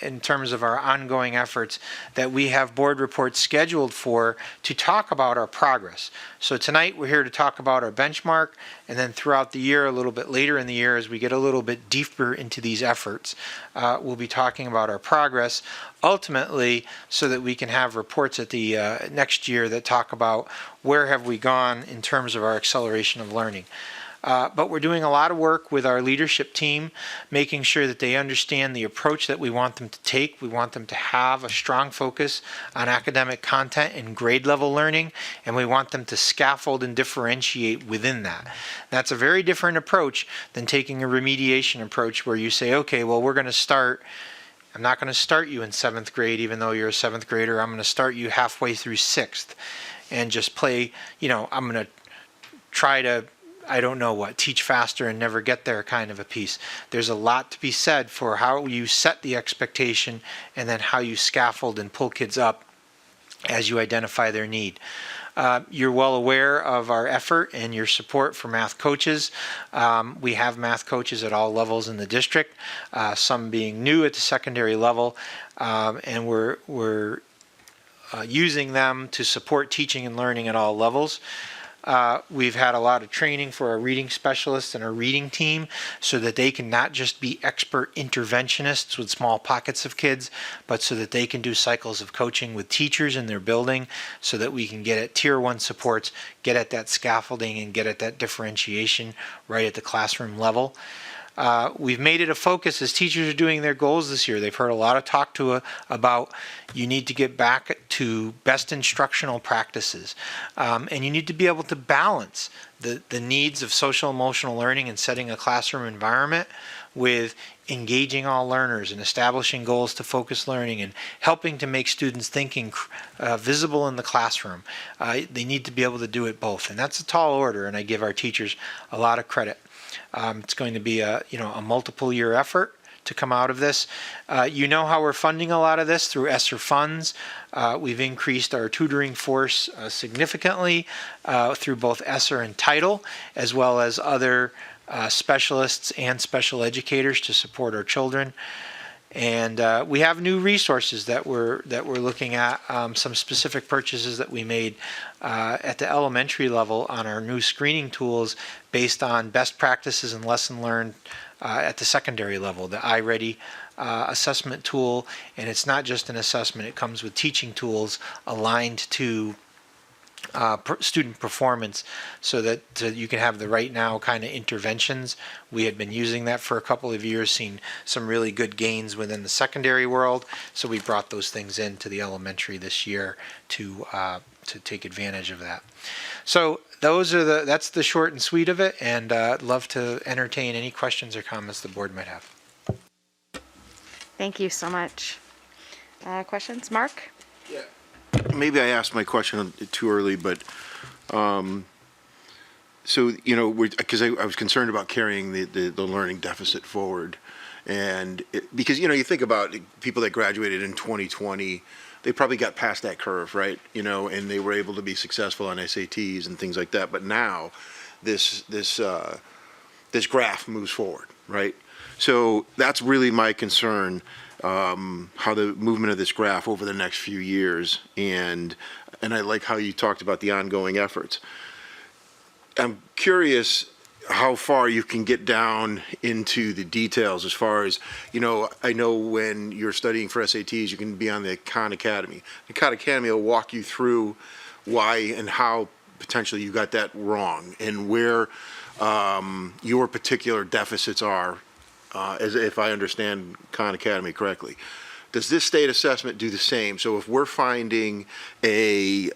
in terms of our ongoing efforts, that we have board reports scheduled for to talk about our progress. So tonight we're here to talk about our benchmark, and then throughout the year, a little bit later in the year, as we get a little bit deeper into these efforts, we'll be talking about our progress, ultimately so that we can have reports at the next year that talk about where have we gone in terms of our acceleration of learning. But we're doing a lot of work with our leadership team, making sure that they understand the approach that we want them to take. We want them to have a strong focus on academic content and grade level learning, and we want them to scaffold and differentiate within that. That's a very different approach than taking a remediation approach where you say, okay, well, we're going to start, I'm not going to start you in 7th grade even though you're a 7th grader. I'm going to start you halfway through 6th and just play, I'm going to try to, I don't know what, teach faster and never get there kind of a piece. There's a lot to be said for how you set the expectation and then how you scaffold and pull kids up as you identify their need. You're well aware of our effort and your support for math coaches. We have math coaches at all levels in the district, some being new at the secondary level, and we're using them to support teaching and learning at all levels. We've had a lot of training for our reading specialists and our reading team so that they can not just be expert interventionists with small pockets of kids, but so that they can do cycles of coaching with teachers in their building so that we can get at tier 1 supports, get at that scaffolding, and get at that differentiation right at the classroom level. We've made it a focus as teachers are doing their goals this year. They've heard a lot of talk about you need to get back to best instructional practices, and you need to be able to balance the needs of social emotional learning and setting a classroom environment with engaging all learners and establishing goals to focus learning and helping to make students' thinking visible in the classroom. They need to be able to do it both, and that's a tall order, and I give our teachers a lot of credit. It's going to be a multiple year effort to come out of this. You know how we're funding a lot of this through ESSER funds. We've increased our tutoring force significantly through both ESSER and Title, as well as other specialists and special educators to support our children. And we have new resources that we're looking at, some specific purchases that we made at the elementary level on our new screening tools based on best practices and lesson learned at the secondary level, the iReady assessment tool. And it's not just an assessment, it comes with teaching tools aligned to student performance so that you can have the right now kind of interventions. We had been using that for a couple of years, seen some really good gains within the secondary world, so we brought those things into the elementary this year to take advantage of that. So that's the short and sweet of it, and I'd love to entertain any questions or comments the board might have. Thank you so much. Questions? Mark? Yeah. Maybe I asked my question too early, but so, because I was concerned about carrying the learning deficit forward. And because, you think about people that graduated in 2020, they probably got past that curve, right? And they were able to be successful on SATs and things like that. But now this graph moves forward, right? So that's really my concern. How the movement of this graph over the next few years, and I like how you talked about the ongoing efforts. I'm curious how far you can get down into the details as far as, I know when you're studying for SATs, you can be on the Khan Academy. The Khan Academy will walk you through why and how potentially you got that wrong and where your particular deficits are, as if I understand Khan Academy correctly. Does this state assessment do the same? So if we're finding is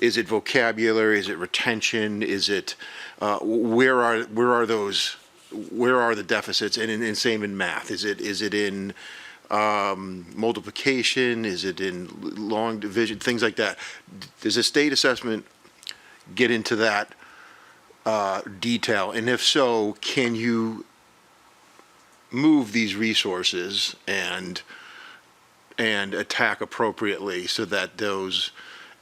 it vocabulary, is it retention, is it, where are the deficits, and same in math? Is it in multiplication? Is it in long division? Things like that. Does a state assessment get into that detail? And if so, can you move these resources and attack appropriately so that those,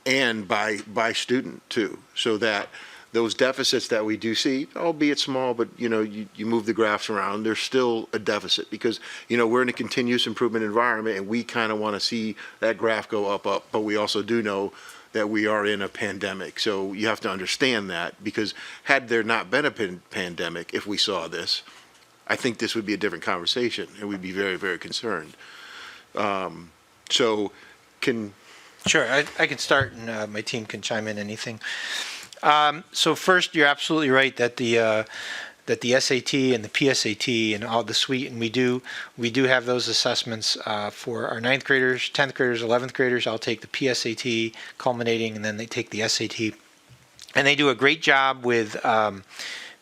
and by student too, so that those deficits that we do see, albeit small, but you move the graphs around, there's still a deficit because we're in a continuous improvement environment and we kind of want to see that graph go up, but we also do know that we are in a pandemic. So you have to understand that, because had there not been a pandemic, if we saw this, I think this would be a different conversation and we'd be very, very concerned. Sure, I can start and my team can chime in anything. So first, you're absolutely right that the SAT and the PSAT and all the suite, and we do have those assessments for our 9th graders, 10th graders, 11th graders. I'll take the PSAT culminating, and then they take the SAT, and they do a great job with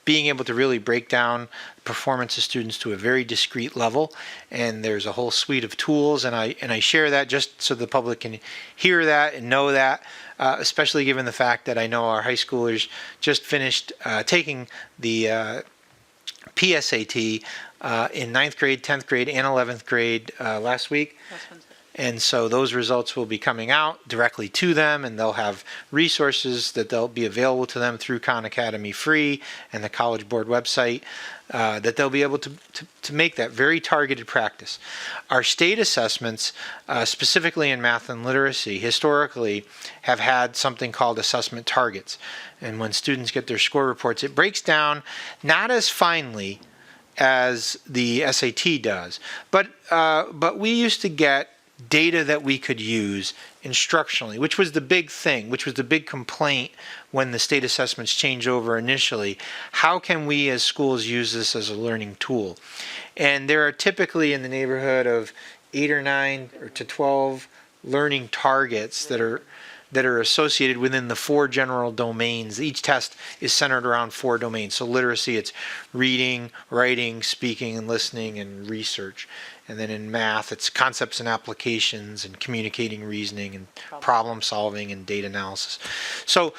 being able to really break down performance of students to a very discrete level. And there's a whole suite of tools, and I share that just so the public can hear that and know that. Especially given the fact that I know our high schoolers just finished taking the PSAT in 9th grade, 10th grade, and 11th grade last week. And so those results will be coming out directly to them, and they'll have resources that they'll be available to them through Khan Academy free and the College Board website that they'll be able to make that very targeted practice. Our state assessments, specifically in math and literacy, historically have had something called assessment targets. And when students get their score reports, it breaks down not as finely as the SAT does, but we used to get data that we could use instructionally, which was the big thing, which was the big complaint when the state assessments changed over initially. How can we as schools use this as a learning tool? And there are typically in the neighborhood of 8 or 9 or to 12 learning targets that are associated within the 4 general domains. Each test is centered around 4 domains. So literacy, it's reading, writing, speaking, and listening, and research. And then in math, it's concepts and applications, and communicating, reasoning, and problem solving, and data analysis. So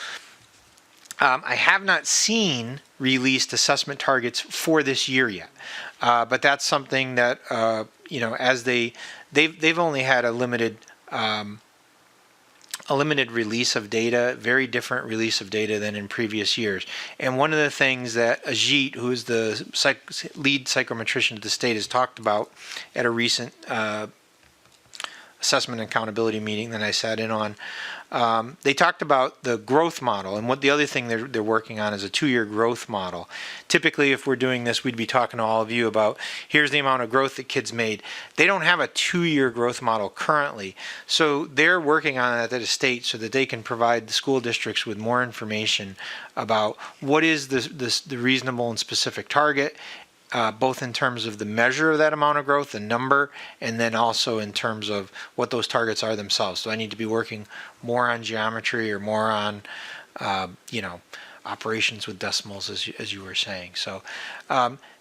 I have not seen released assessment targets for this year yet, but that's something that as they've only had a limited release of data, very different release of data than in previous years. And one of the things that Ajit, who is the lead psychometrician at the state, has talked about at a recent assessment and accountability meeting that I sat in on, they talked about the growth model, and what the other thing they're working on is a 2-year growth model. Typically, if we're doing this, we'd be talking to all of you about here's the amount of growth that kids made. They don't have a 2-year growth model currently, so they're working on that at the state so that they can provide the school districts with more information about what is the reasonable and specific target, both in terms of the measure of that amount of growth, the number, and then also in terms of what those targets are themselves. So I need to be working more on geometry or more on, operations with decimals, as you were saying. So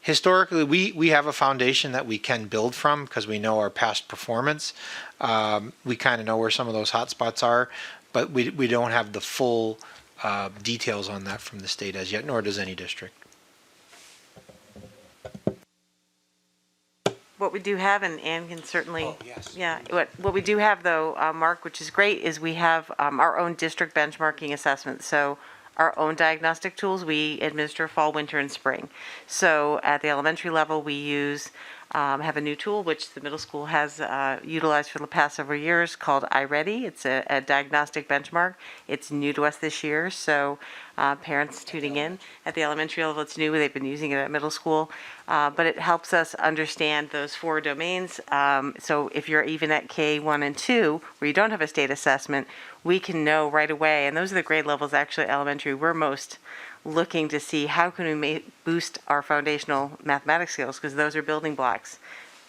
historically, we have a foundation that we can build from because we know our past performance. We kind of know where some of those hot spots are, but we don't have the full details on that from the state as yet, nor does any district. What we do have, and Ann can certainly, what we do have though, Mark, which is great, is we have our own district benchmarking assessments. So our own diagnostic tools we administer fall, winter, and spring. So at the elementary level, we have a new tool which the middle school has utilized for the past several years called iReady. It's a diagnostic benchmark. It's new to us this year, so parents tuning in. At the elementary level, it's new. They've been using it at middle school, but it helps us understand those 4 domains. So if you're even at K1 and 2, where you don't have a state assessment, we can know right away, and those are the grade levels actually elementary we're most looking to see how can we boost our foundational mathematics skills, because those are building blocks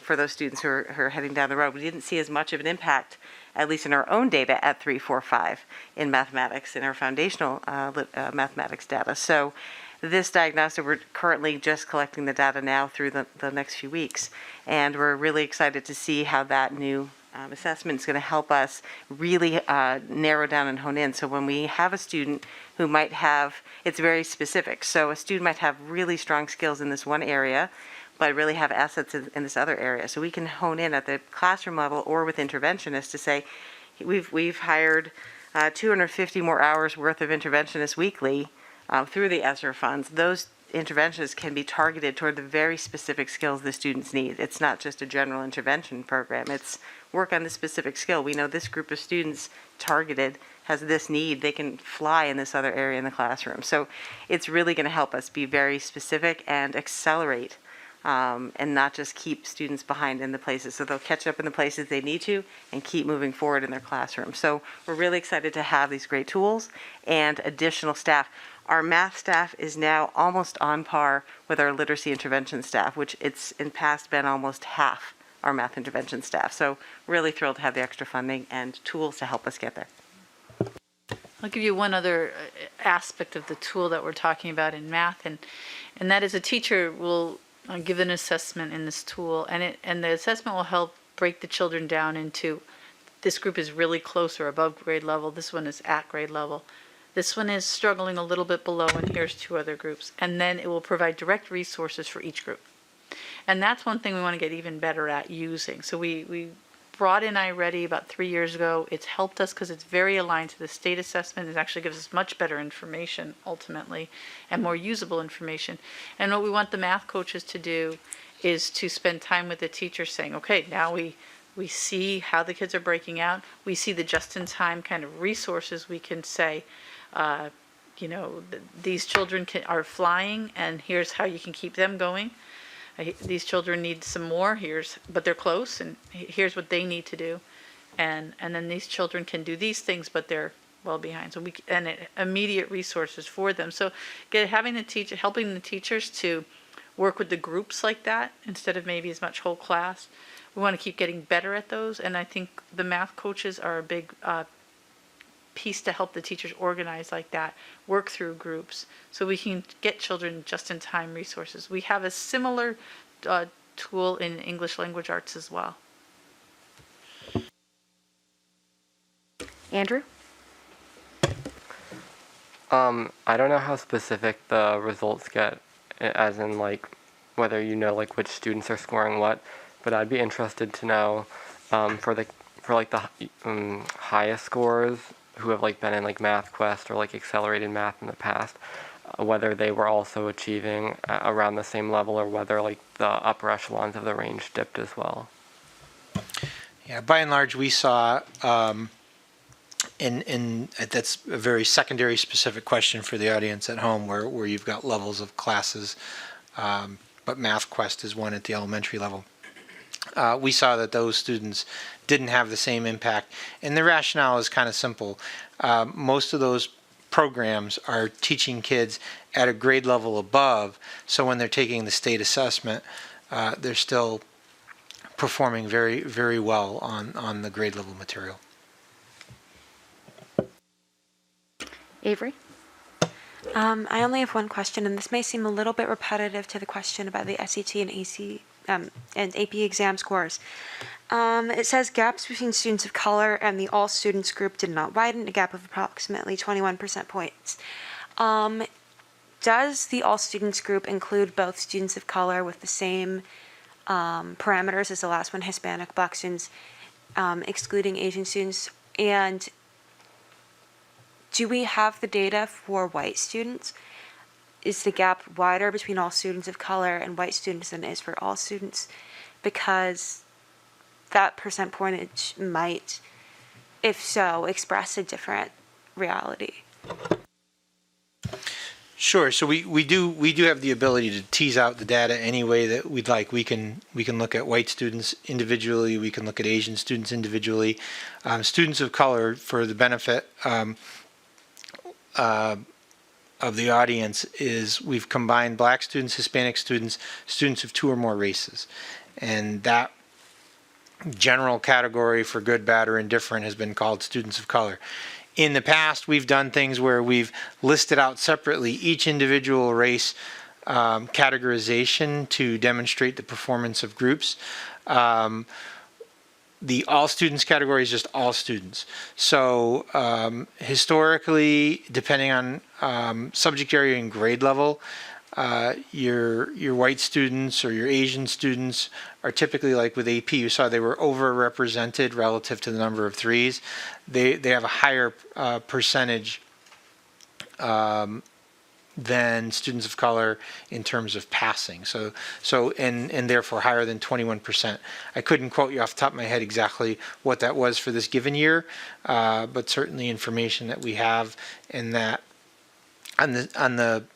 for those students who are heading down the road. We didn't see as much of an impact, at least in our own data, at 3, 4, 5 in mathematics, in our foundational mathematics data. So this diagnostic, we're currently just collecting the data now through the next few weeks, and we're really excited to see how that new assessment is going to help us really narrow down and hone in. So when we have a student who might have, it's very specific. So a student might have really strong skills in this one area, but really have assets in this other area. So we can hone in at the classroom level or with interventionists to say, we've hired 250 more hours worth of interventionists weekly through the ESSER funds. Those interventions can be targeted toward the very specific skills the students need. It's not just a general intervention program. It's work on this specific skill. We know this group of students targeted has this need. They can fly in this other area in the classroom. So it's really going to help us be very specific and accelerate and not just keep students behind in the places. So they'll catch up in the places they need to and keep moving forward in their classroom. So we're really excited to have these great tools and additional staff. Our math staff is now almost on par with our literacy intervention staff, which it's in past been almost half our math intervention staff. So really thrilled to have the extra funding and tools to help us get there. I'll give you one other aspect of the tool that we're talking about in math, and that is a teacher will give an assessment in this tool, and the assessment will help break the children down into, this group is really close or above grade level, this one is at grade level, this one is struggling a little bit below, and here's 2 other groups. And then it will provide direct resources for each group. And that's one thing we want to get even better at using. So we brought in iReady about 3 years ago. It's helped us because it's very aligned to the state assessment. It actually gives us much better information ultimately and more usable information. And what we want the math coaches to do is to spend time with the teachers saying, okay, now we see how the kids are breaking out. We see the just-in-time kind of resources. We can say, these children are flying, and here's how you can keep them going. These children need some more, but they're close, and here's what they need to do. And then these children can do these things, but they're well behind. So immediate resources for them. So helping the teachers to work with the groups like that instead of maybe as much whole class. We want to keep getting better at those, and I think the math coaches are a big piece to help the teachers organize like that, work through groups, so we can get children just-in-time resources. We have a similar tool in English language arts as well. Andrew? I don't know how specific the results get, as in whether which students are scoring what, but I'd be interested to know for the highest scores who have been in Math Quest or accelerated math in the past, whether they were also achieving around the same level or whether the upper echelons of the range dipped as well. Yeah, by and large, we saw, and that's a very secondary specific question for the audience at home where you've got levels of classes, but Math Quest is one at the elementary level. We saw that those students didn't have the same impact. And the rationale is kind of simple. Most of those programs are teaching kids at a grade level above, so when they're taking the state assessment, they're still performing very, very well on the grade level material. Avery? I only have one question, and this may seem a little bit repetitive to the question about the SAT and AP exam scores. It says gaps between students of color and the all students group did not widen, a gap of approximately 21% points. Does the all students group include both students of color with the same parameters as the last one, Hispanic, Black students, excluding Asian students? And do we have the data for white students? Is the gap wider between all students of color and white students than it is for all students? Because that percent pointage might, if so, express a different reality. Sure. So we do have the ability to tease out the data any way that we'd like. We can look at white students individually. We can look at Asian students individually. Students of color, for the benefit of the audience is we've combined Black students, Hispanic students, students of 2 or more races. And that general category for good, bad, or indifferent has been called students of color. In the past, we've done things where we've listed out separately each individual race categorization to demonstrate the performance of groups. The all students category is just all students. So historically, depending on subject area and grade level, your white students or your Asian students are typically, like with AP, you saw they were overrepresented relative to the number of threes. They have a higher percentage than students of color in terms of passing. So and therefore higher than 21%. I couldn't quote you off the top of my head exactly what that was for this given year, but certainly information that we have in that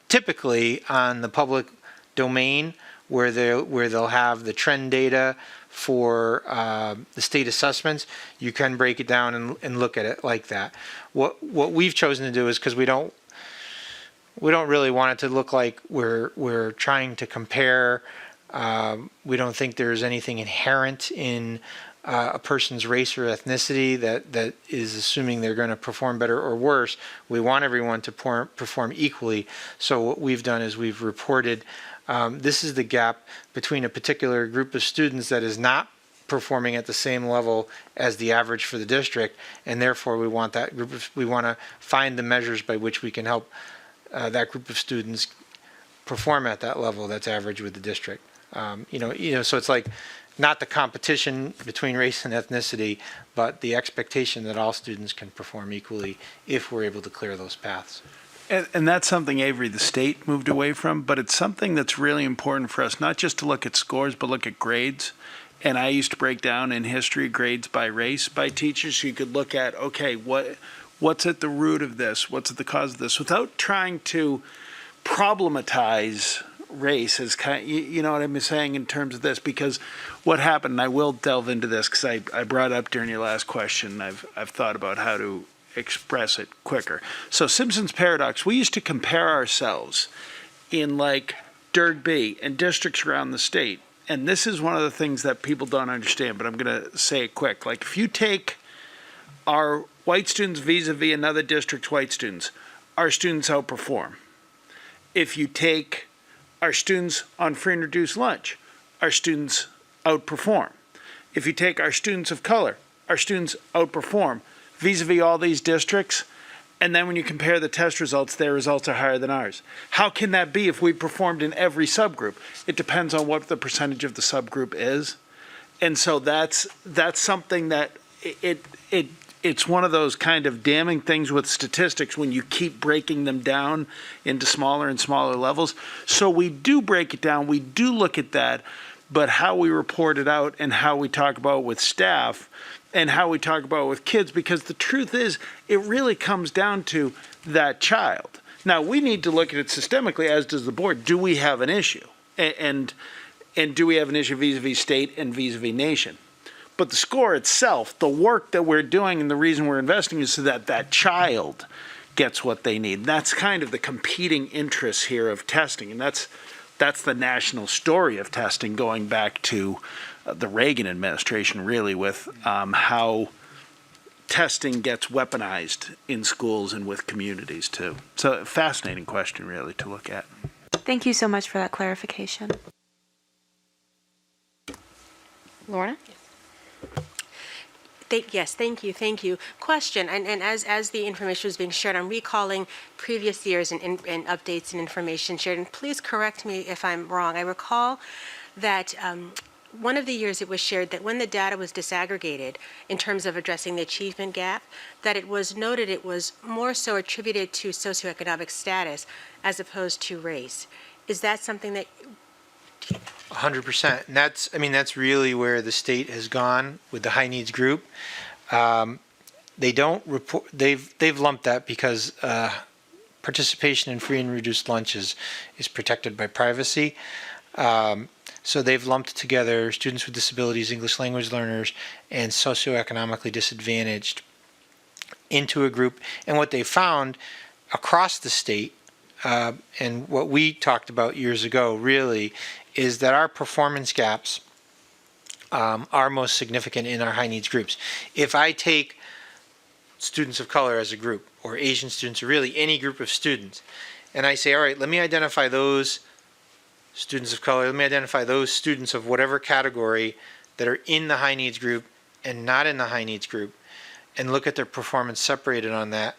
typically on the public domain where they'll have the trend data for the state assessments, you can break it down and look at it like that. What we've chosen to do is, because we don't really want it to look like we're trying to compare. We don't think there's anything inherent in a person's race or ethnicity that is assuming they're going to perform better or worse. We want everyone to perform equally. So what we've done is we've reported this is the gap between a particular group of students that is not performing at the same level as the average for the district, and therefore we want that group we want to find the measures by which we can help that group of students perform at that level that's average with the district. So it's like not the competition between race and ethnicity, but the expectation that all students can perform equally if we're able to clear those paths. And that's something, Avery, the state moved away from, but it's something that's really important for us, not just to look at scores, but look at grades. And I used to break down in history grades by race by teachers, so you could look at, okay, what's at the root of this? What's at the cause of this? Without trying to problematize race, as kind, you know what I'm saying in terms of this, because what happened, and I will delve into this because I brought it up during your last question. I've thought about how to express it quicker. So Simpson's paradox, we used to compare ourselves in like Derg-B and districts around the state. And this is one of the things that people don't understand, but I'm going to say it quick. Like if you take our white students vis-a-vis another district's white students, our students outperform. If you take our students on free and reduced lunch, our students outperform. If you take our students of color, our students outperform vis-a-vis all these districts. And then when you compare the test results, their results are higher than ours. How can that be if we performed in every subgroup? It depends on what the percentage of the subgroup is. And so that's something that it's one of those kind of damning things with statistics when you keep breaking them down into smaller and smaller levels. So we do break it down, we do look at that, but how we report it out and how we talk about it with staff and how we talk about it with kids, because the truth is, it really comes down to that child. Now, we need to look at it systemically, as does the board. Do we have an issue? And do we have an issue vis-a-vis state and vis-a-vis nation? But the score itself, the work that we're doing and the reason we're investing is so that that child gets what they need. And that's kind of the competing interests here of testing. And that's the national story of testing going back to the Reagan administration, really, with how testing gets weaponized in schools and with communities, too. So a fascinating question, really, to look at. Thank you so much for that clarification. Lorna? Yes, thank you. Question, and as the information was being shared, I'm recalling previous years and updates and information shared, and please correct me if I'm wrong. I recall that one of the years it was shared that when the data was disaggregated in terms of addressing the achievement gap, that it was noted it was more so attributed to socioeconomic status as opposed to race. Is that something that 100%. And that's really where the state has gone with the high needs group. They don't report, they've lumped that because participation in free and reduced lunches is protected by privacy. So they've lumped together students with disabilities, English language learners, and socioeconomically disadvantaged into a group. And what they found across the state, and what we talked about years ago really is that our performance gaps are most significant in our high needs groups. If I take students of color as a group, or Asian students, or really any group of students, and I say, all right, let me identify those students of color, let me identify those students of whatever category that are in the high needs group and not in the high needs group, and look at their performance separated on that.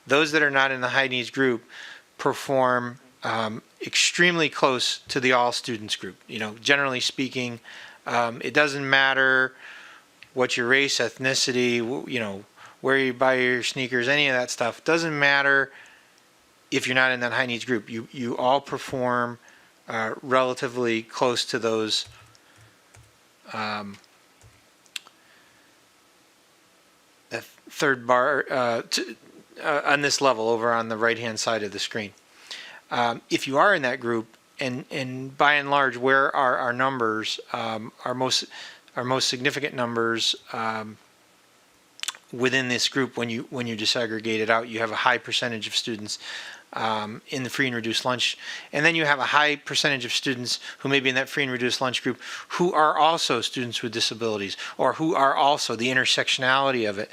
Those that are not in the high needs group perform extremely close to the all students group. You know, generally speaking, it doesn't matter what your race, ethnicity, you know, where you buy your sneakers, any of that stuff. Doesn't matter if you're not in that high needs group. You all perform relatively close to those that third bar on this level over on the right hand side of the screen. If you are in that group, and by and large, where are our numbers, our most significant numbers within this group, when you disaggregate it out, you have a high percentage of students in the free and reduced lunch, and then you have a high percentage of students who may be in that free and reduced lunch group who are also students with disabilities, or who are also the intersectionality of it,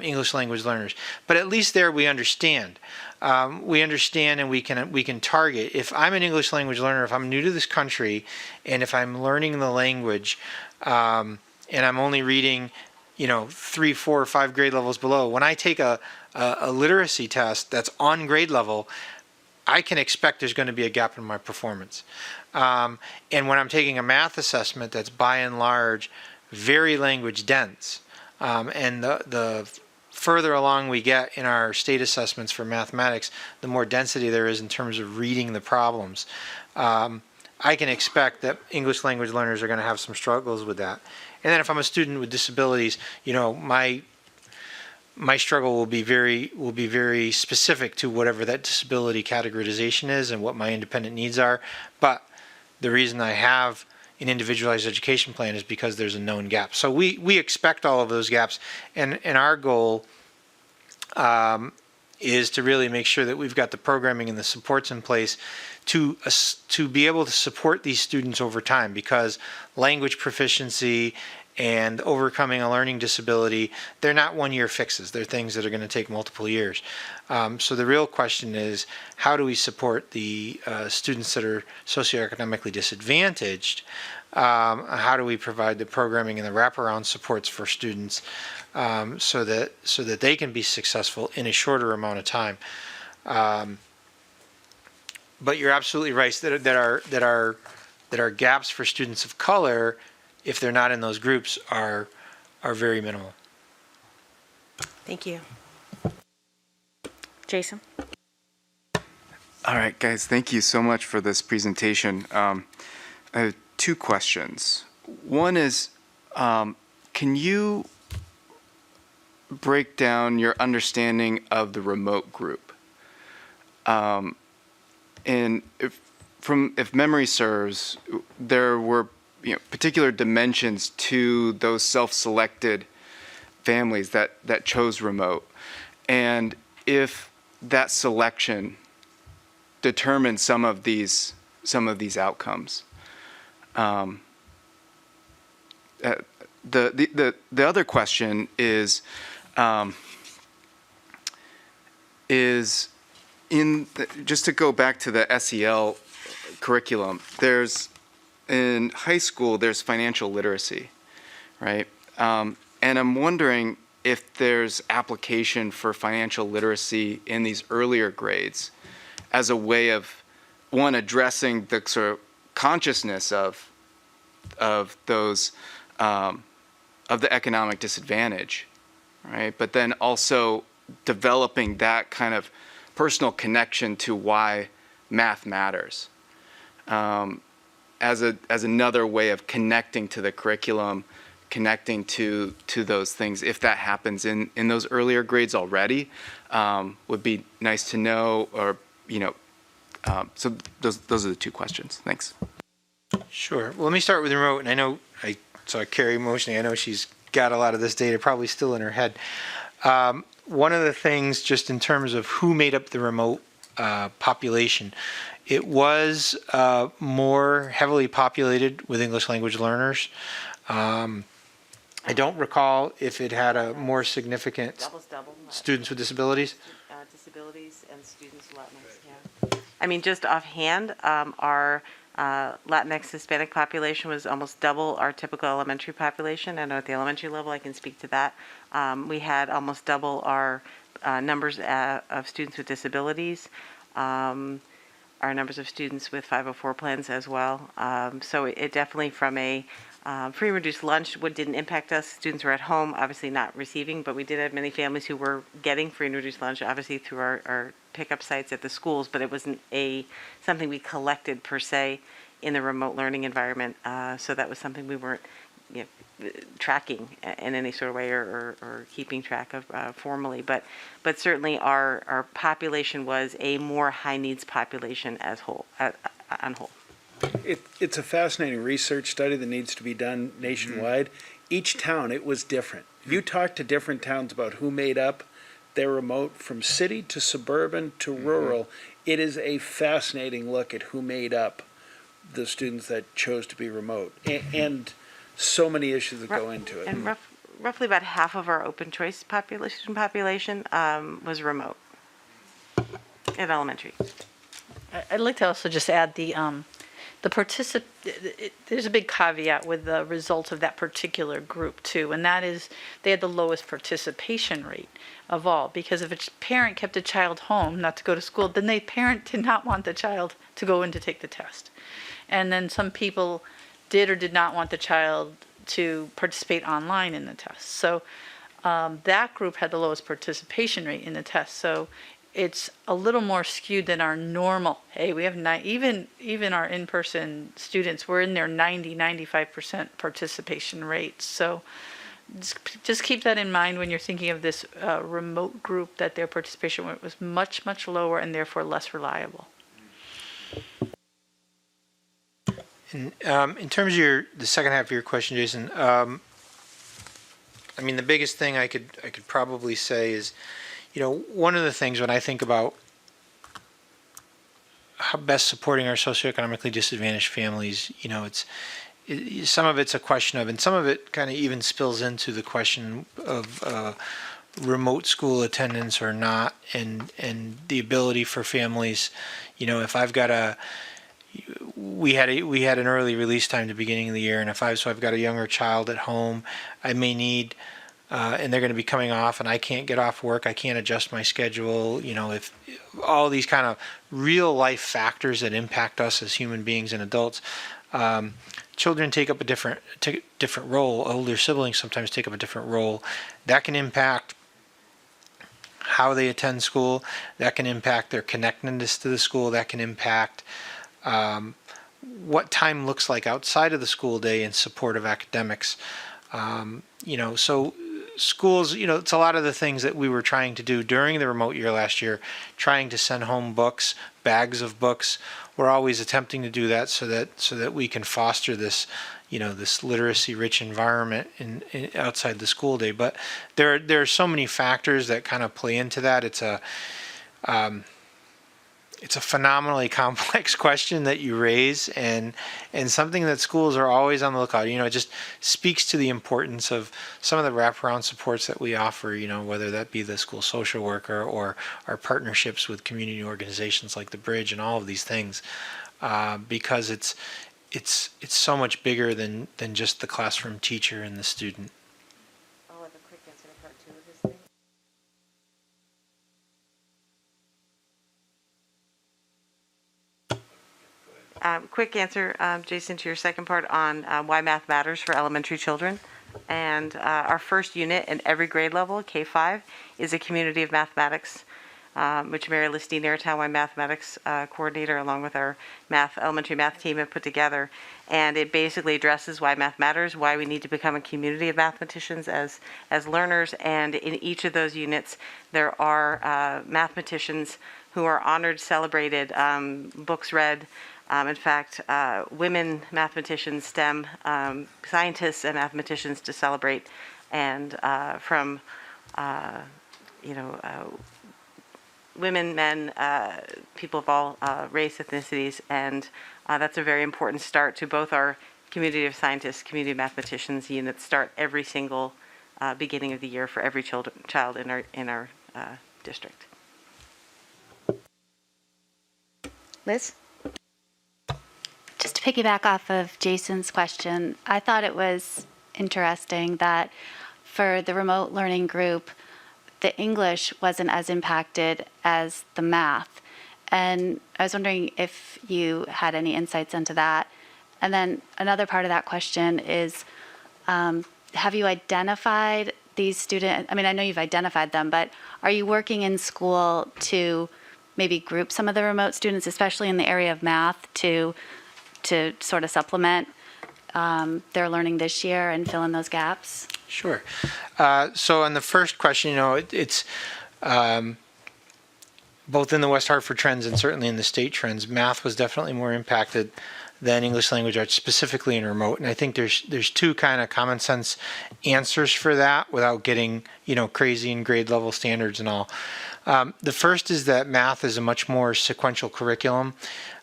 English language learners. But at least there we understand. And we can target. If I'm an English language learner, if I'm new to this country, and if I'm learning the language, and I'm only reading, 3, 4, or 5 grade levels below, when I take a literacy test that's on grade level, I can expect there's going to be a gap in my performance. And when I'm taking a math assessment that's by and large very language dense, and the further along we get in our state assessments for mathematics, the more density there is in terms of reading the problems. I can expect that English language learners are going to have some struggles with that. And then if I'm a student with disabilities, my struggle will be very specific to whatever that disability categorization is and what my independent needs are. But the reason I have an individualized education plan is because there's a known gap. So we expect all of those gaps, and our goal is to really make sure that we've got the programming and the supports in place to be able to support these students over time, because language proficiency and overcoming a learning disability, they're not one-year fixes. They're things that are going to take multiple years. So the real question is, how do we support the students that are socioeconomically disadvantaged? How do we provide the programming and the wraparound supports for students so that they can be successful in a shorter amount of time? But you're absolutely right that our gaps for students of color, if they're not in those groups, are very minimal. Thank you. Jason? All right, guys, thank you so much for this presentation. I have 2 questions. One is, can you break down your understanding of the remote group? And if memory serves, there were particular dimensions to those self-selected families that chose remote, and if that selection determined some of these outcomes. The other question is just to go back to the SEL curriculum, in high school, there's financial literacy, right? And I'm wondering if there's application for financial literacy in these earlier grades as a way of, one, addressing the sort of consciousness of those, of the economic disadvantage, right? But then also developing that kind of personal connection to why math matters. As another way of connecting to the curriculum, connecting to those things. If that happens in those earlier grades already, would be nice to know, or, so those are the 2 questions. Thanks. Sure. Well, let me start with the remote, and I saw Carrie motioning. I know she's got a lot of this data probably still in her head. One of the things, just in terms of who made up the remote population. It was more heavily populated with English language learners. I don't recall if it had a more significant students with disabilities. Disabilities and students Latinx, yeah. I mean, just offhand, our Latinx Hispanic population was almost double our typical elementary population. I know at the elementary level, I can speak to that. We had almost double our numbers of students with disabilities, our numbers of students with 504 plans as well. So it definitely, from a free and reduced lunch, didn't impact us. Students were at home, obviously not receiving, but we did have many families who were getting free and reduced lunch, obviously through our pickup sites at the schools, but it wasn't something we collected per se in the remote learning environment. So that was something we weren't tracking in any sort of way or keeping track of formally. But certainly our population was a more high needs population as whole, on whole. It's a fascinating research study that needs to be done nationwide. Each town, it was different. You talk to different towns about who made up their remote, from city to suburban to rural. It is a fascinating look at who made up the students that chose to be remote, and so many issues that go into it. And roughly about half of our open choice population was remote at elementary. I'd like to also just add there's a big caveat with the result of that particular group too, and that is they had the lowest participation rate of all, because if a parent kept a child home not to go to school, then the parent did not want the child to go in to take the test. And then some people did or did not want the child to participate online in the test. So that group had the lowest participation rate in the test. So it's a little more skewed than our normal. Hey, we have even our in-person students, we're in their 90-95% participation rates. So just keep that in mind when you're thinking of this remote group, that their participation rate was much, much lower and therefore less reliable. In terms of the second half of your question, Jason, I mean, the biggest thing I could probably say is, one of the things when I think about how best supporting our socioeconomically disadvantaged families, some of it's a question of, and some of it kind of even spills into the question of remote school attendance or not, and the ability for families, if I've got we had an early release time at the beginning of the year, and I've got a younger child at home, I may need, and they're going to be coming off, and I can't get off work, I can't adjust my schedule, if all these kind of real life factors that impact us as human beings and adults. Children take up a different role. Older siblings sometimes take up a different role. That can impact how they attend school. That can impact their connectedness to the school. That can impact what time looks like outside of the school day in support of academics. So schools, it's a lot of the things that we were trying to do during the remote year last year, trying to send home books, bags of books. We're always attempting to do that so that we can foster this, this literacy-rich environment outside the school day. But there are so many factors that kind of play into that. It's a phenomenally complex question that you raise, and something that schools are always on the lookout. It just speaks to the importance of some of the wraparound supports that we offer, whether that be the school social worker or our partnerships with community organizations like the Bridge and all of these things, because it's so much bigger than just the classroom teacher and the student. I'll have a quick answer to part 2 of this thing. Quick answer, Jason, to your second part on why math matters for elementary children. And our first unit in every grade level, K-5, is a community of mathematics, which Mary Listine, our townwide mathematics coordinator, along with our elementary math team, have put together. And it basically addresses why math matters, why we need to become a community of mathematicians as learners. And in each of those units, there are mathematicians who are honored, celebrated, books read. In fact, women mathematicians, STEM scientists and mathematicians to celebrate, and from women, men, people of all race, ethnicities, and that's a very important start to both our community of scientists, community of mathematicians units start every single beginning of the year for every child in our district. Liz? Just to piggyback off of Jason's question, I thought it was interesting that for the remote learning group, the English wasn't as impacted as the math. And I was wondering if you had any insights into that. And then another part of that question is, have you identified these students? I mean, I know you've identified them, but are you working in school to maybe group some of the remote students, especially in the area of math, to sort of supplement their learning this year and fill in those gaps? Sure. So on the first question, it's both in the West Hartford trends and certainly in the state trends, math was definitely more impacted than English language arts, specifically in remote. And I think there's two kind of common sense answers for that without getting, crazy in grade level standards and all. The first is that math is a much more sequential curriculum.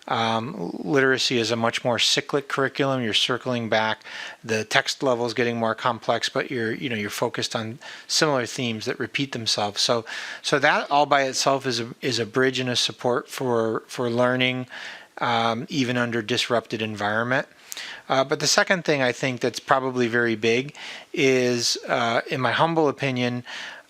Literacy is a much more cyclic curriculum. You're circling back. The text level is getting more complex, but you're focused on similar themes that repeat themselves. So that all by itself is a bridge and a support for learning, even under disrupted environment. But the second thing I think that's probably very big is, in my humble opinion,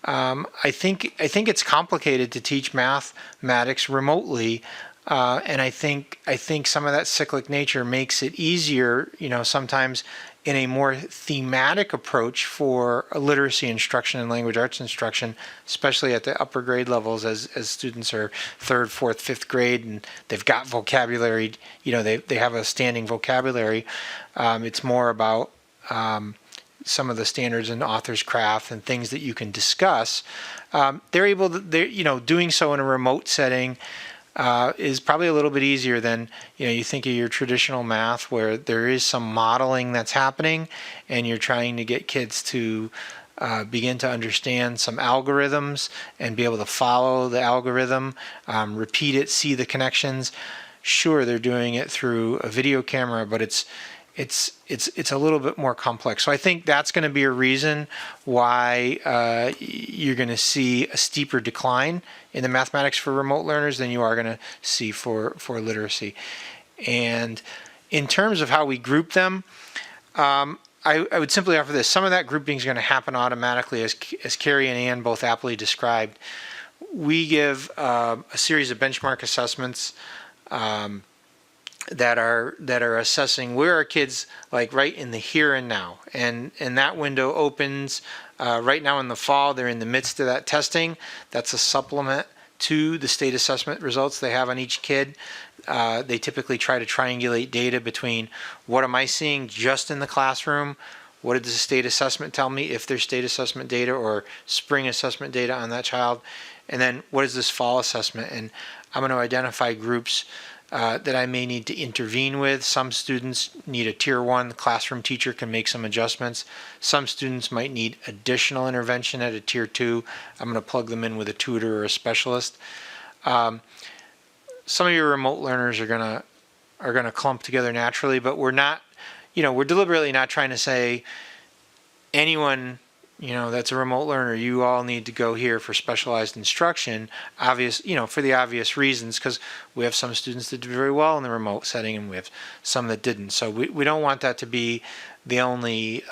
I think it's complicated to teach mathematics remotely. And I think some of that cyclic nature makes it easier, sometimes in a more thematic approach for literacy instruction and language arts instruction, especially at the upper grade levels as students are 3rd, 4th, 5th grade and they've got vocabulary, they have a standing vocabulary. It's more about some of the standards in author's craft and things that you can discuss. They're able to, doing so in a remote setting is probably a little bit easier than, you think of your traditional math where there is some modeling that's happening and you're trying to get kids to begin to understand some algorithms and be able to follow the algorithm, repeat it, see the connections. Sure, they're doing it through a video camera, but it's a little bit more complex. So I think that's going to be a reason why you're going to see a steeper decline in the mathematics for remote learners than you are going to see for literacy. And in terms of how we group them, I would simply offer this. Some of that grouping is going to happen automatically, as Carrie and Ann both aptly described. We give a series of benchmark assessments that are assessing where are kids like right in the here and now, and that window opens right now in the fall. They're in the midst of that testing. That's a supplement to the state assessment results they have on each kid. They typically try to triangulate data between what am I seeing just in the classroom, what did the state assessment tell me if there's state assessment data or spring assessment data on that child, and then what is this fall assessment. And I'm going to identify groups that I may need to intervene with. Some students need a tier 1. The classroom teacher can make some adjustments. Some students might need additional intervention at a tier 2. I'm going to plug them in with a tutor or a specialist. Some of your remote learners are going to clump together naturally, but we're not, we're deliberately not trying to say anyone that's a remote learner, you all need to go here for specialized instruction, for the obvious reasons, because we have some students that did very well in the remote setting and we have some that didn't. So we don't want that to be the only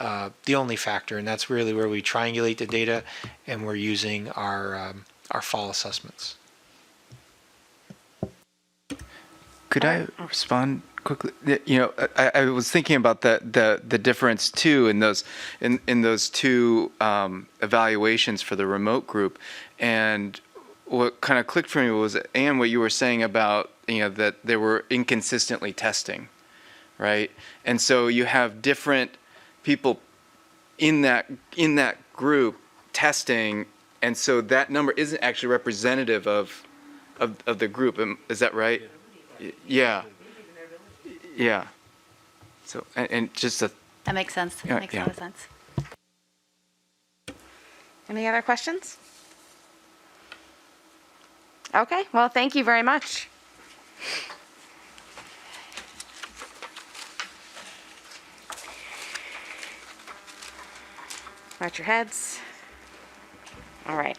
factor, and that's really where we triangulate the data and we're using our fall assessments. Could I respond quickly? I was thinking about the difference too in those two evaluations for the remote group, and what kind of clicked for me was, Anne, what you were saying about that they were inconsistently testing, right? And so you have different people in that group testing, and so that number isn't actually representative of the group. Is that right? Yeah. Yeah. So, and just a... That makes sense. That makes a lot of sense. Any other questions? Okay, well, thank you very much. Watch your heads. All right.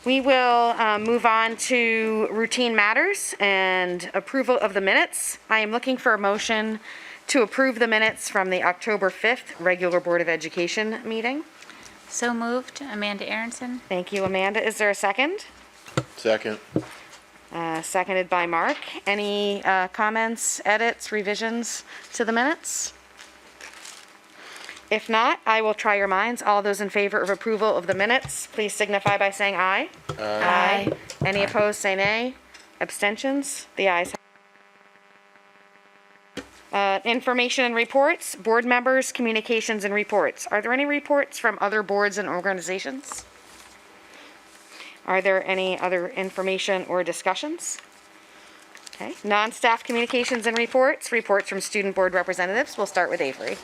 We will move on to routine matters and approval of the minutes. I am looking for a motion to approve the minutes from the October 5th regular Board of Education meeting. So moved. Amanda Aronson. Thank you, Amanda. Is there a second? Second. Seconded by Mark. Any comments, edits, revisions to the minutes? If not, I will try your minds. All those in favor of approval of the minutes, please signify by saying aye. Aye. Any opposed, say nay. Abstentions? The ayes. Information and reports, board members, communications and reports. Are there any reports from other boards and organizations? Are there any other information or discussions? Okay. Non-staff communications and reports, reports from student board representatives. We'll start with Avery.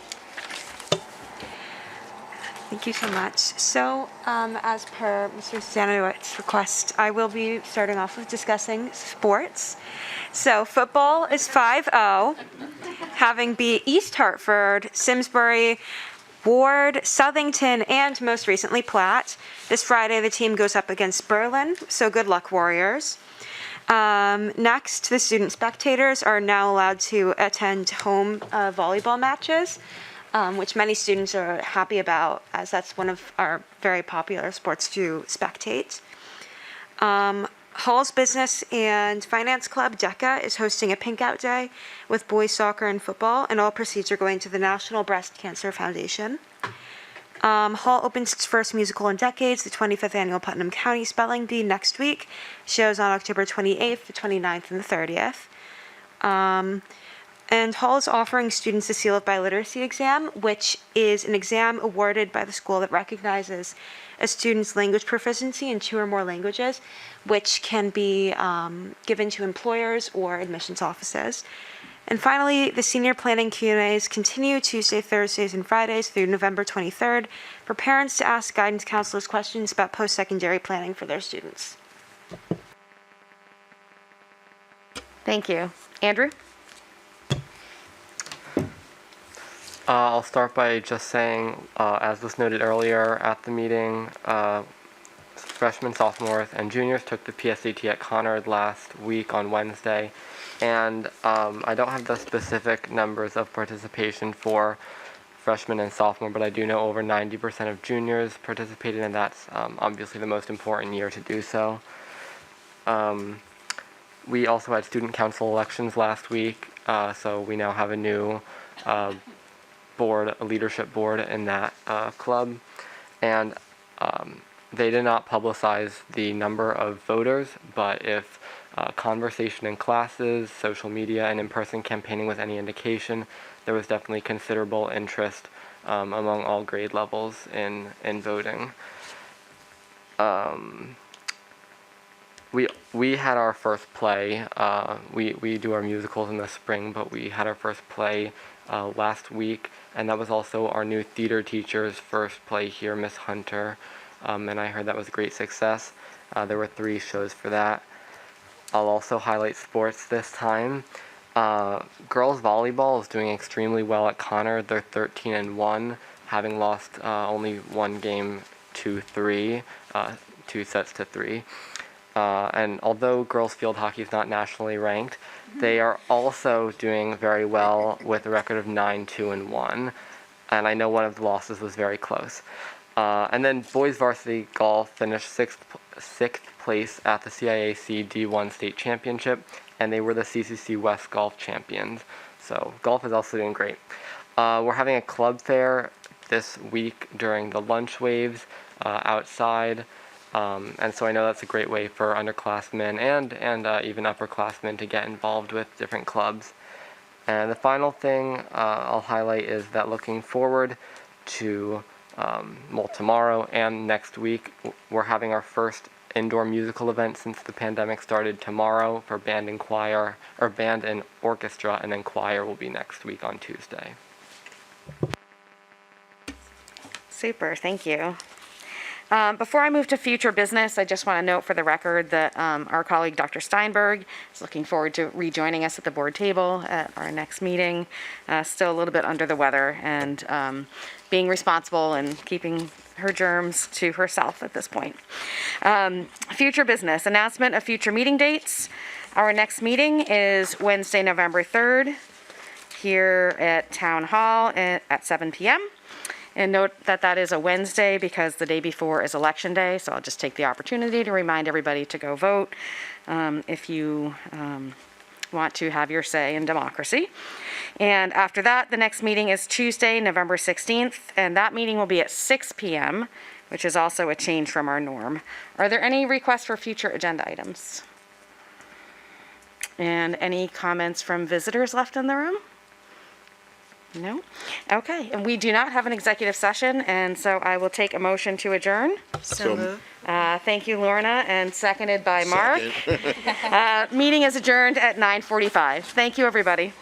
Thank you so much. So, as per Mr. Stanowic's request, I will be starting off with discussing sports. So, football is 5-0, having beat East Hartford, Simsbury, Ward, Southington, and most recently Platt. This Friday, the team goes up against Berlin, so good luck, Warriors. Next, the student spectators are now allowed to attend home volleyball matches, which many students are happy about, as that's one of our very popular sports to spectate. Hall's Business and Finance Club, DECA, is hosting a Pink Out Day with boys soccer and football, and all proceeds are going to the National Breast Cancer Foundation. Hall opens its first musical in decades, the 25th Annual Putnam County Spelling Bee, next week. Shows on October 28th, the 29th, and the 30th. And Hall is offering students the Seal of Biliteracy exam, which is an exam awarded by the school that recognizes a student's language proficiency in 2 or more languages, which can be given to employers or admissions offices. And finally, the senior planning Q&As continue Tuesday, Thursdays, and Fridays through November 23rd for parents to ask guidance counselors questions about post-secondary planning for their students. Thank you. Andrew? I'll start by just saying, as was noted earlier at the meeting, freshmen, sophomores, and juniors took the PSAT at Conard last week on Wednesday, and I don't have the specific numbers of participation for freshmen and sophomore, but I do know over 90% of juniors participated, and that's obviously the most important year to do so. We also had student council elections last week, so we now have a new board, a leadership board in that club, and they did not publicize the number of voters, but if conversation in classes, social media, and in-person campaigning was any indication, there was definitely considerable interest among all grade levels in voting. We had our first play. We do our musicals in the spring, but we had our first play last week, and that was also our new theater teacher's first play here, Miss Hunter, and I heard that was a great success. There were 3 shows for that. I'll also highlight sports this time. Girls volleyball is doing extremely well at Conard. They're 13-1, having lost only 1 game to 3, 2 sets to 3. And although girls field hockey is not nationally ranked, they are also doing very well with a record of 9-2-1. And I know one of the losses was very close. And then boys varsity golf finished sixth place at the CIAC D1 state championship, and they were the CCC West golf champions. So golf is also doing great. We're having a club fair this week during the lunch waves outside. And so I know that's a great way for underclassmen and even upperclassmen to get involved with different clubs. And the final thing I'll highlight is that looking forward to tomorrow and next week, we're having our first indoor musical event since the pandemic started tomorrow for band and choir, or band and orchestra, and then choir will be next week on Tuesday. Super, thank you. Before I move to future business, I just want to note for the record that our colleague, Dr. Steinberg, is looking forward to rejoining us at the board table at our next meeting. Still a little bit under the weather and being responsible and keeping her germs to herself at this point. Future business, announcement of future meeting dates. Our next meeting is Wednesday, November 3rd, here at Town Hall at 7 p.m. And note that that is a Wednesday because the day before is Election Day, so I'll just take the opportunity to remind everybody to go vote if you want to have your say in democracy. And after that, the next meeting is Tuesday, November 16th, and that meeting will be at 6 p.m., which is also a change from our norm. Are there any requests for future agenda items? And any comments from visitors left in the room? No? Okay, and we do not have an executive session, and so I will take a motion to adjourn. So moved. Thank you, Lorna, and seconded by Mark. Meeting is adjourned at 9:45. Thank you, everybody.